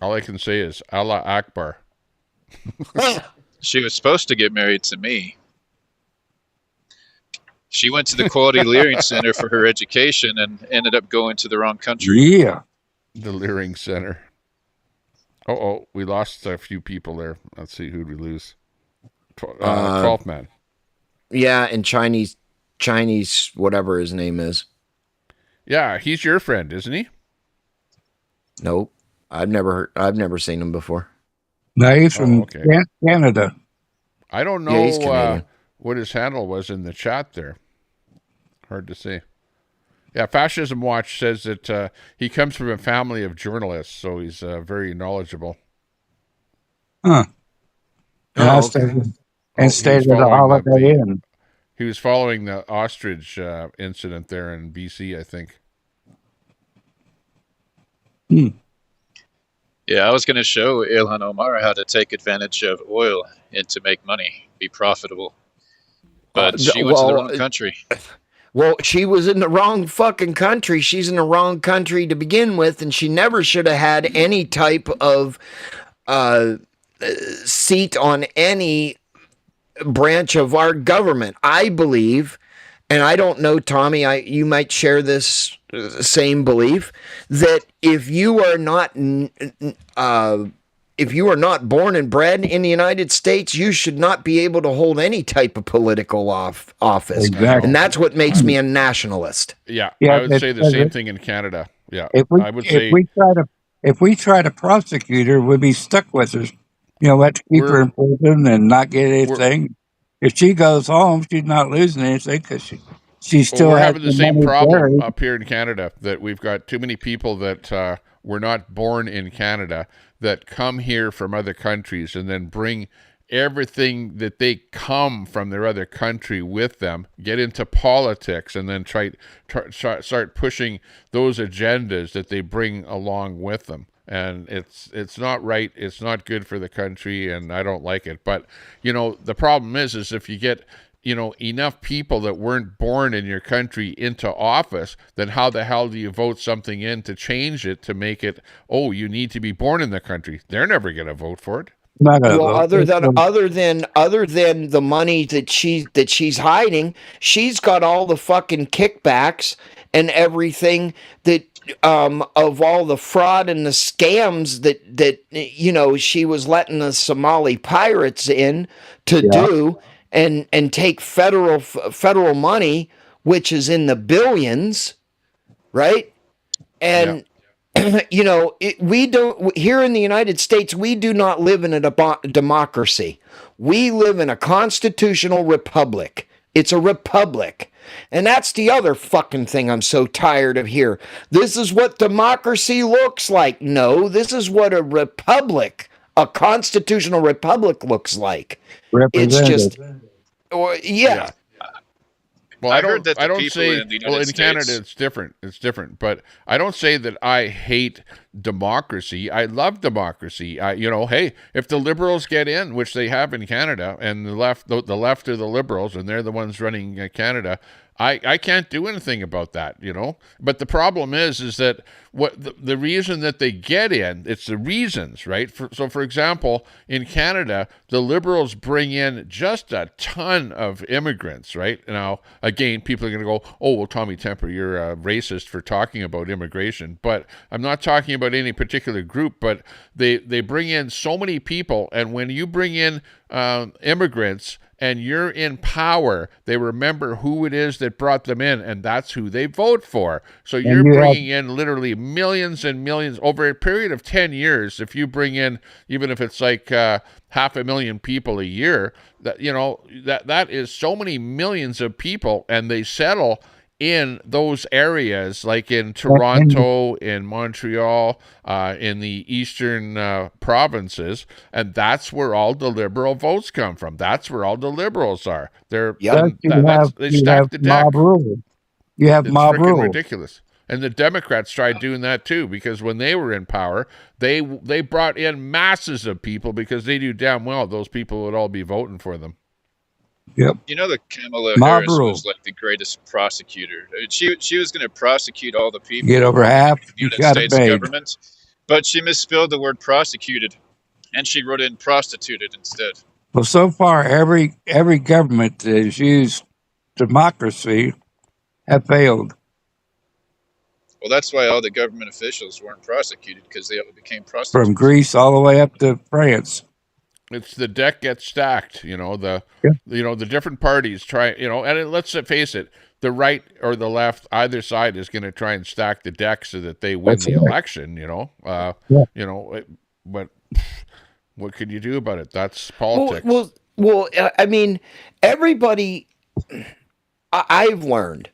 All I can say is Allah Akbar. She was supposed to get married to me. She went to the Quality Learning Center for her education and ended up going to the wrong country. Yeah. The Learning Center. Oh, we lost a few people there. Let's see, who'd we lose? 12th man. Yeah, and Chinese, whatever his name is. Yeah, he's your friend, isn't he? Nope, I've never seen him before. No, he's from Canada. I don't know what his handle was in the chat there. Hard to say. Yeah, Fascism Watch says that he comes from a family of journalists, so he's very knowledgeable. Huh. Oh, and stayed at the Holiday Inn. He was following the ostrich incident there in BC, I think. Yeah, I was going to show Ilhan Omar how to take advantage of oil and to make money, be profitable. But she went to the wrong country. Well, she was in the wrong fucking country. She's in the wrong country to begin with, and she never should have had any type of seat on any branch of our government. I believe, and I don't know, Tommy, you might share this same belief, that if you are not born and bred in the United States, you should not be able to hold any type of political office. Exactly. And that's what makes me a nationalist. Yeah, I would say the same thing in Canada. Yeah, if we try to prosecute her, we'd be stuck with her. Let's keep her in prison and not get anything. If she goes home, she's not losing anything because she still we're has having the same problem up here in Canada, that we've got too many people that were not born in Canada that come here from other countries and then bring everything that they come from their other country with them, get into politics, and then start pushing those agendas that they bring along with them. And it's not right. It's not good for the country, and I don't like it. But, the problem is if you get, enough people that weren't born in your country into office, then how the hell do you vote something in to change it, to make it, you need to be born in the country? They're never going to vote for it. Well, other than the money that she's hiding, she's got all the fucking kickbacks and everything that of all the fraud and the scams that she was letting the Somali pirates in to do and take federal money, which is in the billions, right? And we don't, here in the United States, we do not live in a democracy. We live in a constitutional republic. It's a republic. And that's the other fucking thing I'm so tired of here. This is what democracy looks like. No, this is what a republic, a constitutional republic looks like. It's just, yeah. Well, I heard that I don't people say, in the United States, Canada it's different. It's different, but I don't say that I hate democracy. I love democracy. Hey, if the Liberals get in, which they have in Canada, and the left are the Liberals, and they're the ones running Canada, I can't do anything about that, But the problem is that what the reason that they get in, it's the reasons, right? So, for example, in Canada, the Liberals bring in just a ton of immigrants, right? Now, again, people are going to go, oh, well, Tommy Temper, you're a racist for talking about immigration. But I'm not talking about any particular group, but they bring in so many people. And when you bring in immigrants, and you're in power, they remember who it is that brought them in, and that's who they vote for. So you're bringing in literally millions and millions over a period of 10 years. If you bring in, even if it's like 500,000 people a year, that is so many millions of people, and they settle in those areas, like in Toronto, in Montreal, in the eastern provinces, and that's where all the Liberal votes come from. That's where all the Liberals are. They stack the deck. Mob rule. You have mob rule. It's freaking ridiculous. And the Democrats tried doing that too, because when they were in power, they brought in masses of people because they knew damn well those people would all be voting for them. Yep. That Kamala Harris was like the greatest prosecutor. She was going to prosecute all the people. Get over half. In the United States government, but she misspelled the word prosecuted, and she wrote in prostituted instead. Well, so far every government has used democracy have failed. Well, that's why all the government officials weren't prosecuted, because they all became prostitutes. From Greece all the way up to France. It's the deck gets stacked, the different parties try, and let's face it, the right or the left, either side is going to try and stack the deck so that they win the election, but what could you do about it? That's politics. Well, I mean, everybody, I've learned,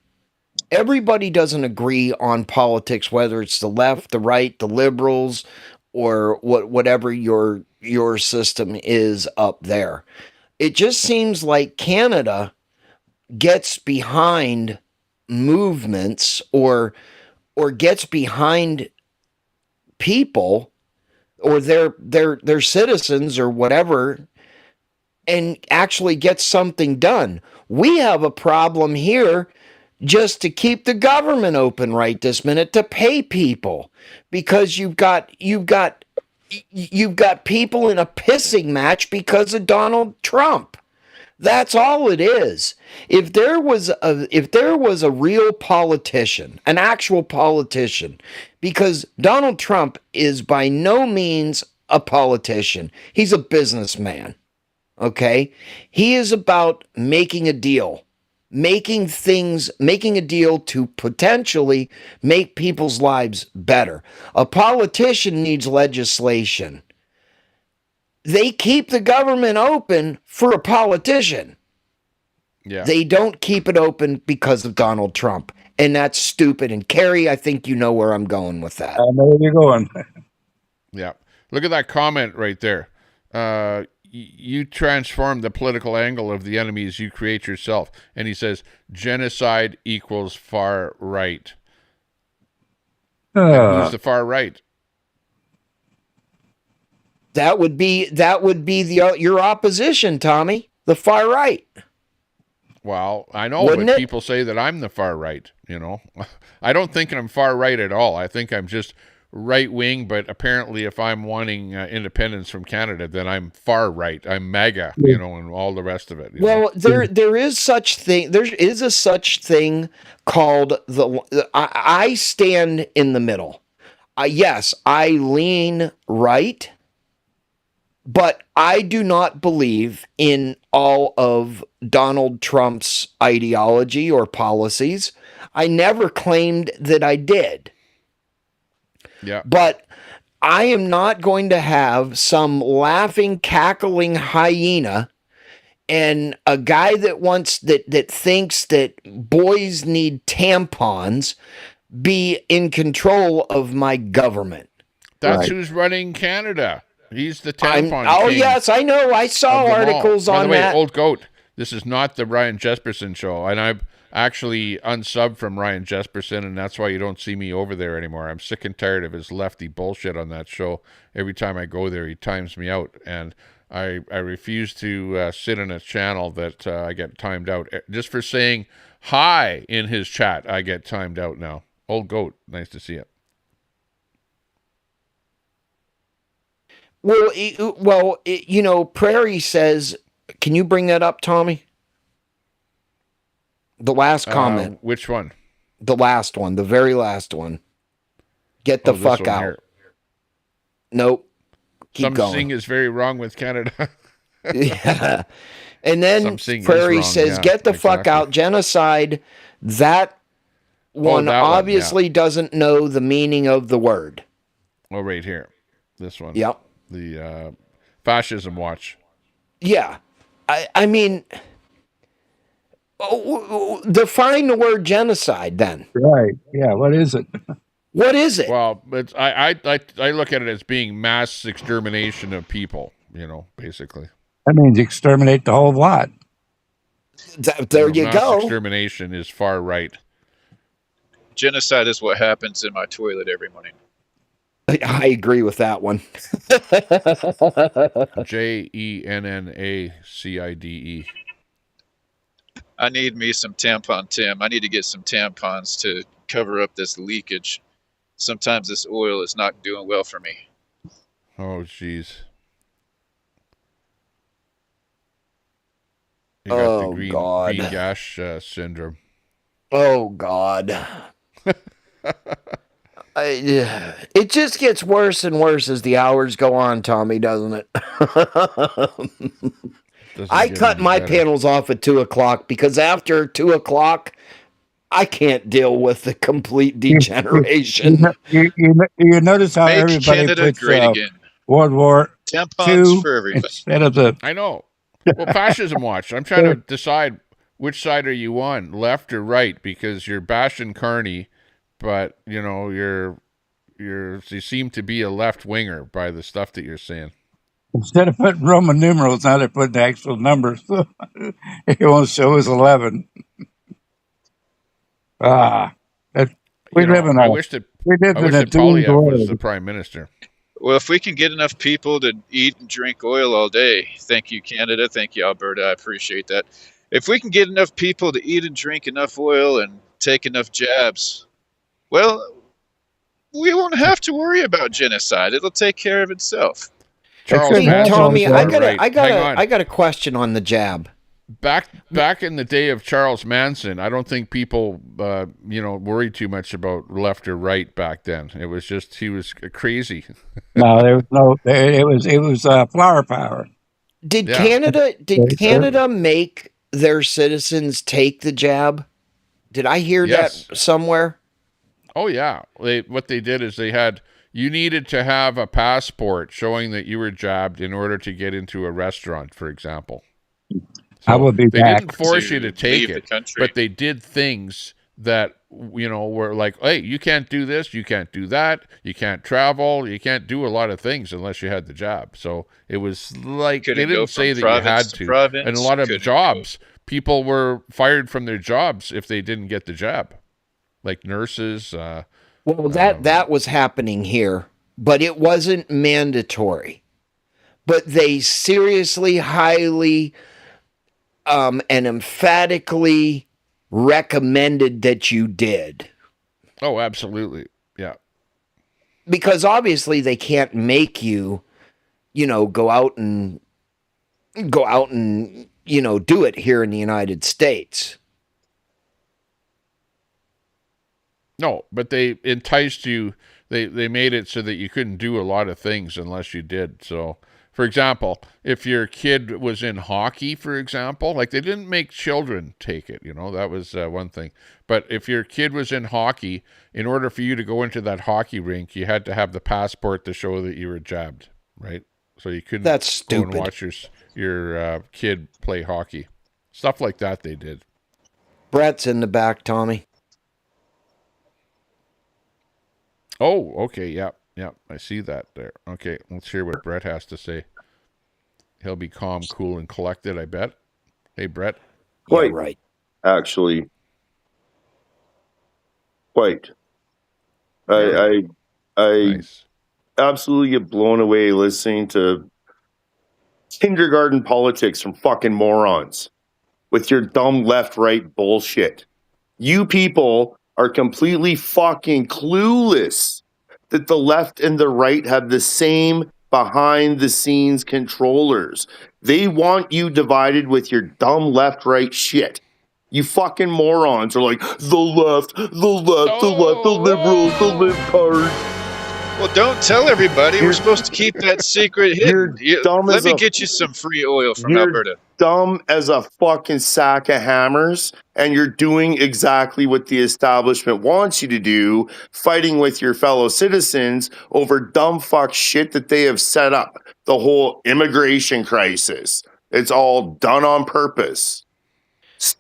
everybody doesn't agree on politics, whether it's the left, the right, the liberals, or whatever your system is up there. It just seems like Canada gets behind movements or gets behind people or their citizens or whatever, and actually gets something done. We have a problem here just to keep the government open right this minute to pay people, because you've got people in a pissing match because of Donald Trump. That's all it is. If there was a real politician, an actual politician, because Donald Trump is by no means a politician. He's a businessman. Okay? He is about making a deal. Making a deal to potentially make people's lives better. A politician needs legislation. They keep the government open for a politician. Yeah. They don't keep it open because of Donald Trump. And that's stupid. And Kerry, I think you know where I'm going with that. I know where you're going. Yeah. Look at that comment right there. You transform the political angle of the enemies you create yourself. And he says, genocide equals far right. And who's the far right? That would be your opposition, Tommy, the far right. Well, I know, but people say that I'm the far right, I don't think I'm far right at all. I think I'm just right wing, but apparently if I'm wanting independence from Canada, then I'm far right. I'm MAGA, and all the rest of it. Well, there is a such thing called I stand in the middle. Yes, I lean right, but I do not believe in all of Donald Trump's ideology or policies. I never claimed that I did. Yeah. But I am not going to have some laughing, cackling hyena and a guy that thinks that boys need tampons be in control of my government. That's who's running Canada. He's the tampon king. Yes, I know. I saw articles on that. By the way, Old Goat, this is not the Ryan Jesperson show, and I've actually unsubbed from Ryan Jesperson, and that's why you don't see me over there anymore. I'm sick and tired of his lefty bullshit on that show. Every time I go there, he times me out, and I refuse to sit in a channel that I get timed out. Just for saying hi in his chat, I get timed out now. Old Goat, nice to see it. Well, Prairie says, can you bring that up, Tommy? The last comment. Which one? The last one. The very last one. Get the fuck out. Here. Nope. Keep going. Something is very wrong with Canada. Yeah. And then Prairie says, get the fuck out. Genocide. That one obviously doesn't know the meaning of the word. Oh, right here. This one. Yep. The Fascism Watch. Yeah. I mean, define the word genocide then. Right. Yeah. What is it? What is it? Well, it's, I look at it as being mass extermination of people, basically. That means exterminate the whole lot. There you mass go. Extermination is far right. Genocide is what happens in my toilet every morning. I agree with that one. JENNACIDE. I need me some tampon Tim. I need to get some tampons to cover up this leakage. Sometimes this oil is not doing well for me. Oh, jeez. You got the green gash syndrome. Oh God. It just gets worse and worse as the hours go on, Tommy, doesn't it? I cut my panels off at 2:00 because after 2:00, I can't deal with the complete degeneration. You notice how Make everybody Canada puts great again. World War Tampons II for everybody. instead of the. I know. Well, fascism watch. I'm trying to decide which side are you on, left or right, because you're bashing Carney, but you know you seem to be a left winger by the stuff that you're saying. Instead of putting Roman numerals, now they're putting actual numbers. It won't show us 11. I wish that Polyev was the prime minister. Well, if we can get enough people to eat and drink oil all day, thank you, Canada, thank you, Alberta, I appreciate that. If we can get enough people to eat and drink enough oil and take enough jabs, well, we won't have to worry about genocide. It'll take care of itself. Tommy, I got a question on the jab. Back in the day of Charles Manson, I don't think people, worried too much about left or right back then. It was just he was crazy. No, there was no. It was flower power. Did Canada make their citizens take the jab? Did I hear that somewhere? Oh yeah. What they did is you needed to have a passport showing that you were jabbed in order to get into a restaurant, for example. So I would be they back didn't force you to take it, but they did things that, were like, hey, you can't do this, you can't do that, you can't travel, you can't do a lot of things unless you had the job. So it was like they didn't say that you had to. And a lot of jobs, people were fired from their jobs if they didn't get the jab, like nurses. Well, that was happening here, but it wasn't mandatory. But they seriously, highly, and emphatically recommended that you did. Oh, absolutely. Yeah. Because obviously they can't make you, go out and do it here in the United States. No, but they enticed you. They made it so that you couldn't do a lot of things unless you did. So, for example, if your kid was in hockey, for example, like they didn't make children take it, that was one thing. But if your kid was in hockey, in order for you to go into that hockey rink, you had to have the passport to show that you were jabbed, right? So you couldn't go and watch your kid play hockey. Stuff like that they did. Brett's in the back, Tommy. Oh, okay, yeah, I see that there. Okay, let's hear what Brett has to say. He'll be calm, cool, and collected, I bet. Hey, Brett. Quite, yeah, right. Actually. Quite. I nice. Absolutely get blown away listening to kindergarten politics from fucking morons with your dumb left-right bullshit. You people are completely fucking clueless that the left and the right have the same behind-the-scenes controllers. They want you divided with your dumb left-right shit. You fucking morons are like, the left, the liberals, the libtards. Well, don't tell everybody. We're supposed to keep that secret hidden. Let me get you some free oil from Alberta. Dumb as a fucking sack of hammers, and you're doing exactly what the establishment wants you to do, fighting with your fellow citizens over dumb fuck shit that they have set up. The whole immigration crisis. It's all done on purpose.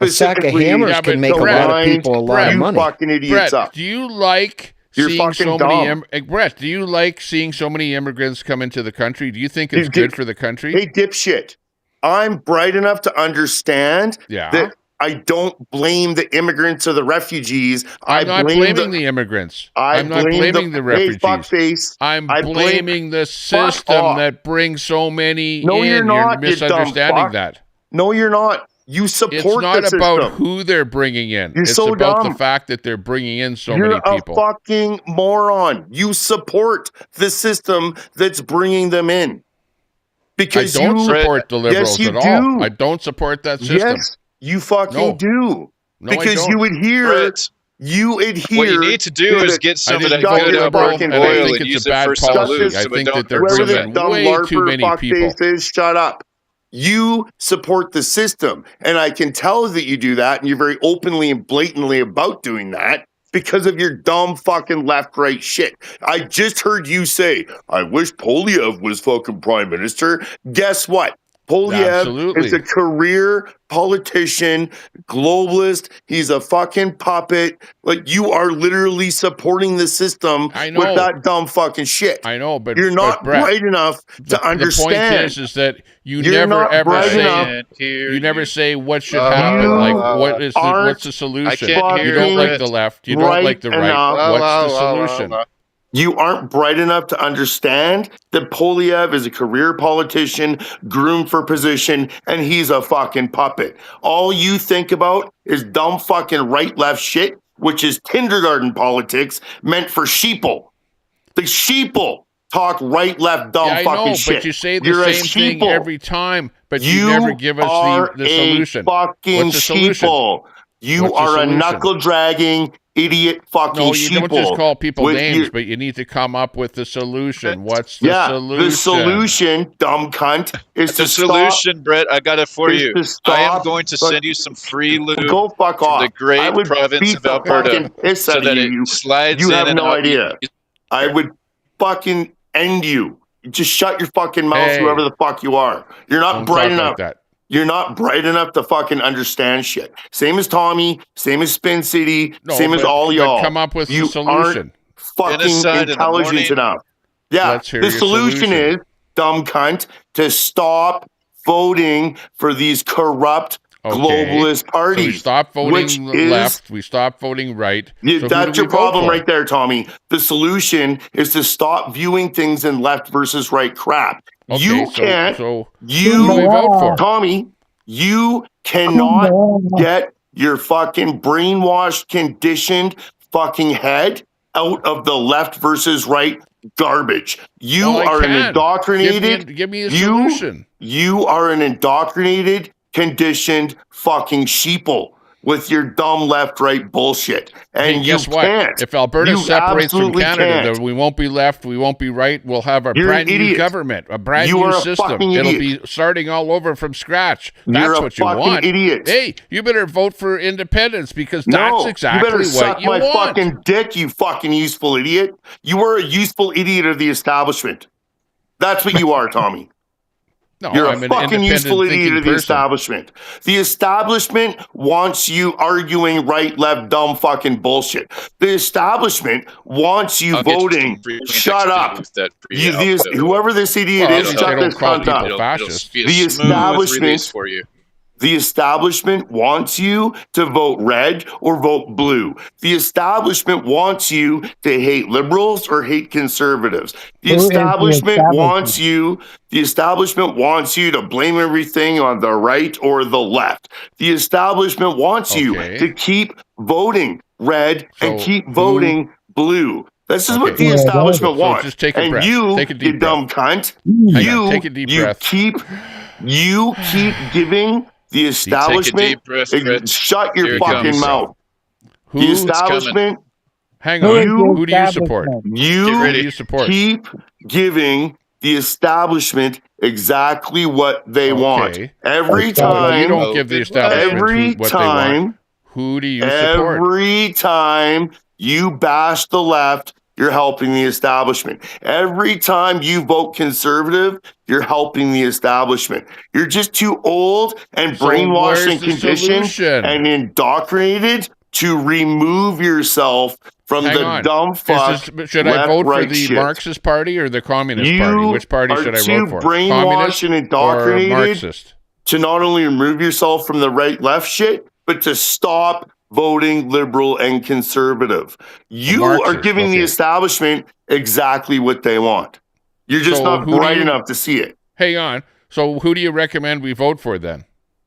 A sack of hammers can make a lot of people a lot of money. You fucking idiots up. Do you like seeing so many Brett, do you like seeing so many immigrants come into the country? Do you think it's good for the country? Hey, dipshit. I'm bright enough to understand that I don't blame the immigrants or the refugees. I'm not blaming the immigrants. I'm not blaming the refugees. Hey, fuckface. I'm blaming the system that brings so many in. You're not, you're misunderstanding that. No, you're not. You support the system. It's not about who they're bringing in. It's about the fact that they're bringing in so many people. You're a fucking moron. You support the system that's bringing them in. Because I don't you support the liberals yes, you at all. do. I don't support that system. Yes, you fucking do. No, I because don't. you adhere. Brett, You adhere. what you need to do is the- get some of didn't that vote good liberal, Albertan and I oil think and it's use a it bad for some policy. lube I so it think that don't they're hurt so whoever this bringing bad. dumb way too larper many people. fuckface is, shut up. You support the system, and I can tell that you do that, and you're very openly and blatantly about doing that because of your dumb fucking left-right shit. I just heard you say, I wish Polyev was fucking prime minister. Guess what? Polyev Absolutely. is a career politician, globalist. He's a fucking puppet. Like, you are literally supporting the system I know. with that dumb fucking shit. I know, but you're not Brett, bright enough to understand. The point is that you You're never not ever bright say enough. you never say what should happen. Like what's the solution? I can't You hear don't like it. the left. You don't like the right. enough. What's the solution? You aren't bright enough to understand that Polyev is a career politician, groomed for position, and he's a fucking puppet. All you think about is dumb fucking right-left shit, which is kindergarten politics meant for sheeple. The sheeple talk right-left dumb I fucking know, shit. but you say the You're a same thing sheeple. every time, but you never give us the solution. Fucking What's the solution? sheeple. You What's the are a solution? knuckle-dragging idiot fucking No, you sheeple. don't just call people with names, your- but you need to come up with the solution. What's the solution? The solution, dumb cunt, is The to solution, Brett, I got it for is you. to I am stop- going to send you some free lube Go fuck from off. the great I would province beat of the Alberta fucking piss so out of that you. it slides You in have and no out. idea. I would fucking end you. Just shut your fucking mouth, Hey. whoever the fuck you are. You're not Don't bright talk enough. like that. You're not bright enough to fucking understand shit. Same as Tommy, same as Spin City, same as all y'all. Come up with you the solution. Aren't fucking Genocide in the intelligent morning. enough. Yeah, Let's hear the your solution solution. is, dumb cunt, to stop voting for these corrupt globalist parties. So we stop which voting is- left. We stop voting right. Yeah, So who that's do your we vote problem for? right there, Tommy. The solution is to stop viewing things in left versus right crap. Okay, You so- can't. so you who do we vote for? Tommy, you cannot get your fucking brainwashed, conditioned fucking head out of the left versus right garbage. You Well, I are an can. indoctrinated. Give me a solution. You are an indoctrinated, conditioned fucking sheeple with your dumb left-right bullshit. And Hey, guess you what? can't. If Alberta You separates from absolutely Canada, can't. then we won't be left, we won't be right. We'll have a You're brand an new idiot. government, a brand You new are a system. fucking It'll idiot. be starting all over from scratch. You're That's a what you fucking want. idiot. Hey, you better vote for independence because No, that's exactly you better what suck you my want. fucking dick, you fucking useful idiot. You are a useful idiot of the establishment. That's what you are, Tommy. No, You're I'm a an fucking useful independent idiot of thinking the person. establishment. The establishment wants you arguing right, left, dumb fucking bullshit. The establishment wants you I'll get you voting. some free Shut next up. week with that free You, output. whoever this idiot Well, is, they shut don't this call cunt people up. It'll fascist. be a The smooth establishment- release for you. The establishment wants you to vote red or vote blue. The establishment wants you to hate liberals or hate conservatives. The Who is the establishment establishment? wants you. The establishment wants you to blame everything on the right or the left. The establishment wants you Okay. to keep voting red and So keep who- voting blue. This is what Okay. the establishment So wants. just take a and breath. you, Take a deep you dumb cunt, Hang on, take a deep breath. you keep giving the establishment. deep breath, Fritz. Shut your Here it fucking comes. mouth. Who- The It's establishment. Hang Who on. is the Who do you support? establishment? Get You ready. Who do you support? keep giving the establishment exactly what they want. Okay. Every Okay. Well, time. You don't give the establishment every what they want. time. Who do you support? Every time you bash the left, you're helping the establishment. Every time you vote conservative, you're helping the establishment. You're just too old and So brainwashed where's and the conditioned solution? and indoctrinated to remove yourself from Hang the on. dumb fuck. Should I vote for left-right the shit. Marxist Party or the Communist You Party? Which party are should I too vote for? brainwashed Communist and or indoctrinated Marxist? to not only remove yourself from the right-left shit, but to stop voting liberal and conservative. You are Marxist, giving the okay. establishment exactly what they want. You're just So not who do bright you- enough to see it. Hang on. So who do you recommend we vote for then?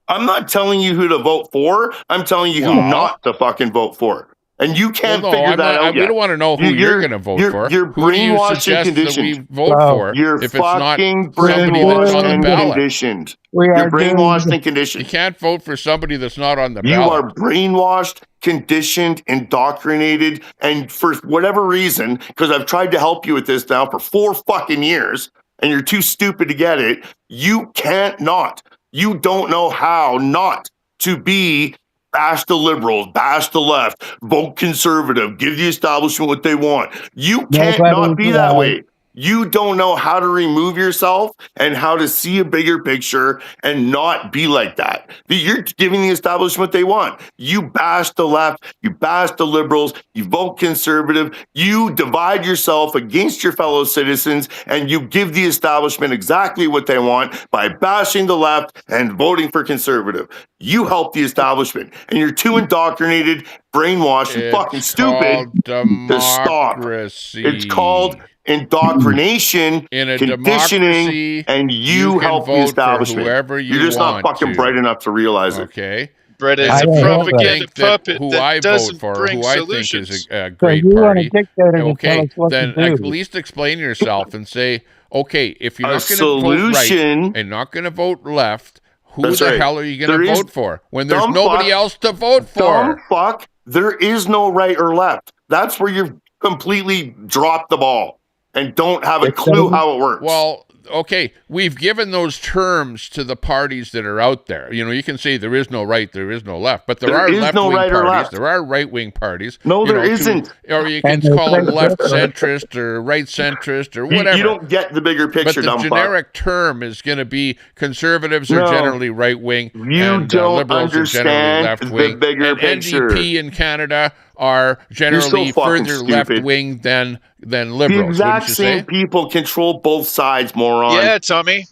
I'm not telling you who to vote for. I'm telling you who Well- not to fucking vote for. And you can't Well, no, figure I'm that not, out we yet. don't want to know who you're going to vote for. You're Who do you brainwashed and suggest that we conditioned. vote Wow. for You're if it's not fucking somebody that's on brainwashed the and ballot? conditioned. We You're are doing brainwashed and You conditioned. can't vote for somebody that's not on the You ballot. are brainwashed, conditioned, indoctrinated, and for whatever reason, because I've tried to help you with this now for 4 fucking years, and you're too stupid to get it, you can't not. You don't know how not to be bash the liberals, bash the left, vote conservative, give the establishment what they want. You can't not be that way. You don't know how to remove yourself and how to see a bigger picture and not be like that. You're giving the establishment what they want. You bash the left, you bash the liberals, you vote conservative, you divide yourself against your fellow citizens, and you give the establishment exactly what they want by bashing the left and voting for conservative. You help the establishment, and you're too indoctrinated, brainwashed, and fucking stupid to stop. It's called indoctrination, in a conditioning, democracy, and you can help the vote for establishment. whoever you You're just want not fucking to. bright enough to realize it. Okay. Brett is And a if you don't propaganda think that puppet who that I vote doesn't for, bring who I solutions. think is a So great you want a party, dictator to tell okay, us what then to do. at least explain yourself and say, okay, if you're A not going to vote right solution. and not going to vote left, who That's the right. hell are you going There to is- vote for when there's dumb nobody fuck- else to vote Dumb for? fuck, there is no right or left. That's where you've completely dropped the ball and don't have a clue how it works. Well, okay, we've given those terms to the parties that are out there. You know, you can say there is no right, there is no left, but there are is no left-wing right or parties, left. there are right-wing parties. No, you there know, isn't. Or you can And there's call them right left or left. centrist or right centrist or whatever. You don't get the bigger But picture, the dumb fuck. generic term is going to be conservatives are No. generally right-wing You and don't liberals are generally understand left-wing. the bigger and picture. NDP in Canada are generally fucking further stupid. left-wing than The liberals, exact wouldn't you same say? people control both sides, moron. Yeah, Tommy.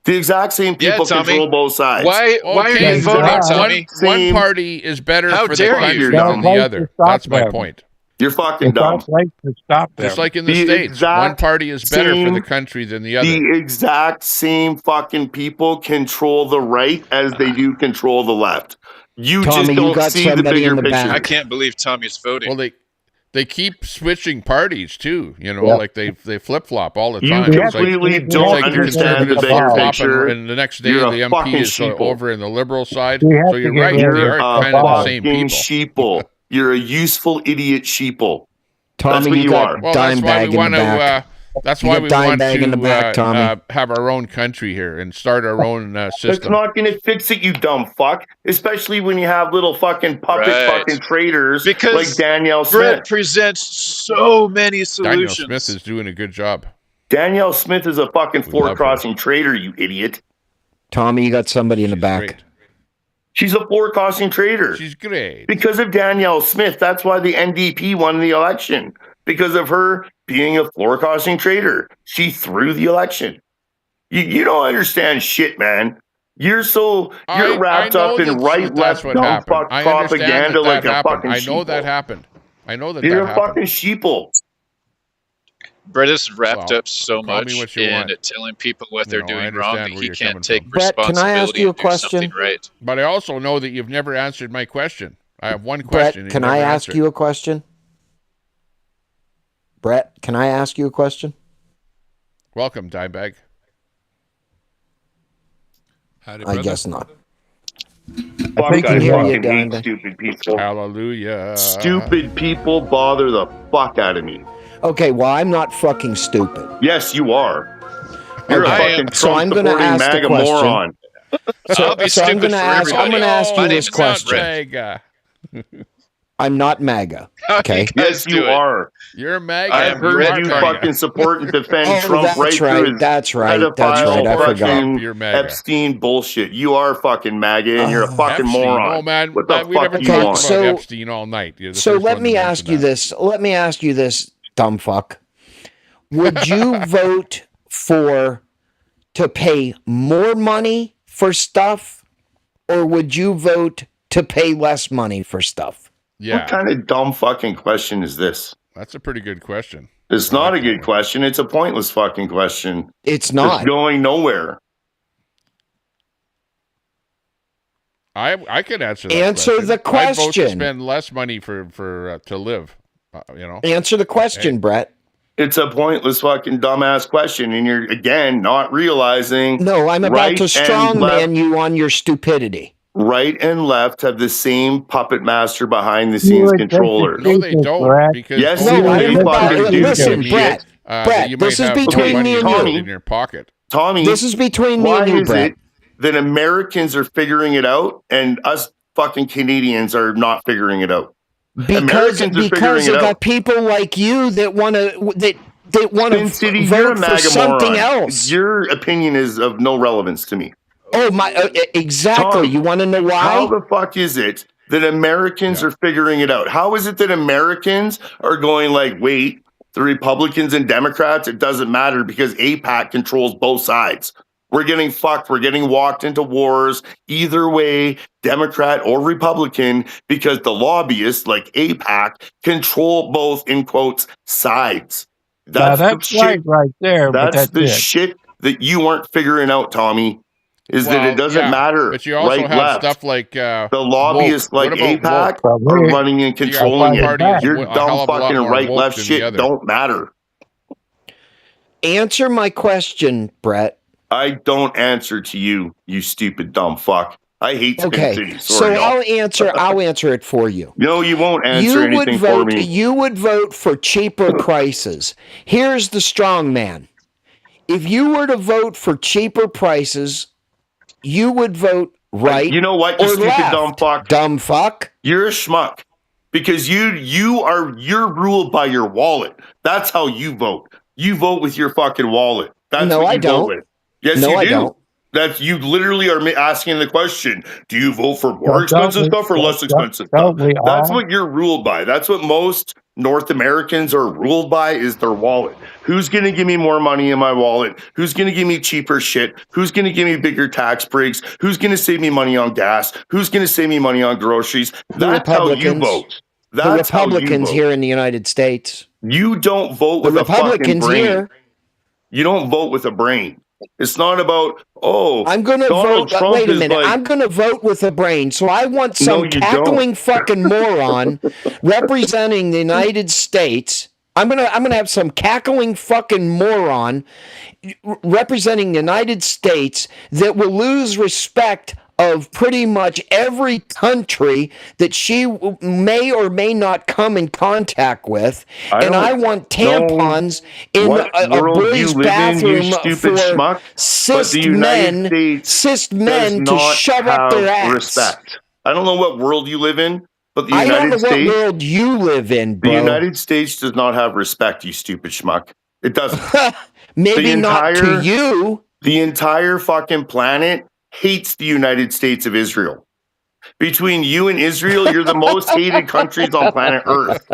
The exact same Yeah, people Tommy. control both sides. Why are Okay, you but voting, one- Tommy? One Same- party is better How for the dare you. country You're than dumb. the Like other. to stop That's my them. point. You're fucking It's dumb. our right to stop them. Just like in the The States, one exact party is better for same- the country than the other. The exact same fucking people control the right as they do control the left. You Tommy, just you don't got see the somebody bigger in the picture. I back. can't believe Tommy's voting. Well, they keep switching parties too. You know, Yep. like they flip flop all the You time. It's like, completely it's don't like the understand the conservatives bigger flip-flop picture. and the next day You're the a fucking MP is sheeple. over in the liberal side. We have So to you're get right. rid They of You're are a kind of the same fucking people. sheeple. You're a useful idiot sheeple. Tommy, That's what you got are. Well, that's why Dimebag we in want the back. to. That's You why got we want Dimebag in the back, to Tommy. have our own country here and start our own That's system. not going to fix it, you dumb fuck. Especially when you have little fucking puppet Right. fucking traitors Because like Danielle Smith. Brett presents so many Daniel solutions. Smith is doing a good job. Danielle Smith is a fucking We love floor her. crossing traitor, you idiot. Tommy, you got somebody in the She's back. great. She's a floor crossing traitor. She's great. Because of Danielle Smith, that's why the NDP won the election. Because of her being a floor crossing traitor. She threw the election. You don't understand shit, man. You're wrapped know up in right, that's left, what dumb happened. fuck I understand propaganda that like a happened. fucking I know that sheeple. happened. I know that You're that a happened. fucking sheeple. Brett is wrapped Well, up so call me much what you in want. telling people what You they're know, I doing wrong understand that where he you're coming can't take from. Brett, can I responsibility ask you a and do something question? right. But I also know that you've never answered my question. I have one Brett, question. and can you I never ask answered. you a question? Brett, can I ask you a question? Welcome, Dimebag. Howdy, I brother. guess not. Fuck, think I you hear fucking you, hate Dimebag. stupid people. Hallelujah. Stupid people bother the fuck out of me. Okay, well, I'm not fucking stupid. Yes, you are. You're I a am. fucking So I'm Trump gonna supporting ask the MAGA question. moron. I'll be So I'm stupid gonna for ask. I'm everybody. gonna ask My you name's this not question. Brett. MAGA. I'm not MAGA. How Okay. you guys Yes, you do it? are. You're MAGA. I I've am heard Brett you MAGA. fucking support and defend Oh, Trump that's right through right. his That's right. That's pedophile right. I Support forgot. Trump, you're fucking MAGA. Epstein bullshit. You are fucking MAGA and you're a fucking Epstein. moron. No, man. What the we never fuck you talked want? about So- Epstein all night. You're the So first let one me to ask mention you that. this. Let me ask you this, dumb fuck. Would you vote to pay more money for stuff, or would you vote to pay less money for stuff? Yeah, What kind of dumb fucking question is this? that's a pretty good question. It's I not like a that good one. question. It's a pointless fucking question. It's It's not. going nowhere. I could answer that Answer question. the question. I'd vote to spend less money for to live. Answer the question, Brett. It's a pointless fucking dumbass question, and you're again not realizing. No, I'm about to strongman you on your stupidity. Right and left have the same puppet master behind the scenes controller. No, they don't. Because yes, listen, Brett. Brett, this is between me and you. In your pocket. Tommy, this is between me and you, Brett. Why is it that Americans are figuring it out and us fucking Canadians are not figuring it out? Because you got people like you that want to vote for something else. Your opinion is of no relevance to me. Oh my! Exactly. Tom, you want to know why? How the fuck is it that Americans are figuring it out? How is it that Americans are going like, wait, the Republicans and Democrats, it doesn't matter because AIPAC controls both sides. We're getting fucked. We're getting walked into wars either way, Democrat or Republican, because the lobbyists like AIPAC control both, in quotes, sides. That's right there. That's the shit that you aren't figuring out, Tommy. Is that it doesn't matter. But you also have left. stuff like the lobbyists like AIPAC are running and controlling it. Your dumb fucking right-left shit don't matter. Answer my question, Brett. I don't answer to you, you stupid dumb fuck. I hate Spin City. Sorry, so I'll answer it for you. No, you won't answer anything for me. You would vote for cheaper prices. Here's the strong man. If you were to vote for cheaper prices, you would vote right. You know what, you stupid left. dumb fuck. Dumb fuck. You're a schmuck. Because you're ruled by your wallet. That's how you vote. You vote with your fucking wallet. That's what you vote with. Yes, you do. I don't. That you literally are asking the question, do you vote for more expensive stuff or less expensive stuff? That's what you're ruled by. That's what most North Americans are ruled by, is their wallet. Who's going to give me more money in my wallet? Who's going to give me cheaper shit? Who's going to give me bigger tax breaks? Who's going to save me money on gas? Who's going to save me money on groceries? That's how you vote. That's the Republicans here in the United States. You don't vote with a fucking brain. Here. You don't vote with a brain. It's not about, I'm going to vote. Wait a minute. I'm going to vote with a brain. So I want some cackling fucking moron representing the United States. I'm going to have some cackling fucking moron representing the United States that will lose respect of pretty much every country that she may or may not come in contact with. I want tampons in a boy's bathroom for cis men to shove up their ass. Respect. I don't know what world you live in, but the United States... I don't know what world you live in, bro. The United States does not have respect, you stupid schmuck. It doesn't. Maybe not to you. The entire fucking planet hates the United States of Israel. Between you and Israel, you're the most hated countries on planet Earth.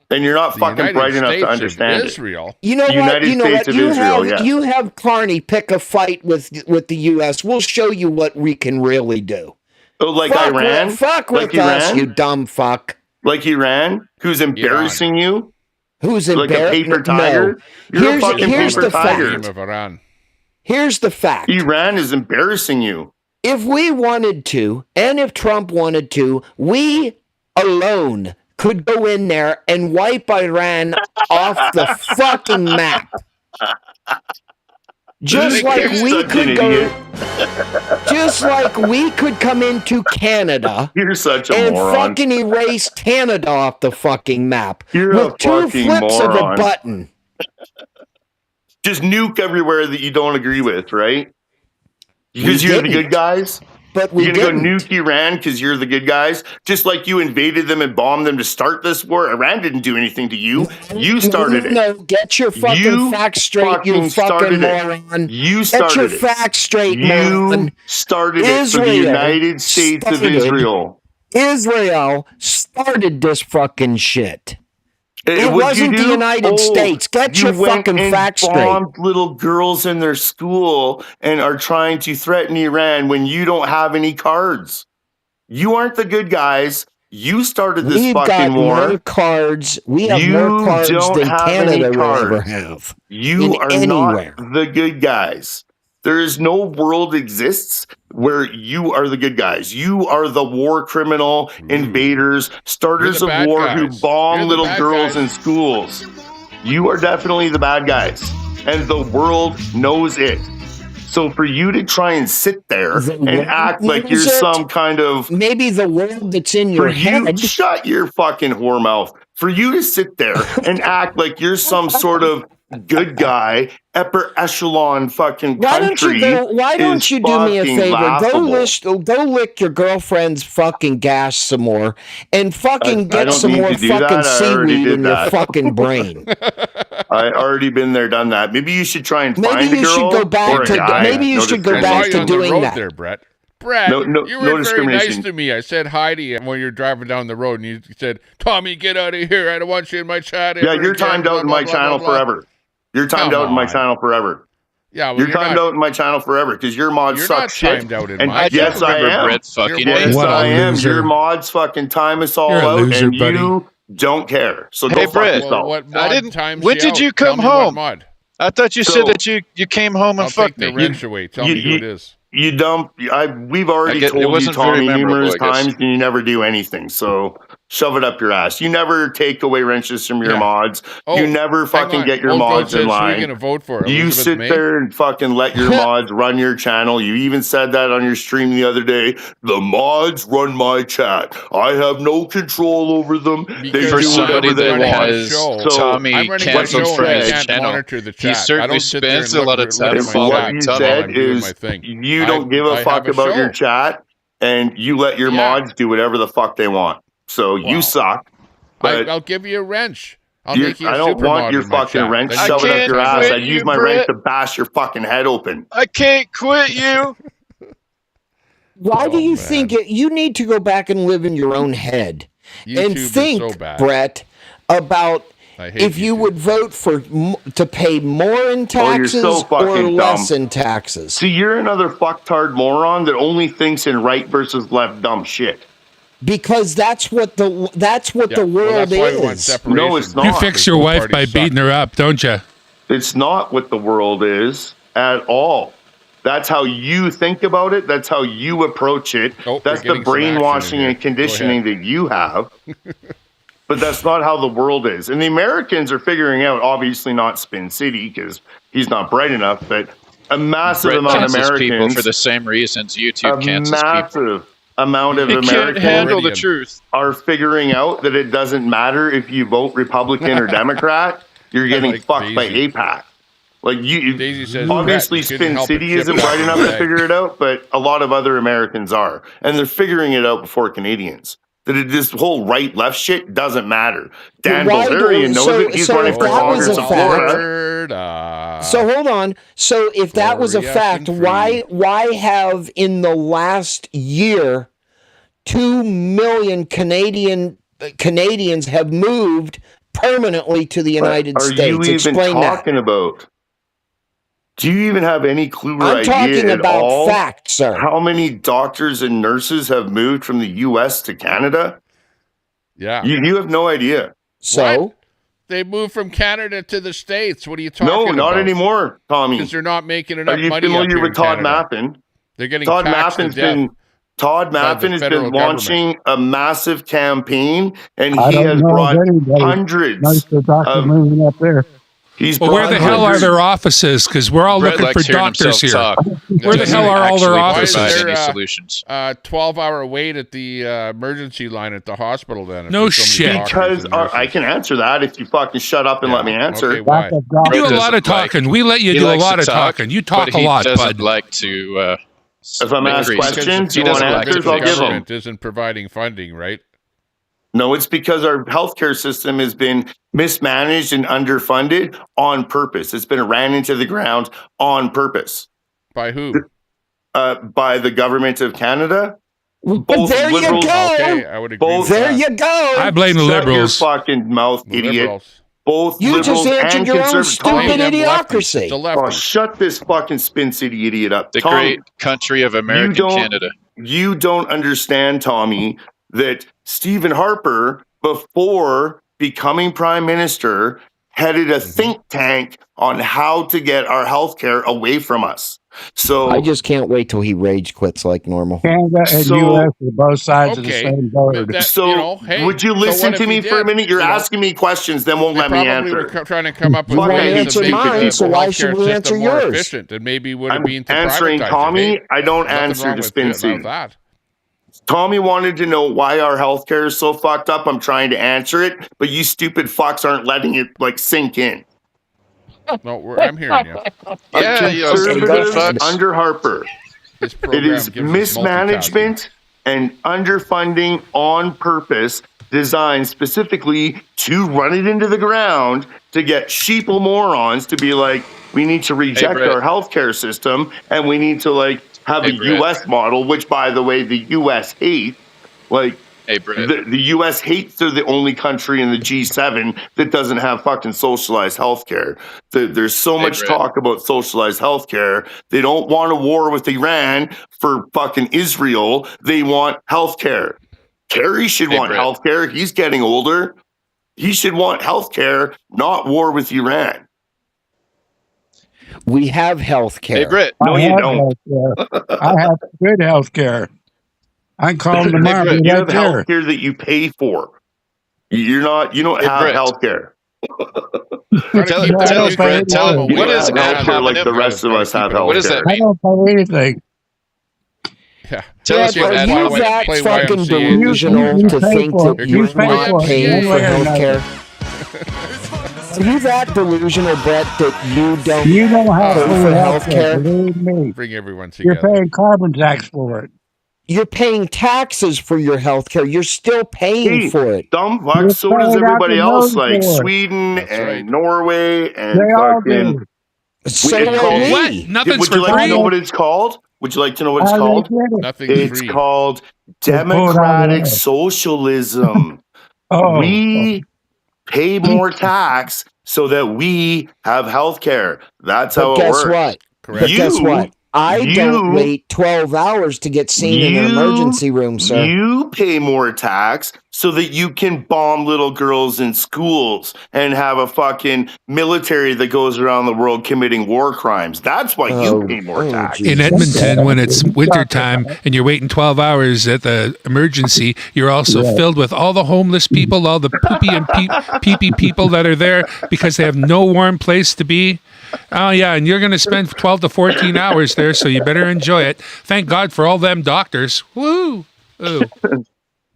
And you're not fucking bright enough to understand Israel. You know what? You have Carney pick a fight with the U.S. We'll show you what we can really do. Oh, like Iran? Fuck with us, you dumb fuck. Like Iran, who's embarrassing you? Who's like a paper tiger? No. You're a fucking paper tiger. Here's the fact. Iran is embarrassing you. If we wanted to, and if Trump wanted to, we alone could go in there and wipe Iran off the fucking map. Just like we could come into Canada and fucking erase Canada off the fucking map with two flips of a button. Just nuke everywhere that you don't agree with, right? Because you're the good guys? But we You're going to go nuke Iran because you're the good guys? Just like you invaded them and bombed them to start this war? Iran didn't do anything to you. You started it. No, get your fucking facts straight, you fucking moron. You started it. Get your facts straight, moron. You started it for the United States of Israel. Israel started this fucking shit. It wasn't the United States. Get your fucking facts straight. You bombed little girls in their school and are trying to threaten Iran when you don't have any cards. You aren't the good guys. You started this fucking war. More cards. We have more cards than Canada will ever have. You are not the good guys. There is no world exists where you are the good guys. You are the war criminal, invaders, starters of war who bomb little girls in schools. You are definitely the bad guys, and the world knows it. So for you to try and sit there and act like you're some kind of... Maybe the world that's in your head. Shut your fucking whore mouth. For you to sit there and act like you're some sort of good guy, upper echelon fucking country. Why don't you do me a favor? Go lick your girlfriend's fucking gash some more and fucking get some more fucking seaweed in your fucking brain. I already been there, done that. Maybe you should try and find a girl. Maybe you should go back to doing that. There, Brett. Brett, you were very nice to me. I said hi to you when you're driving down the road, and you said, "Tommy, get out of here! I don't want you in my chat." Yeah, you're timed out in my channel forever. You're timed out in my channel forever. Yeah, well, you're timed out in my channel forever because your mods suck shit. Timed out in and yes, I am. Yes, I am. Your mods fucking time us all out, and you don't care. So go fuck yourself. When did you come home? I thought you said that you came home and fucked me. I'll take the wrench away. Tell me who it is. You dump. We've already told you, Tommy, numerous times, and you never do anything. So shove it up your ass. You never take away wrenches from your mods. You never fucking get your mods in line. Who are you gonna vote for? You sit there and fucking let your mods run your channel. You even said that on your stream the other day. The mods run my chat. I have no control over them. They do whatever they want. So Tommy canceled from his channel. He certainly spends a lot of time following Tommy. You don't give a fuck about your chat, and you let your mods do whatever the fuck they want. So you suck. I'll give you a wrench. I'll make you a I don't want your fucking wrench. Shove it up your ass. I'd use my wrench to bash your fucking head open. I can't quit you. Why do you think you need to go back and live in your own head and think, Brett, about if you would vote to pay more in taxes or less in taxes? See, you're another fucktard moron that only thinks in right versus left dumb shit. Because that's what the world is. No, it's not. You fix your wife by beating her up, don't you? It's not what the world is at all. That's how you think about it. That's how you approach it. That's the brainwashing and conditioning that you have. But that's not how the world is. And the Americans are figuring out, obviously not Spin City, because he's not bright enough, but a massive amount of Americans... people for the same reasons YouTube cancels people. A massive amount of Americans can't handle the truth. Are figuring out that it doesn't matter if you vote Republican or Democrat, you're getting fucked by AIPAC. Like Daisy says, obviously Spin City isn't bright enough to figure it out, but a lot of other Americans are. And they're figuring it out before Canadians. That this whole right-left shit doesn't matter. Dan Bilzerian knows it. He's running for Congress in Florida. So hold on. So if that was a fact, why have in the last year 2 million Canadians have moved permanently to the United States? Are you even talking about? Do you even have any clue or idea talking at about all facts, sir. How many doctors and nurses have moved from the U.S. to Canada? Yeah. You have no idea. So? What? They moved from Canada to the States. What are you talking about? No, not anymore, Tommy. Because they're not making enough money. Are you familiar with Todd Maffin? They're getting Todd taxed to death. Todd Maffin has been launching a massive campaign, and he has brought hundreds of moving up there. Well, where the hell are their offices? Because we're all looking for doctors here. Where the hell are all their offices? Solutions. 12-hour wait at the emergency line at the hospital. Then no shit. Because I can answer that if you fucking shut up and let me answer. Okay, why? You do a lot of talking. We let you do a lot of talking. You talk a lot, bud. He doesn't like to. If I'm asked questions, you want answers, I'll give them. Government isn't providing funding, right? No, it's because our healthcare system has been mismanaged and underfunded on purpose. It's been ran into the ground on purpose. By who? By the government of Canada. But there you go. Okay, I would agree. There you go. I blame the liberals. Shut your fucking mouth, idiot. Liberals. Both you liberals just answered and your own conservatives. stupid idiocracy. Oh, shut this fucking Spin City idiot up. The Tom, great country of American Canada. You don't understand, Tommy, that Stephen Harper, before becoming prime minister, headed a think tank on how to get our healthcare away from us. So I just can't wait till he rage quits like normal. Canada and U.S. are both sides of the same bird. Would you listen to me for a minute? You're asking me questions, then won't let me answer. They probably were trying to come up with ways of making the healthcare system more efficient, and maybe would have been to answering privatize Tommy. it. I don't answer to spin seed. Tommy wanted to know why our healthcare is so fucked up. I'm trying to answer it, but you stupid fucks aren't letting it sink in. No, I'm hearing you. Yeah, Conservatives under Harper. It is mismanagement and underfunding on purpose, designed specifically to run it into the ground to get sheeple morons to be like, we need to reject our healthcare system and we need to have a U.S. model, which, by the way, the U.S. hates. The U.S. hates they're the only country in the G7 that doesn't have fucking socialized healthcare. There's so much talk about socialized healthcare. They don't want a war with Iran for fucking Israel. They want healthcare. Kerry should want healthcare. He's getting older. He should want healthcare, not war with Iran. We have healthcare. Hey, Britt. No, you don't. I have good healthcare. I'm calling tomorrow. You have healthcare that you pay for. You don't have healthcare. Tell us, Brett. Tell him what is healthcare like the rest of us have healthcare. What does that I don't pay anything. Yeah. Tell us what are you that fucking delusional to think that you're not paying for healthcare? Are you that delusional, Brett, that you don't how to pay for healthcare? Believe me. Bring everyone together. You're paying carbon tax for it. You're paying taxes for your healthcare. You're still paying for it. Dumb fuck. So does everybody else, like Sweden and Norway and fucking. What? Would you like to know what it's called? Would you like to know what it's called? It's called democratic socialism. We pay more tax so that we have health care. That's how it works. Guess what? But guess what? I don't wait 12 hours to get seen in an emergency room, sir. You pay more tax so that you can bomb little girls in schools and have a fucking military that goes around the world committing war crimes. That's why you pay more tax. In Edmonton, when it's wintertime and you're waiting 12 hours at the emergency, you're also filled with all the homeless people, all the poopy and pee-pee people that are there because they have no warm place to be. Oh, yeah, and you're going to spend 12 to 14 hours there, so you better enjoy it. Thank God for all them doctors. Woo! Ooh.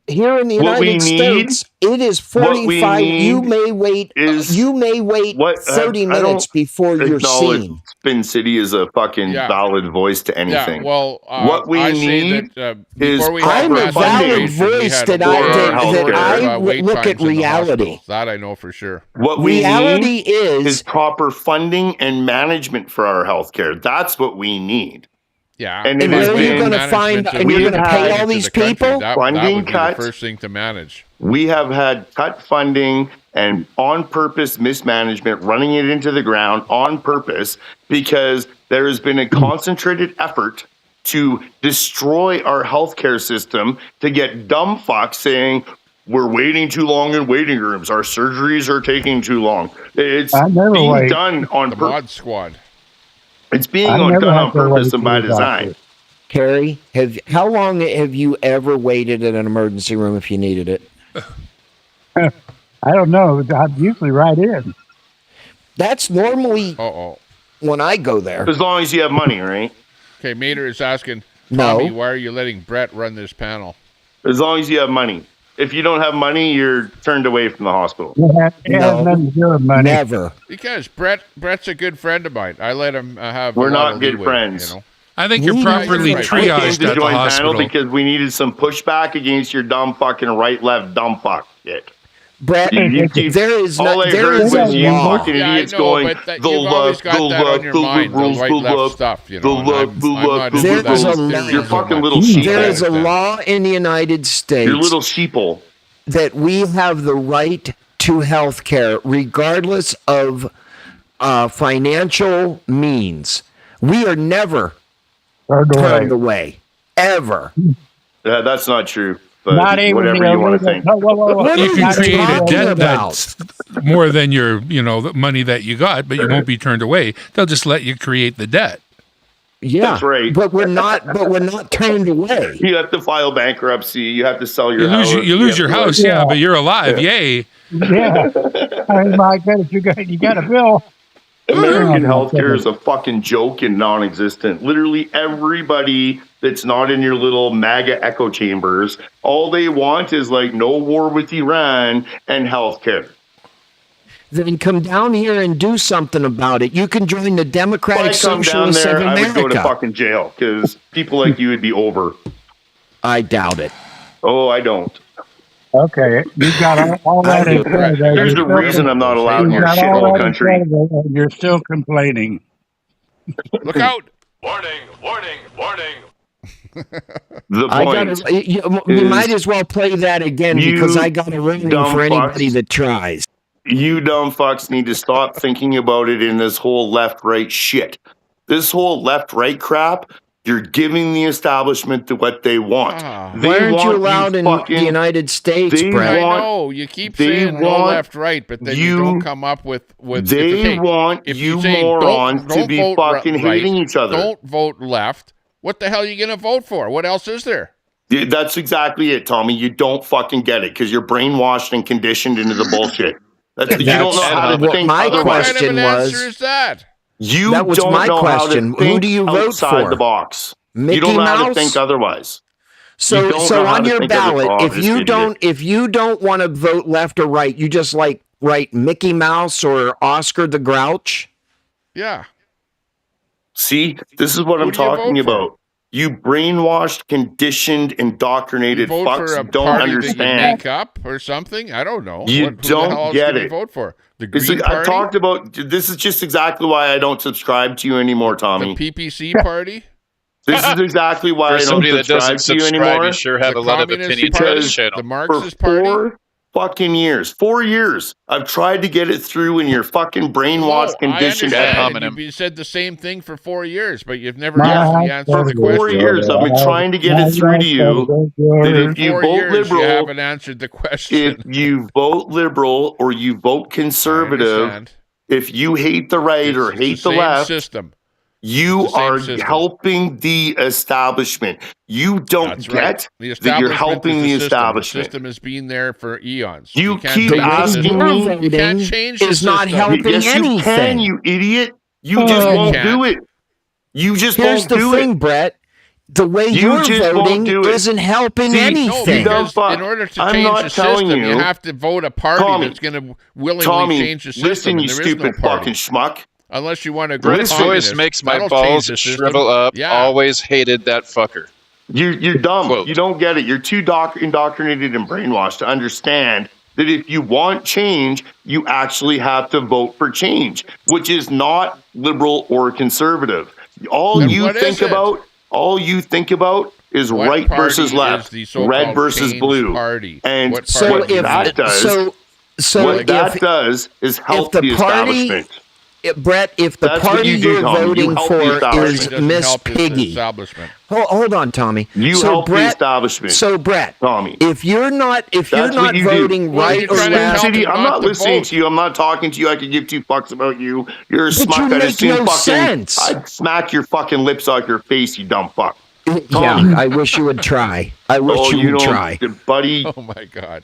Here in the United States, it is 45. You may wait 30 minutes before you're seen. Spin City is a fucking valid voice to anything. Yeah, well, what we need is I'm a valid voice that I look at reality. That I know for sure. What we need is proper funding and management for our healthcare. That's what we need. Yeah, and where you're going to find, and you're going to pay all these people. Funding cuts. The first thing to manage. We have had cut funding and on purpose mismanagement, running it into the ground on purpose because there has been a concentrated effort to destroy our healthcare system to get dumb fucks saying we're waiting too long in waiting rooms. Our surgeries are taking too long. It's being done on purpose. Mod Squad. It's being done on purpose and by design. Carrie, how long have you ever waited in an emergency room if you needed it? I don't know. I'm usually right in. That's normally when I go there. As long as you have money, right? Okay, Mater is asking, Tommy, why are you letting Brett run this panel? As long as you have money. If you don't have money, you're turned away from the hospital. Nothing to do with money. Never. Because Brett's a good friend of mine. I let him have. We're not good friends. You know? I think you're properly triaged at the hospital because we needed some pushback against your dumb fucking right-left dumb fuck shit. Brett, there is all I heard was you fucking idiots going the left, the right-left stuff. You know, you're fucking little sheep. There is a law in the United States. You're little sheeple. That we have the right to health care regardless of financial means. We are never turned away. Ever. Yeah, that's not true. But not even whatever you want to think. You can create a debt that's more than your, the money that you got, but you won't be turned away. They'll just let you create the debt. Yeah, That's right. But we're not turned away. You have to file bankruptcy. You have to sell your house. You lose your house, yeah, but you're alive. Yeah. Yay. Yeah. I mean, my goodness, you got a bill. American Oh, my healthcare goodness. is a fucking joke and non-existent. Literally everybody that's not in your little MAGA echo chambers, all they want is like no war with Iran and healthcare. Then come down here and do something about it. You can join the Democratic If I come down Socialists there, of I America. would go to fucking jail because people like you would be over. I doubt it. Oh, I don't. Okay, you've got all that in front of you. There's a reason I'm not allowed in your shithole country. You're still complaining. Look out! Warning, warning, warning. The I point gotta, you might as well play that again because I got a warning for anybody that tries. You dumb fucks need to stop thinking about it in this whole left-right shit. This whole left-right crap, you're giving the establishment what they want. Why aren't you allowed in the United States, Brett? I know. You keep saying no left, right, but then you don't come up with they want if you say morons don't to be vote fucking right, hating each other. Don't vote left. What the hell are you going to vote for? What else is there? That's exactly it, Tommy. You don't fucking get it because you're brainwashed and conditioned into the bullshit. You don't know how to think. My otherwise. question What kind of an was, answer is that? You that was don't my know question. how to think Who do you vote outside for? the box. Mickey you don't know how to Mouse? think otherwise. So on your ballot, if you don't don't want to vote left or right, you just like write Mickey Mouse or Oscar the Grouch. Yeah. See, this is what I'm talking about. You brainwashed, conditioned, indoctrinated vote fucks for a don't party understand. that you make up or something? I don't know. You who the don't hell else get do we it. vote for? The It's Green like, I Party? talked about this is just exactly why I don't subscribe to you anymore, Tommy. The PPC party? This is exactly why I don't somebody that subscribe doesn't to you subscribe, anymore. you sure have The a lot of Communist opinions Party? on this channel. The For Marxist Party? 4 fucking years, 4 years, I've tried to get it through in your fucking brainwashed, conditioned I ass. understand. You said the same thing for 4 years, but you've never Yeah, actually answered the for 4 question. years, I've been trying to get it through to you that if you 4 vote years, liberal, you haven't answered the question. if you vote liberal or you vote conservative, if you hate the right or hate the same left, system. you It's the same are system. helping the establishment. You don't That's get right. The that you're establishment helping is the system. establishment. The system has been there for eons. You can't keep change the asking system. me. You can't change the is not system. helping Yes, anything. you can, you idiot. You just won't do it. You just Here's won't the do thing, it. Brett. The way You you're just won't voting do it. isn't helping See, anything. No, because in order to I'm change not the telling system, you you. have to vote a party Tommy, that's going to willingly Tommy, change the system. listen, and you there is stupid no party. fucking schmuck. Unless you want to go This voice communist. makes my That'll balls change the system. shrivel up. Yeah. Always hated that fucker. You're dumb. Quote. You don't get it. You're too indoctrinated and brainwashed to understand that if you want change, you actually have to vote for change, which is not liberal or conservative. All Then you what think is it? about is What right party versus left, is the so-called red versus change blue. party? And What So party if that does, what that does is help the the party- establishment. Brett, if the That's what party you do, you're Tommy. You voting help the for establishment. is doesn't Miss help the Piggy. establishment. Hold on, Tommy. You so help the Brett, establishment. So Brett, Tommy. if you're not That's what you do. voting Well, right you're or trying to left, tell City, them I'm not not to listening vote. to you. I'm not talking to you. I could give 2 fucks about you. You're a But smuck. you I'd make assume no fucking. sense. I'd smack your fucking lips out your face, you dumb fuck. yeah, I wish you would try. I wish you would don't, try. buddy. Oh my God.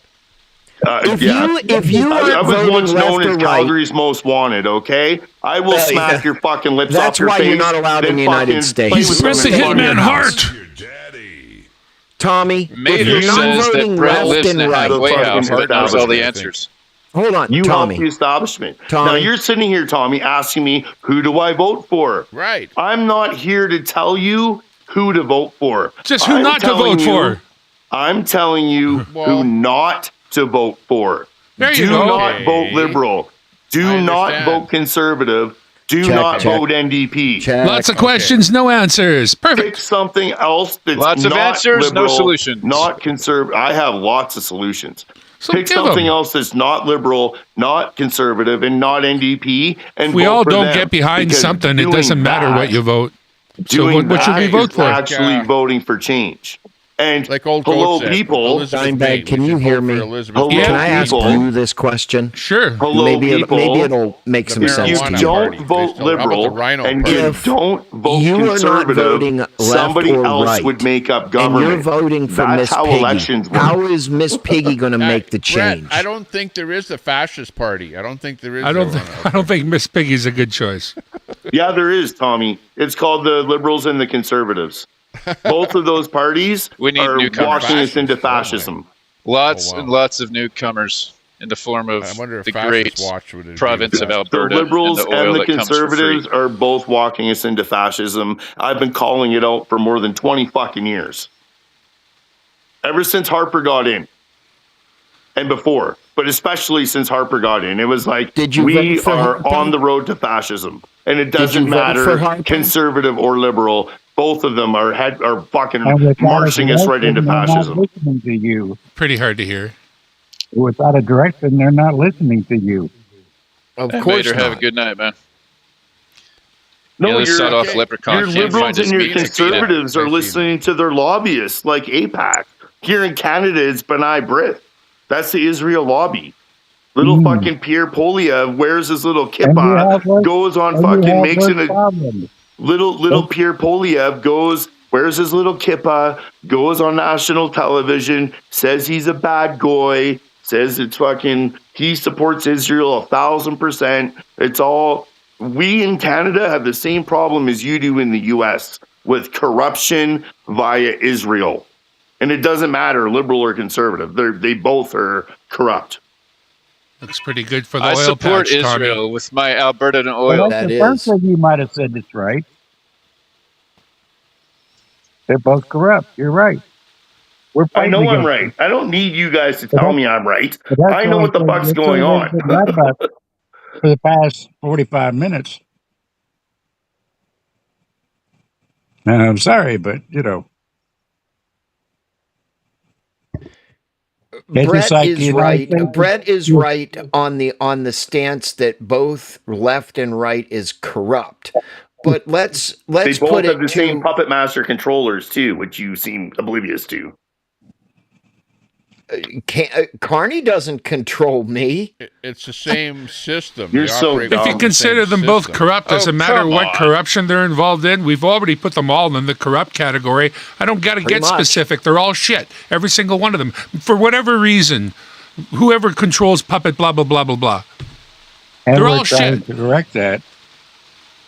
If you I aren't was voting once known left as or right, Calgary's most wanted. Okay, I will smack your fucking lips That's off your why face. you're not allowed in then the United fucking States. play He's with Brett the women in front of Hitman your house. Hart. Tommy, if Mater you're not says that voting Brett lives left in and a right, halfway The house fucking that knows all the establishment, answers. hold on, You Tommy. help the establishment. Tommy. Now you're sitting here, Tommy, asking me who do I vote for? Right. I'm not here to tell you who to vote for. Just who I'm not to telling vote you- for. I'm telling you Well- who not to vote for. There you Do go. not Okay. vote liberal. Do I not understand. vote conservative. Do Check, not check. vote NDP. Check. Lots of questions, no answers. Pick Perfect. something else that's Lots of not answers, no liberal, solutions. Not conservative. I have lots of solutions. So Pick give something 'em. else that's not liberal, not conservative, and not NDP. And We vote all for don't them. get behind Because something. It doing doesn't matter that- what you vote. So Doing what should we that vote is for? Actually voting for change. And like old hello, goat said, people. Elizabeth Bain. Can We you should hear vote me? for Elizabeth Hello, Bain. Can I ask people. you this question? Sure. Hello, maybe people. it'll make The some sense If to you you. don't Party. vote How about the liberal Rhino and Party? you If don't vote you are not conservative, voting left somebody or else right, would make up and government. you're voting for That's Miss how Piggy, elections work. how is Miss Piggy going to make the change? Brett, I don't think there is a fascist party. I don't think there is. I don't think Miss Piggy's a good choice. Yeah, there is, Tommy. It's called the liberals and the conservatives. Both of those parties We need are newcomers. walking us into fascism. Lots and lots of newcomers in the form of I wonder if the great Watch would agree province with of that. Alberta. The liberals and the oil and the that comes for free. conservatives are both walking us into fascism. I've been calling it out for more than 20 fucking years. Ever since Harper got in. And before. But especially since Harper got in. It was like, we are on the road to fascism. And it doesn't matter, conservative or liberal. Both of them are fucking marching us right into fascism. Not listening to you. Pretty hard to hear. Without a direction, they're not listening to you. Of And course Vader, not. have a good night, man. No, this sawed-off leprechaun your can't liberals find his and your meat to feed it. conservatives are listening to their lobbyists like AIPAC. Here in Canada, it's B'nai B'rith. That's the Israel lobby. Little fucking Pierre Polyev wears his little kippah, goes on fucking, makes it a... Little Pierre Polyev wears his little kippah, goes on national television, says he's a bad guy, says it's fucking, he supports Israel 1,000%. It's all, we in Canada have the same problem as you do in the US with corruption via Israel. And it doesn't matter, liberal or conservative. They both are corrupt. Looks pretty good for the I oil support patch, Tommy. Israel with my Alberta oil. Well, the first thing you might have said it's right. They're both corrupt. You're right. We're I know I'm against right. it. I don't need you guys to tell me I'm right. But I know what the fuck's going on. Right about for the past 45 minutes. And I'm sorry, but you know. Brett is right. Brett is right on the stance that both left and right is corrupt. But let's they both put have it the to same puppet master controllers too, which you seem oblivious to. Carney doesn't control me. It's the same system. You're so If you consider them both corrupt, doesn't matter what corruption they're involved in. We've already put them all in the corrupt category. I don't got to get specific. They're all shit. Every single one of them. For whatever reason, whoever controls puppet, blah, blah, blah, blah, blah. And they're we're all trying shit. to correct that.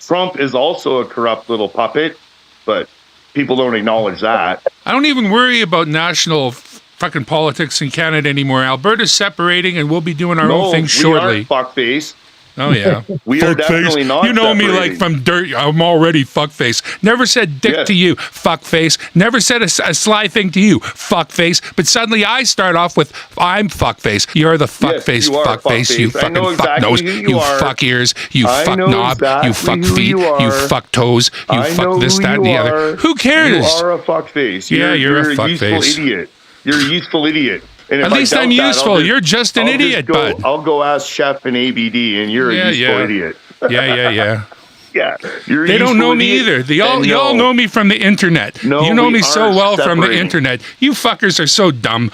Trump is also a corrupt little puppet, but people don't acknowledge that. I don't even worry about national fucking politics in Canada anymore. Alberta's separating, and we'll be doing our own thing shortly. We aren't fuckface. Oh yeah, we are definitely not. You know me like separating. from dirt. I'm already fuckface. Never said dick to you, fuckface. Never said a sly thing to you, fuckface. But suddenly I start off with I'm fuckface. You're the fuckface, you are fuckface. You fuckface. I fucking know fuck exactly nose. who You you are. fuck ears. You I fuck know knob. You exactly fuck who feet. you You are. fuck toes. You I fuck know this, who that, and you the other. are. Who cares? You are a fuckface. Yeah, you're a useful fuckface. idiot. You're a useful idiot. And if At I least doubt I'm that, I'll useful. You're just an idiot, bud. I'll go ask Chef and ABD, and you're a useful idiot. Yeah. Yeah, you're a they don't useful know me idiot, either. Y'all know me from the internet. No, you know we me so aren't well from the separating. internet. You fuckers are so dumb.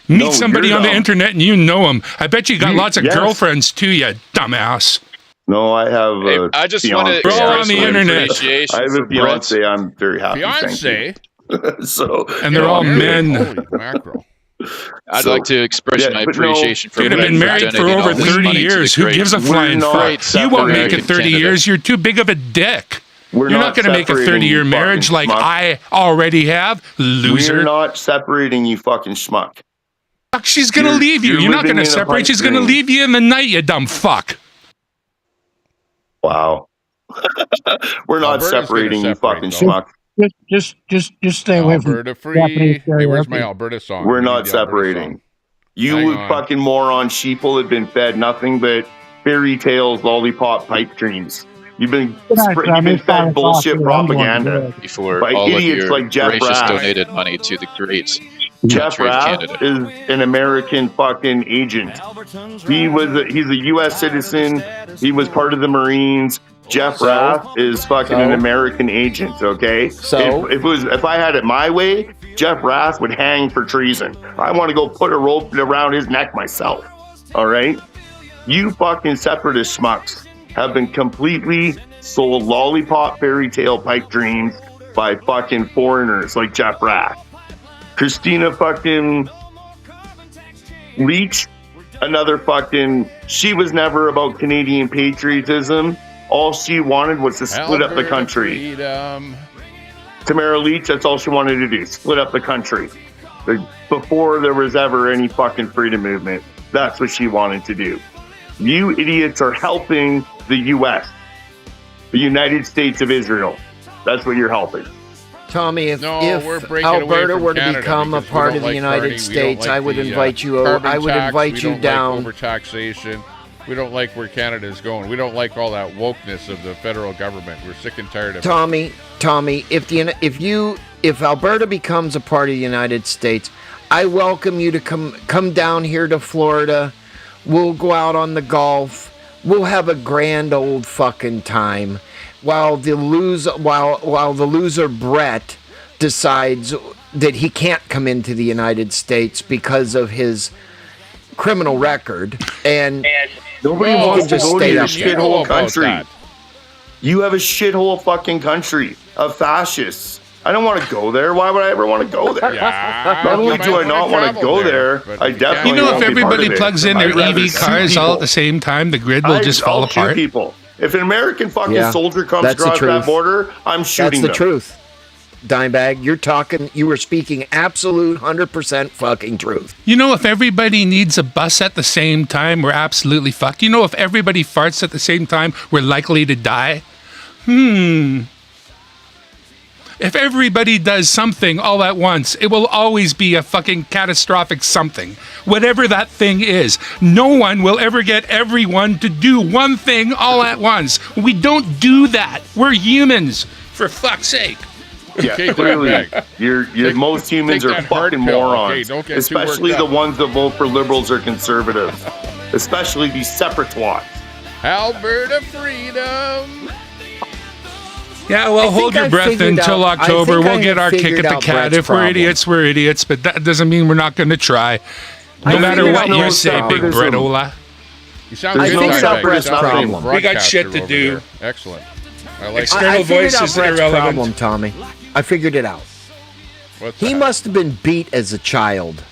Meet somebody you're on the dumb. internet and you know them. I bet you got lots of yes. girlfriends too, you dumbass. No, I have. Hey, I just want to We're all express on the my internet. appreciation I have for a fiance. I'm very happy. Fiance? So, and they're all men. Holy mackerel. I'd like to express my appreciation for You'd have been married for over 30 years. Who gives a flying fuck? You won't make it 30 years. You're too big of a dick. You're not going to make a 30-year marriage like I already have, loser. We're not separating you, fucking schmuck. Fuck, she's going to leave you. You're not going to separate. She's going to leave you in the night, you dumb fuck. Wow. We're not separating you, fucking schmuck. Just stay away from Alberta free. Hey, where's my Alberta song? We're We not need the Alberta separating. song. You Hang on. fucking moron sheeple have been fed nothing but fairy tales, lollipop, pipe dreams. You've been fed bullshit propaganda before by all of your like Jeff gracious Raff. donated money to the great Jeff country of Raff Canada. is an American fucking agent. He's a U.S. citizen. He was part of the Marines. Jeff Raff is fucking an American agent. Okay, So? if I had it my way, Jeff Rath would hang for treason. I want to go put a rope around his neck myself. All right? You fucking separatist schmucks have been completely sold lollipop fairy tale pipe dreams by fucking foreigners like Jeff Rath. Christina fucking Leach, another fucking, she was never about Canadian patriotism. All she wanted was to split up the country. Freedom. Tamara Leach, that's all she wanted to do, split up the country. Before there was ever any fucking freedom movement, that's what she wanted to do. You idiots are helping the U.S., the United States of Israel. That's what you're helping. Tommy, if we're breaking away Alberta from were to Canada become a because we part don't of the like United party, we don't States, like I would the, invite you. carbon I would tax, invite we you don't down. Like overtaxation. We don't like where Canada is going. We don't like all that wokeness of the federal government. We're sick and tired of it. Tommy, if Alberta becomes a part of the United States, I welcome you to come down here to Florida. We'll go out on the Gulf. We'll have a grand old fucking time while the loser Brett decides that he can't come into the United States because of his criminal record, and nobody wants to go to your stay shithole country. You have a shithole fucking country of fascists. I don't want to go there. Why would I ever want to go there? Yeah, not only do I not want to go there, I definitely if everybody plugs in their EV cars all at the same time, the grid will just fall apart. People. If an American fucking soldier comes across that border, I'm shooting them. That's the truth. Dimebag, you were speaking absolute 100% fucking truth. If everybody needs a bus at the same time, we're absolutely fucked. If everybody farts at the same time, we're likely to die. If everybody does something all at once, it will always be a fucking catastrophic something. Whatever that thing is. No one will ever get everyone to do one thing all at once. We don't do that. We're humans, for fuck's sake. Yeah, clearly, most humans are fucking morons. Okay, especially the ones that vote for liberals or conservatives. Especially these separate twats. Alberta freedom. Yeah, well, hold your breath until October. We'll get our kick at the cat. If we're idiots, we're idiots, but that doesn't mean we're not going to try. No matter what you say, Big Bretola. You sound good. I think that's Brett's problem. We got shit to do. Excellent. I like external voices are irrelevant. Problem, Tommy. I figured it out. He must have been beat as a child.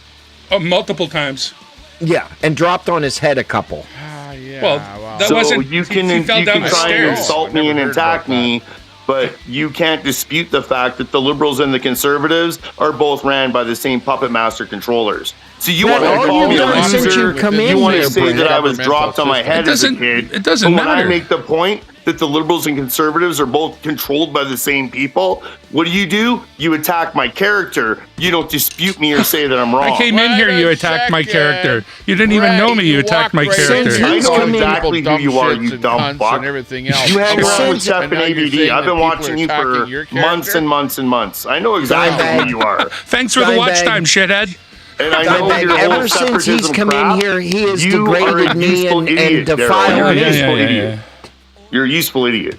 Oh, multiple times. Yeah, and dropped on his head a couple. Yeah. Well, that wasn't. You can try and insult me and attack me, but you can't dispute the fact that the liberals and the conservatives are both ran by the same puppet master controllers. So you want to call me a loser? You want to say that I was dropped on my head as a kid? It doesn't matter. When I make the point that the liberals and conservatives are both controlled by the same people, what do? You attack my character. You don't dispute me or say that I'm wrong. I came in here, you attacked my character. You didn't even know me, you attacked my character. I know exactly who you are, you dumb fuck. And everything else. You hang around with Jeff and ABD. I've been watching you for months and months and months. I know exactly who you are. Thanks for the watch time, shithead. And I know your whole ever since he's come crap, in here, he has you degraded me and defiled me. You're a useful idiot.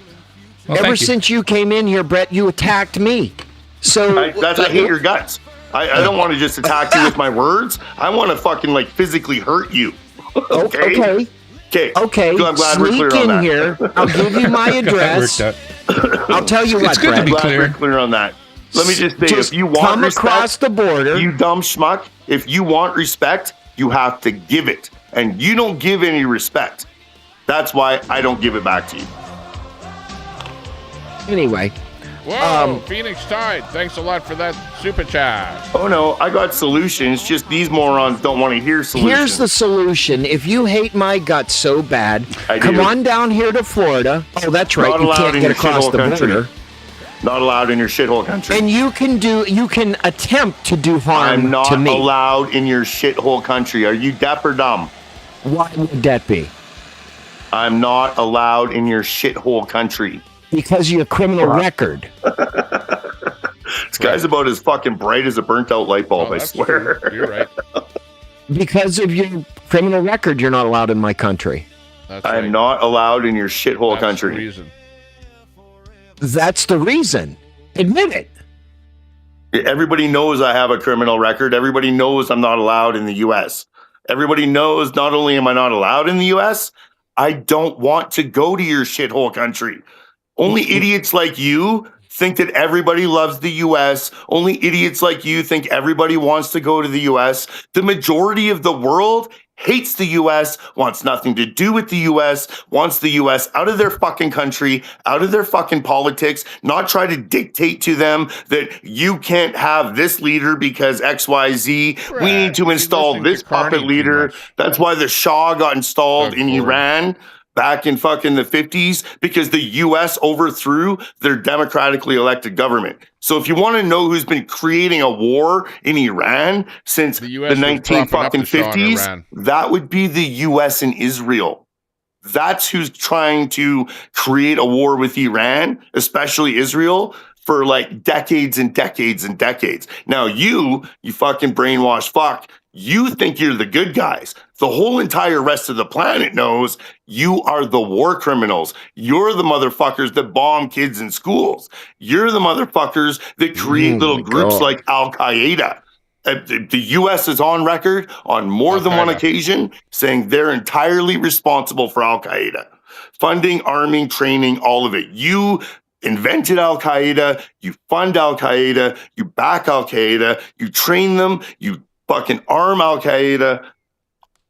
Well, ever since you came in here, Brett, you attacked me. So I hate your guts. I don't want to just attack you with my words. I want to fucking physically hurt you. Okay. Okay. So I'm glad Sneak we're clear on that. Here. I'll give you my address. I'll tell you what, it's good Brett. to be clear. We're clear on that. Let me just say, Just if you want come respect, across the border, you dumb schmuck, if you want respect, you have to give it. And you don't give any respect. That's why I don't give it back to you. Anyway. Whoa, Phoenix Tide. Thanks a lot for that super chat. Oh, no, I got solutions. Just these morons don't want to hear solutions. Here's the solution. If you hate my guts so bad, come on down here to Florida. Oh, that's right. Not you allowed can't in get your across the shithole border. country. Not allowed in your shithole country. And you can attempt to do harm I'm not to me. allowed in your shithole country. Are you deaf or dumb? Why would that be? I'm not allowed in your shithole country. Because you have a criminal record. This guy's about as fucking bright as a burnt out light bulb, I swear. True. You're right. Because of your criminal record, you're not allowed in my country. I'm not allowed in your shithole country. The reason. That's the reason. Admit it. Everybody knows I have a criminal record. Everybody knows I'm not allowed in the US. Everybody knows not only am I not allowed in the US, I don't want to go to your shithole country. Only idiots like you think that everybody loves the US. Only idiots like you think everybody wants to go to the US. The majority of the world hates the US, wants nothing to do with the US, wants the US out of their fucking country, out of their fucking politics, not try to dictate to them that you can't have this leader because XYZ. Brad, we need to install this puppet leader. That's why the Shah got installed in Iran back in fucking the 50s, because the US overthrew their democratically elected government. So if you want to know who's been creating a war in Iran since the 1950s, that would be the US and Israel. That's who's trying to create a war with Iran, especially Israel, for like decades and decades and decades. Now you fucking brainwashed fuck, you think you're the good guys. The whole entire rest of the planet knows you are the war criminals. You're the motherfuckers that bomb kids in schools. You're the motherfuckers that create little groups like Al-Qaeda. The U.S. is on record on more than one occasion saying they're entirely responsible for Al-Qaeda. Funding, arming, training, all of it. You invented Al-Qaeda, you fund Al-Qaeda, you back Al-Qaeda, you train them, you fucking arm Al-Qaeda.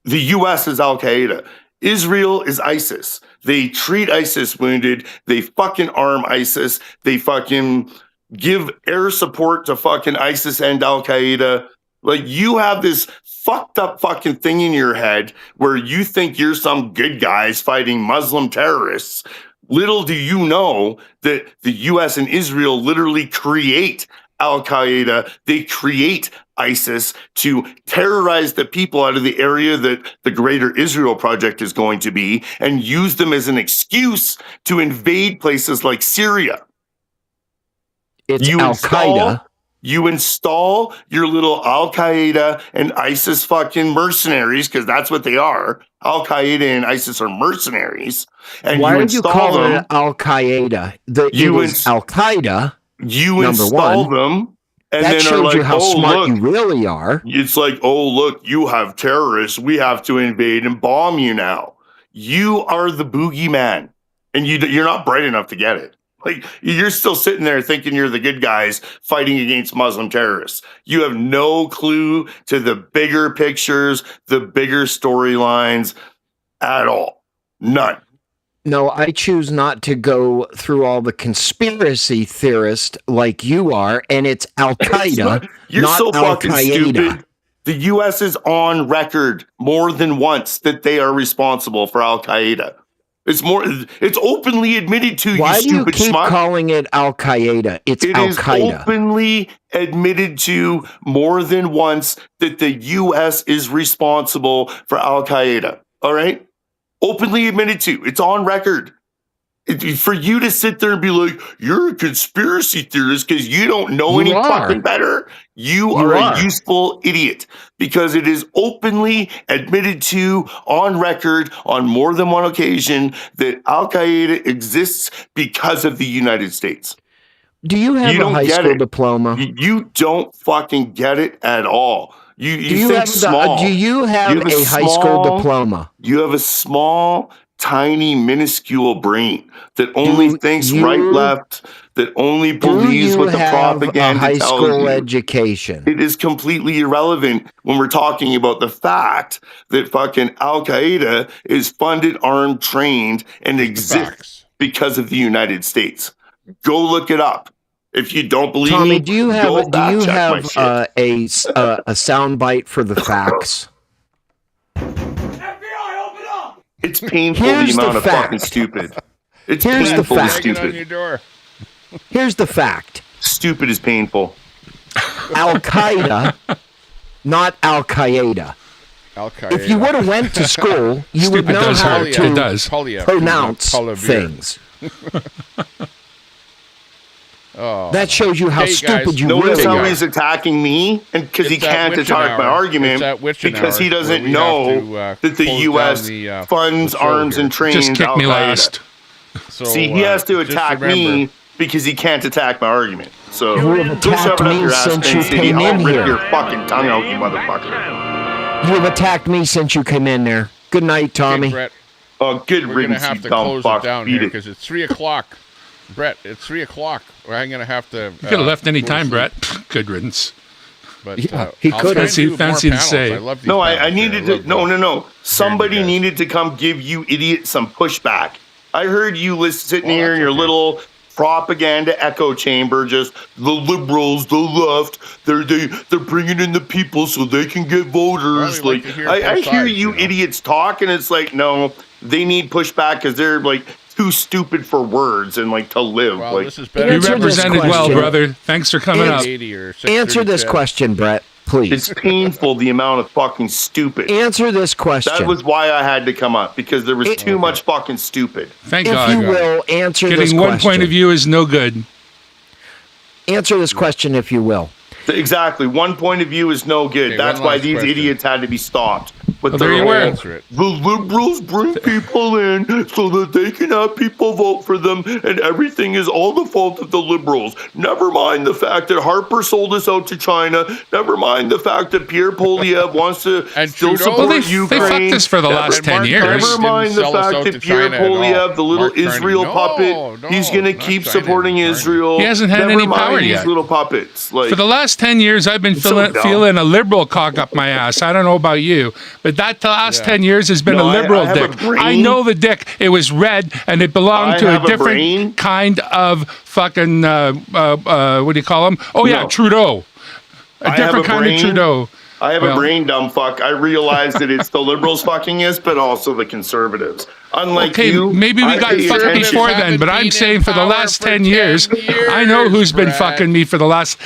The U.S. is Al-Qaeda. Israel is ISIS. They treat ISIS wounded. They fucking arm ISIS. They fucking give air support to fucking ISIS and Al-Qaeda. Like, you have this fucked up fucking thing in your head where you think you're some good guys fighting Muslim terrorists. Little do you know that the U.S. and Israel literally create Al-Qaeda. They create ISIS to terrorize the people out of the area that the Greater Israel Project is going to be and use them as an excuse to invade places like Syria. It's Al-Qaeda. You install your little Al-Qaeda and ISIS fucking mercenaries, because that's what they are. Al-Qaeda and ISIS are mercenaries. And why are you calling it Al-Qaeda? It was Al-Qaeda. You install them, and that then shows are like, you how oh, smart look, you really are. It's like, oh, look, you have terrorists. We have to invade and bomb you now. You are the boogeyman, and you're not bright enough to get it. Like, you're still sitting there thinking you're the good guys fighting against Muslim terrorists. You have no clue to the bigger pictures, the bigger storylines at all. None. No, I choose not to go through all the conspiracy theorists like you are, and it's Al-Qaeda, you're not so fucking Al-Qaeda. stupid. The U.S. is on record more than once that they are responsible for Al-Qaeda. It's openly admitted to. Why you do you stupid keep schmuck. calling it Al-Qaeda? It's It Al-Qaeda. is openly admitted to more than once that the U.S. is responsible for Al-Qaeda. All right? Openly admitted to. It's on record. For you to sit there and be like, you're a conspiracy theorist because you don't know any fucking better, you are a useful idiot. Because it is openly admitted to, on record, on more than one occasion, that Al-Qaeda exists because of the United States. Do you have a high school diploma? You don't fucking get it at all. You think small. Do you have a high school diploma? You have a small, tiny, minuscule brain that only thinks right, left, that only believes what the propaganda high tells school you. Education. It is completely irrelevant when we're talking about the fact that fucking Al-Qaeda is funded, armed, trained, and exists because of the United States. Go look it up. If you don't believe Tommy, me, do you have a sound bite for the facts? It's painful the amount of fucking stupid. It's painful and stupid. Here's the fact. Stupid is painful. Al-Qaeda, not Al-Qaeda. If you would have went to school, you would know how to pronounce things. That shows you how stupid you really are. Notice how he's attacking me, and because he can't attack my argument, because he doesn't know that the U.S. funds, arms, and trains Just kick me Al-Qaeda. last. See, he has to attack me because he can't attack my argument. So You have go shove attacked it up me your ass, since Penn you City. came I'll in rip here. your fucking tongue out, you motherfucker. You have attacked me since you came in there. Good night, Tommy. Okay, Brett, Oh, good we're riddance, gonna you have to dumb close fuck. it down Beat here it. because it's 3:00. Brett, it's 3:00. I'm gonna have to. You could have left any go to time, sleep. Brett. Good riddance. But Yeah, I'll he try could and have. do more Fancy to panels. say. I love these No, I panels needed here. to. No. Somebody guys. needed to come give you idiots some pushback. I heard you sitting Well, here in that's your okay. little propaganda echo chamber, just the liberals, the left, they're bringing in the people so they can get voters. Well, we like to hear I both hear sides, you you know? idiots talk, and it's like, no, they need pushback because they're like too stupid for words and like to live. Well, like this is better. You Answer this represented well, question. brother. Thanks for coming up. 80 or Answer this 635. question, Brett, please. it's painful the amount of fucking stupid. Answer this question. That was why I had to come up because there was too much fucking stupid. Thank if God. you will, answer this Getting question. one point of view is no good. Answer this question, if you will. Exactly. One point of view is no good. Okay, That's one why last these question. idiots had to be stopped. But Well, there they're you all- were. Answer it. The liberals bring people in so that they can have people vote for them, and everything is all the fault of the liberals. Never mind the fact that Harper sold us out to China. Never mind the fact that Pierre Polyev wants to And still Trudeau? support Well, they Ukraine. fucked us for the Never- last And 10 Mark years. Carney Never didn't mind the sell us fact out that to Pierre China at all. Polyev, the little Mark Carney. Israel No, puppet, no, he's going to not keep China, supporting Carney. Israel. He hasn't had Never any mind power these yet. little puppets. Like, For the last 10 years, I've been so dumb. feeling a liberal cock up my ass. I don't know about you, but that the last 10 years has been No, a liberal I have a dick. brain. I know the dick. It was red, and it belonged I to a have a different brain. kind of fucking, what do you call him? Oh, yeah, No. Trudeau. A I have different a kind brain. of Trudeau. I have Well- a brain, dumb fuck. I realize that it's the liberals fucking us, but also the conservatives. Unlike Okay, you, maybe we I got pay fucked attention. before then, but I'm saying for the last 10 years, I know who's been fucking me for the last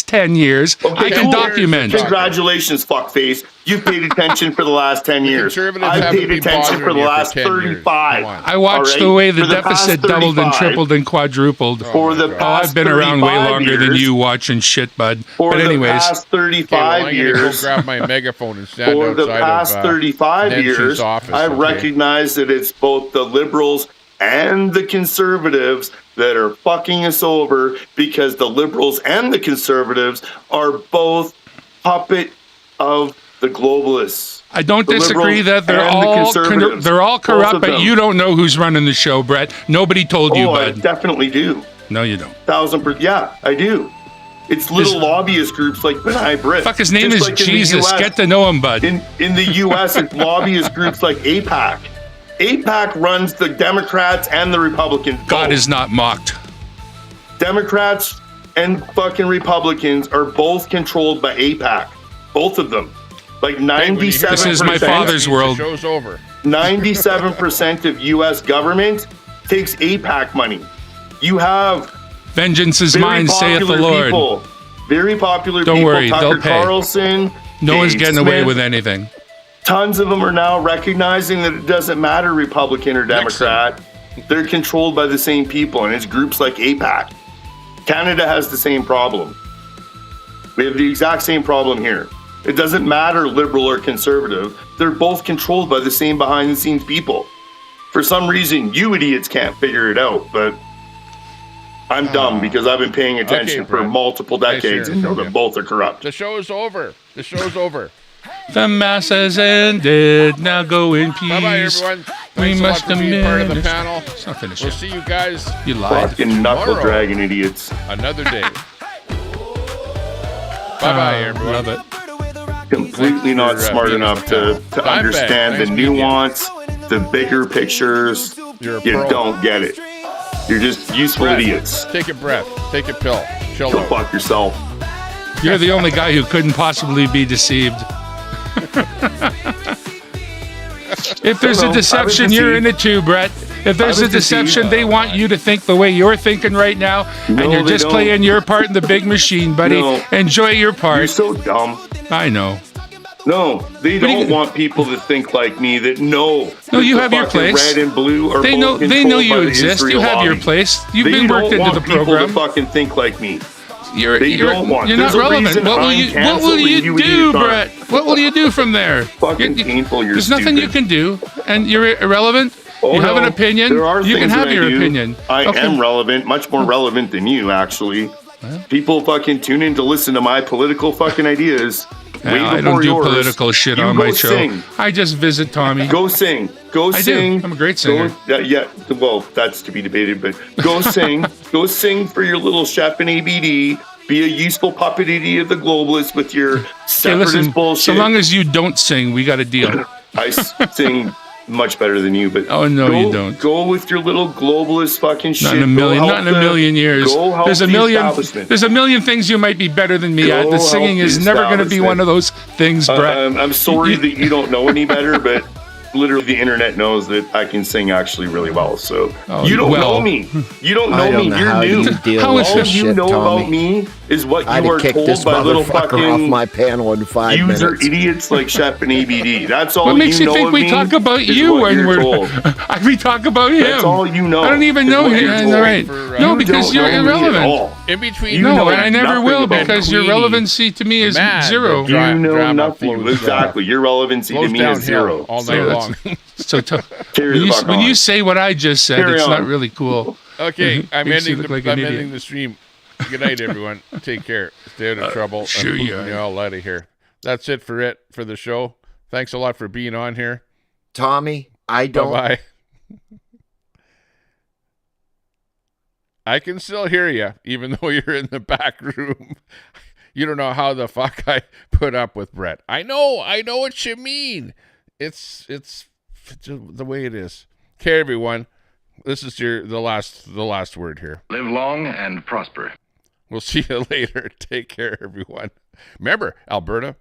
10 years. I can cool. document. Congratulations, fuckface. You've paid attention for the last 10 years. conservatives I've haven't paid been attention for bothering the you for last 10 years. 35. Come on. I watched All the right? way the For the past deficit doubled and 35. tripled and quadrupled. For the Oh, past I've been around way 35 longer than years, you watching shit, bud. For But the anyways, past 35 Okay, well, I'm years. gonna go grab my megaphone and stand For the outside past of 35 Nancy's years, office, I okay? recognize that it's both the liberals and the conservatives that are fucking us over because the liberals and the conservatives are both puppet of the globalists. I don't The disagree liberals that they're and the all conservatives, they're all both corrupt, of but them. you don't know who's running the show, Brett. Nobody told you, Oh, I bud. definitely do. No, you don't. 1000%. Yeah, I do. It's little lobbyist groups like Benai Britt. Fuck, his name Just is like in the Jesus. US. Get to know him, bud. In the U.S., it's lobbyist groups like AIPAC. AIPAC runs the Democrats and the Republicans. God both. is not mocked. Democrats and fucking Republicans are both controlled by AIPAC. Both of them. Like 97%. This is my father's world. The show's over. 97% of U.S. government takes AIPAC money. You have Vengeance is very mine, saith the popular Lord. people. Very popular Don't people. worry, Tucker they'll pay. Carlson. No one's Dave getting away Smith. with anything. Tons of them are now recognizing that it doesn't matter Republican or Democrat. They're controlled by the same people, and it's groups like AIPAC. Canada has the same problem. We have the exact same problem here. It doesn't matter liberal or conservative. They're both controlled by the same behind-the-scenes people. For some reason, you idiots can't figure it out, but I'm dumb because I've been paying attention for Brett. multiple Nice decades hearing and know from that you. both are corrupt. The show is over. The show's over. The mass has ended. Now go in peace. Bye-bye, everyone. We Thanks a lot must for being part of the diminish- panel. It's not finished We'll yet. see you guys You lied. Fucking knuckle tomorrow. dragging idiots. Another day. Bye-bye, everyone. Love it. Completely not Thanks for, smart being on enough the to panel. Dimebag, understand nice the meeting you. nuance, the bigger pictures. You're a You pro. don't get it. You're just useful Brett, idiots. Take a breath. Take a pill. Chill Go out. fuck yourself. You're the only guy who couldn't possibly be deceived. If there's No, a I was deception, you're in deceived. it too, Brett. If there's I a was deception, deceived. they want you to think the way you're thinking right now, No, and you're they just don't. playing your part in the big machine, buddy. No. Enjoy your You're part. so dumb. I know. No, they What do you- don't want people to think like me that know. No, that you the have your fucking place. Red and blue are They both know. They controlled know by you the exist. You Israel have your lobby. place. You've They been worked don't into the want people program. to fucking think like me. You're They don't want. You're There's not a relevant. reason What will I'm you? What will canceling you you do, idiots aren't. Brett? What will you do from there? Fucking painful. You're There's nothing you stupid. can do, and you're irrelevant. You have an opinion. There are you can things have that your I do. opinion. I am relevant, much more relevant than you, actually. People fucking tune in to listen to my political fucking ideas. Way I before don't do yours. political shit You on go my show. sing. I just visit Tommy. Go sing. Go I sing. do. I'm a great singer. Yeah, well, that's to be debated, but go sing. Go sing for your little chef in ABD. Be a useful puppet idiot of the globalists with your separatist bullshit. So long as you don't sing, we got a deal. I sing much better than you, but you don't. Go with your little globalist fucking shit. Not in a million years. Go help There's a the million. establishment. There's a million things you might be better than me at. The singing is never going to be one of those things, Brett. I'm sorry that you don't know any better, but literally the internet knows that I can sing actually really well. So you don't know me. You don't know me. You're new. All you know about me is what you are told by little fucking off my panel in 5 minutes. User idiots like Shep and ABD. That's all what makes you know think of we me talk about is you what when you're we're told. we talk about him? That's all you know. I don't even know him. All right. No, because you're irrelevant. In between, no, and I never will because your relevancy to me is zero. You know nothing. Exactly. Your relevancy to me is zero. All night long. So when you say what I just said, it's not really cool. Okay, I'm ending the stream. Good night, everyone. Take care. Stay out of trouble. Sure you are. You're all out of here. That's it for the show. Thanks a lot for being on here. Tommy, I don't. Bye-bye. I can still hear you, even though you're in the back room. You don't know how the fuck I put up with Brett. I know what you mean. It's the way it is. Okay, everyone. This is the last word here. Live long and prosper. We'll see you later. Take care, everyone. Remember, Alberta,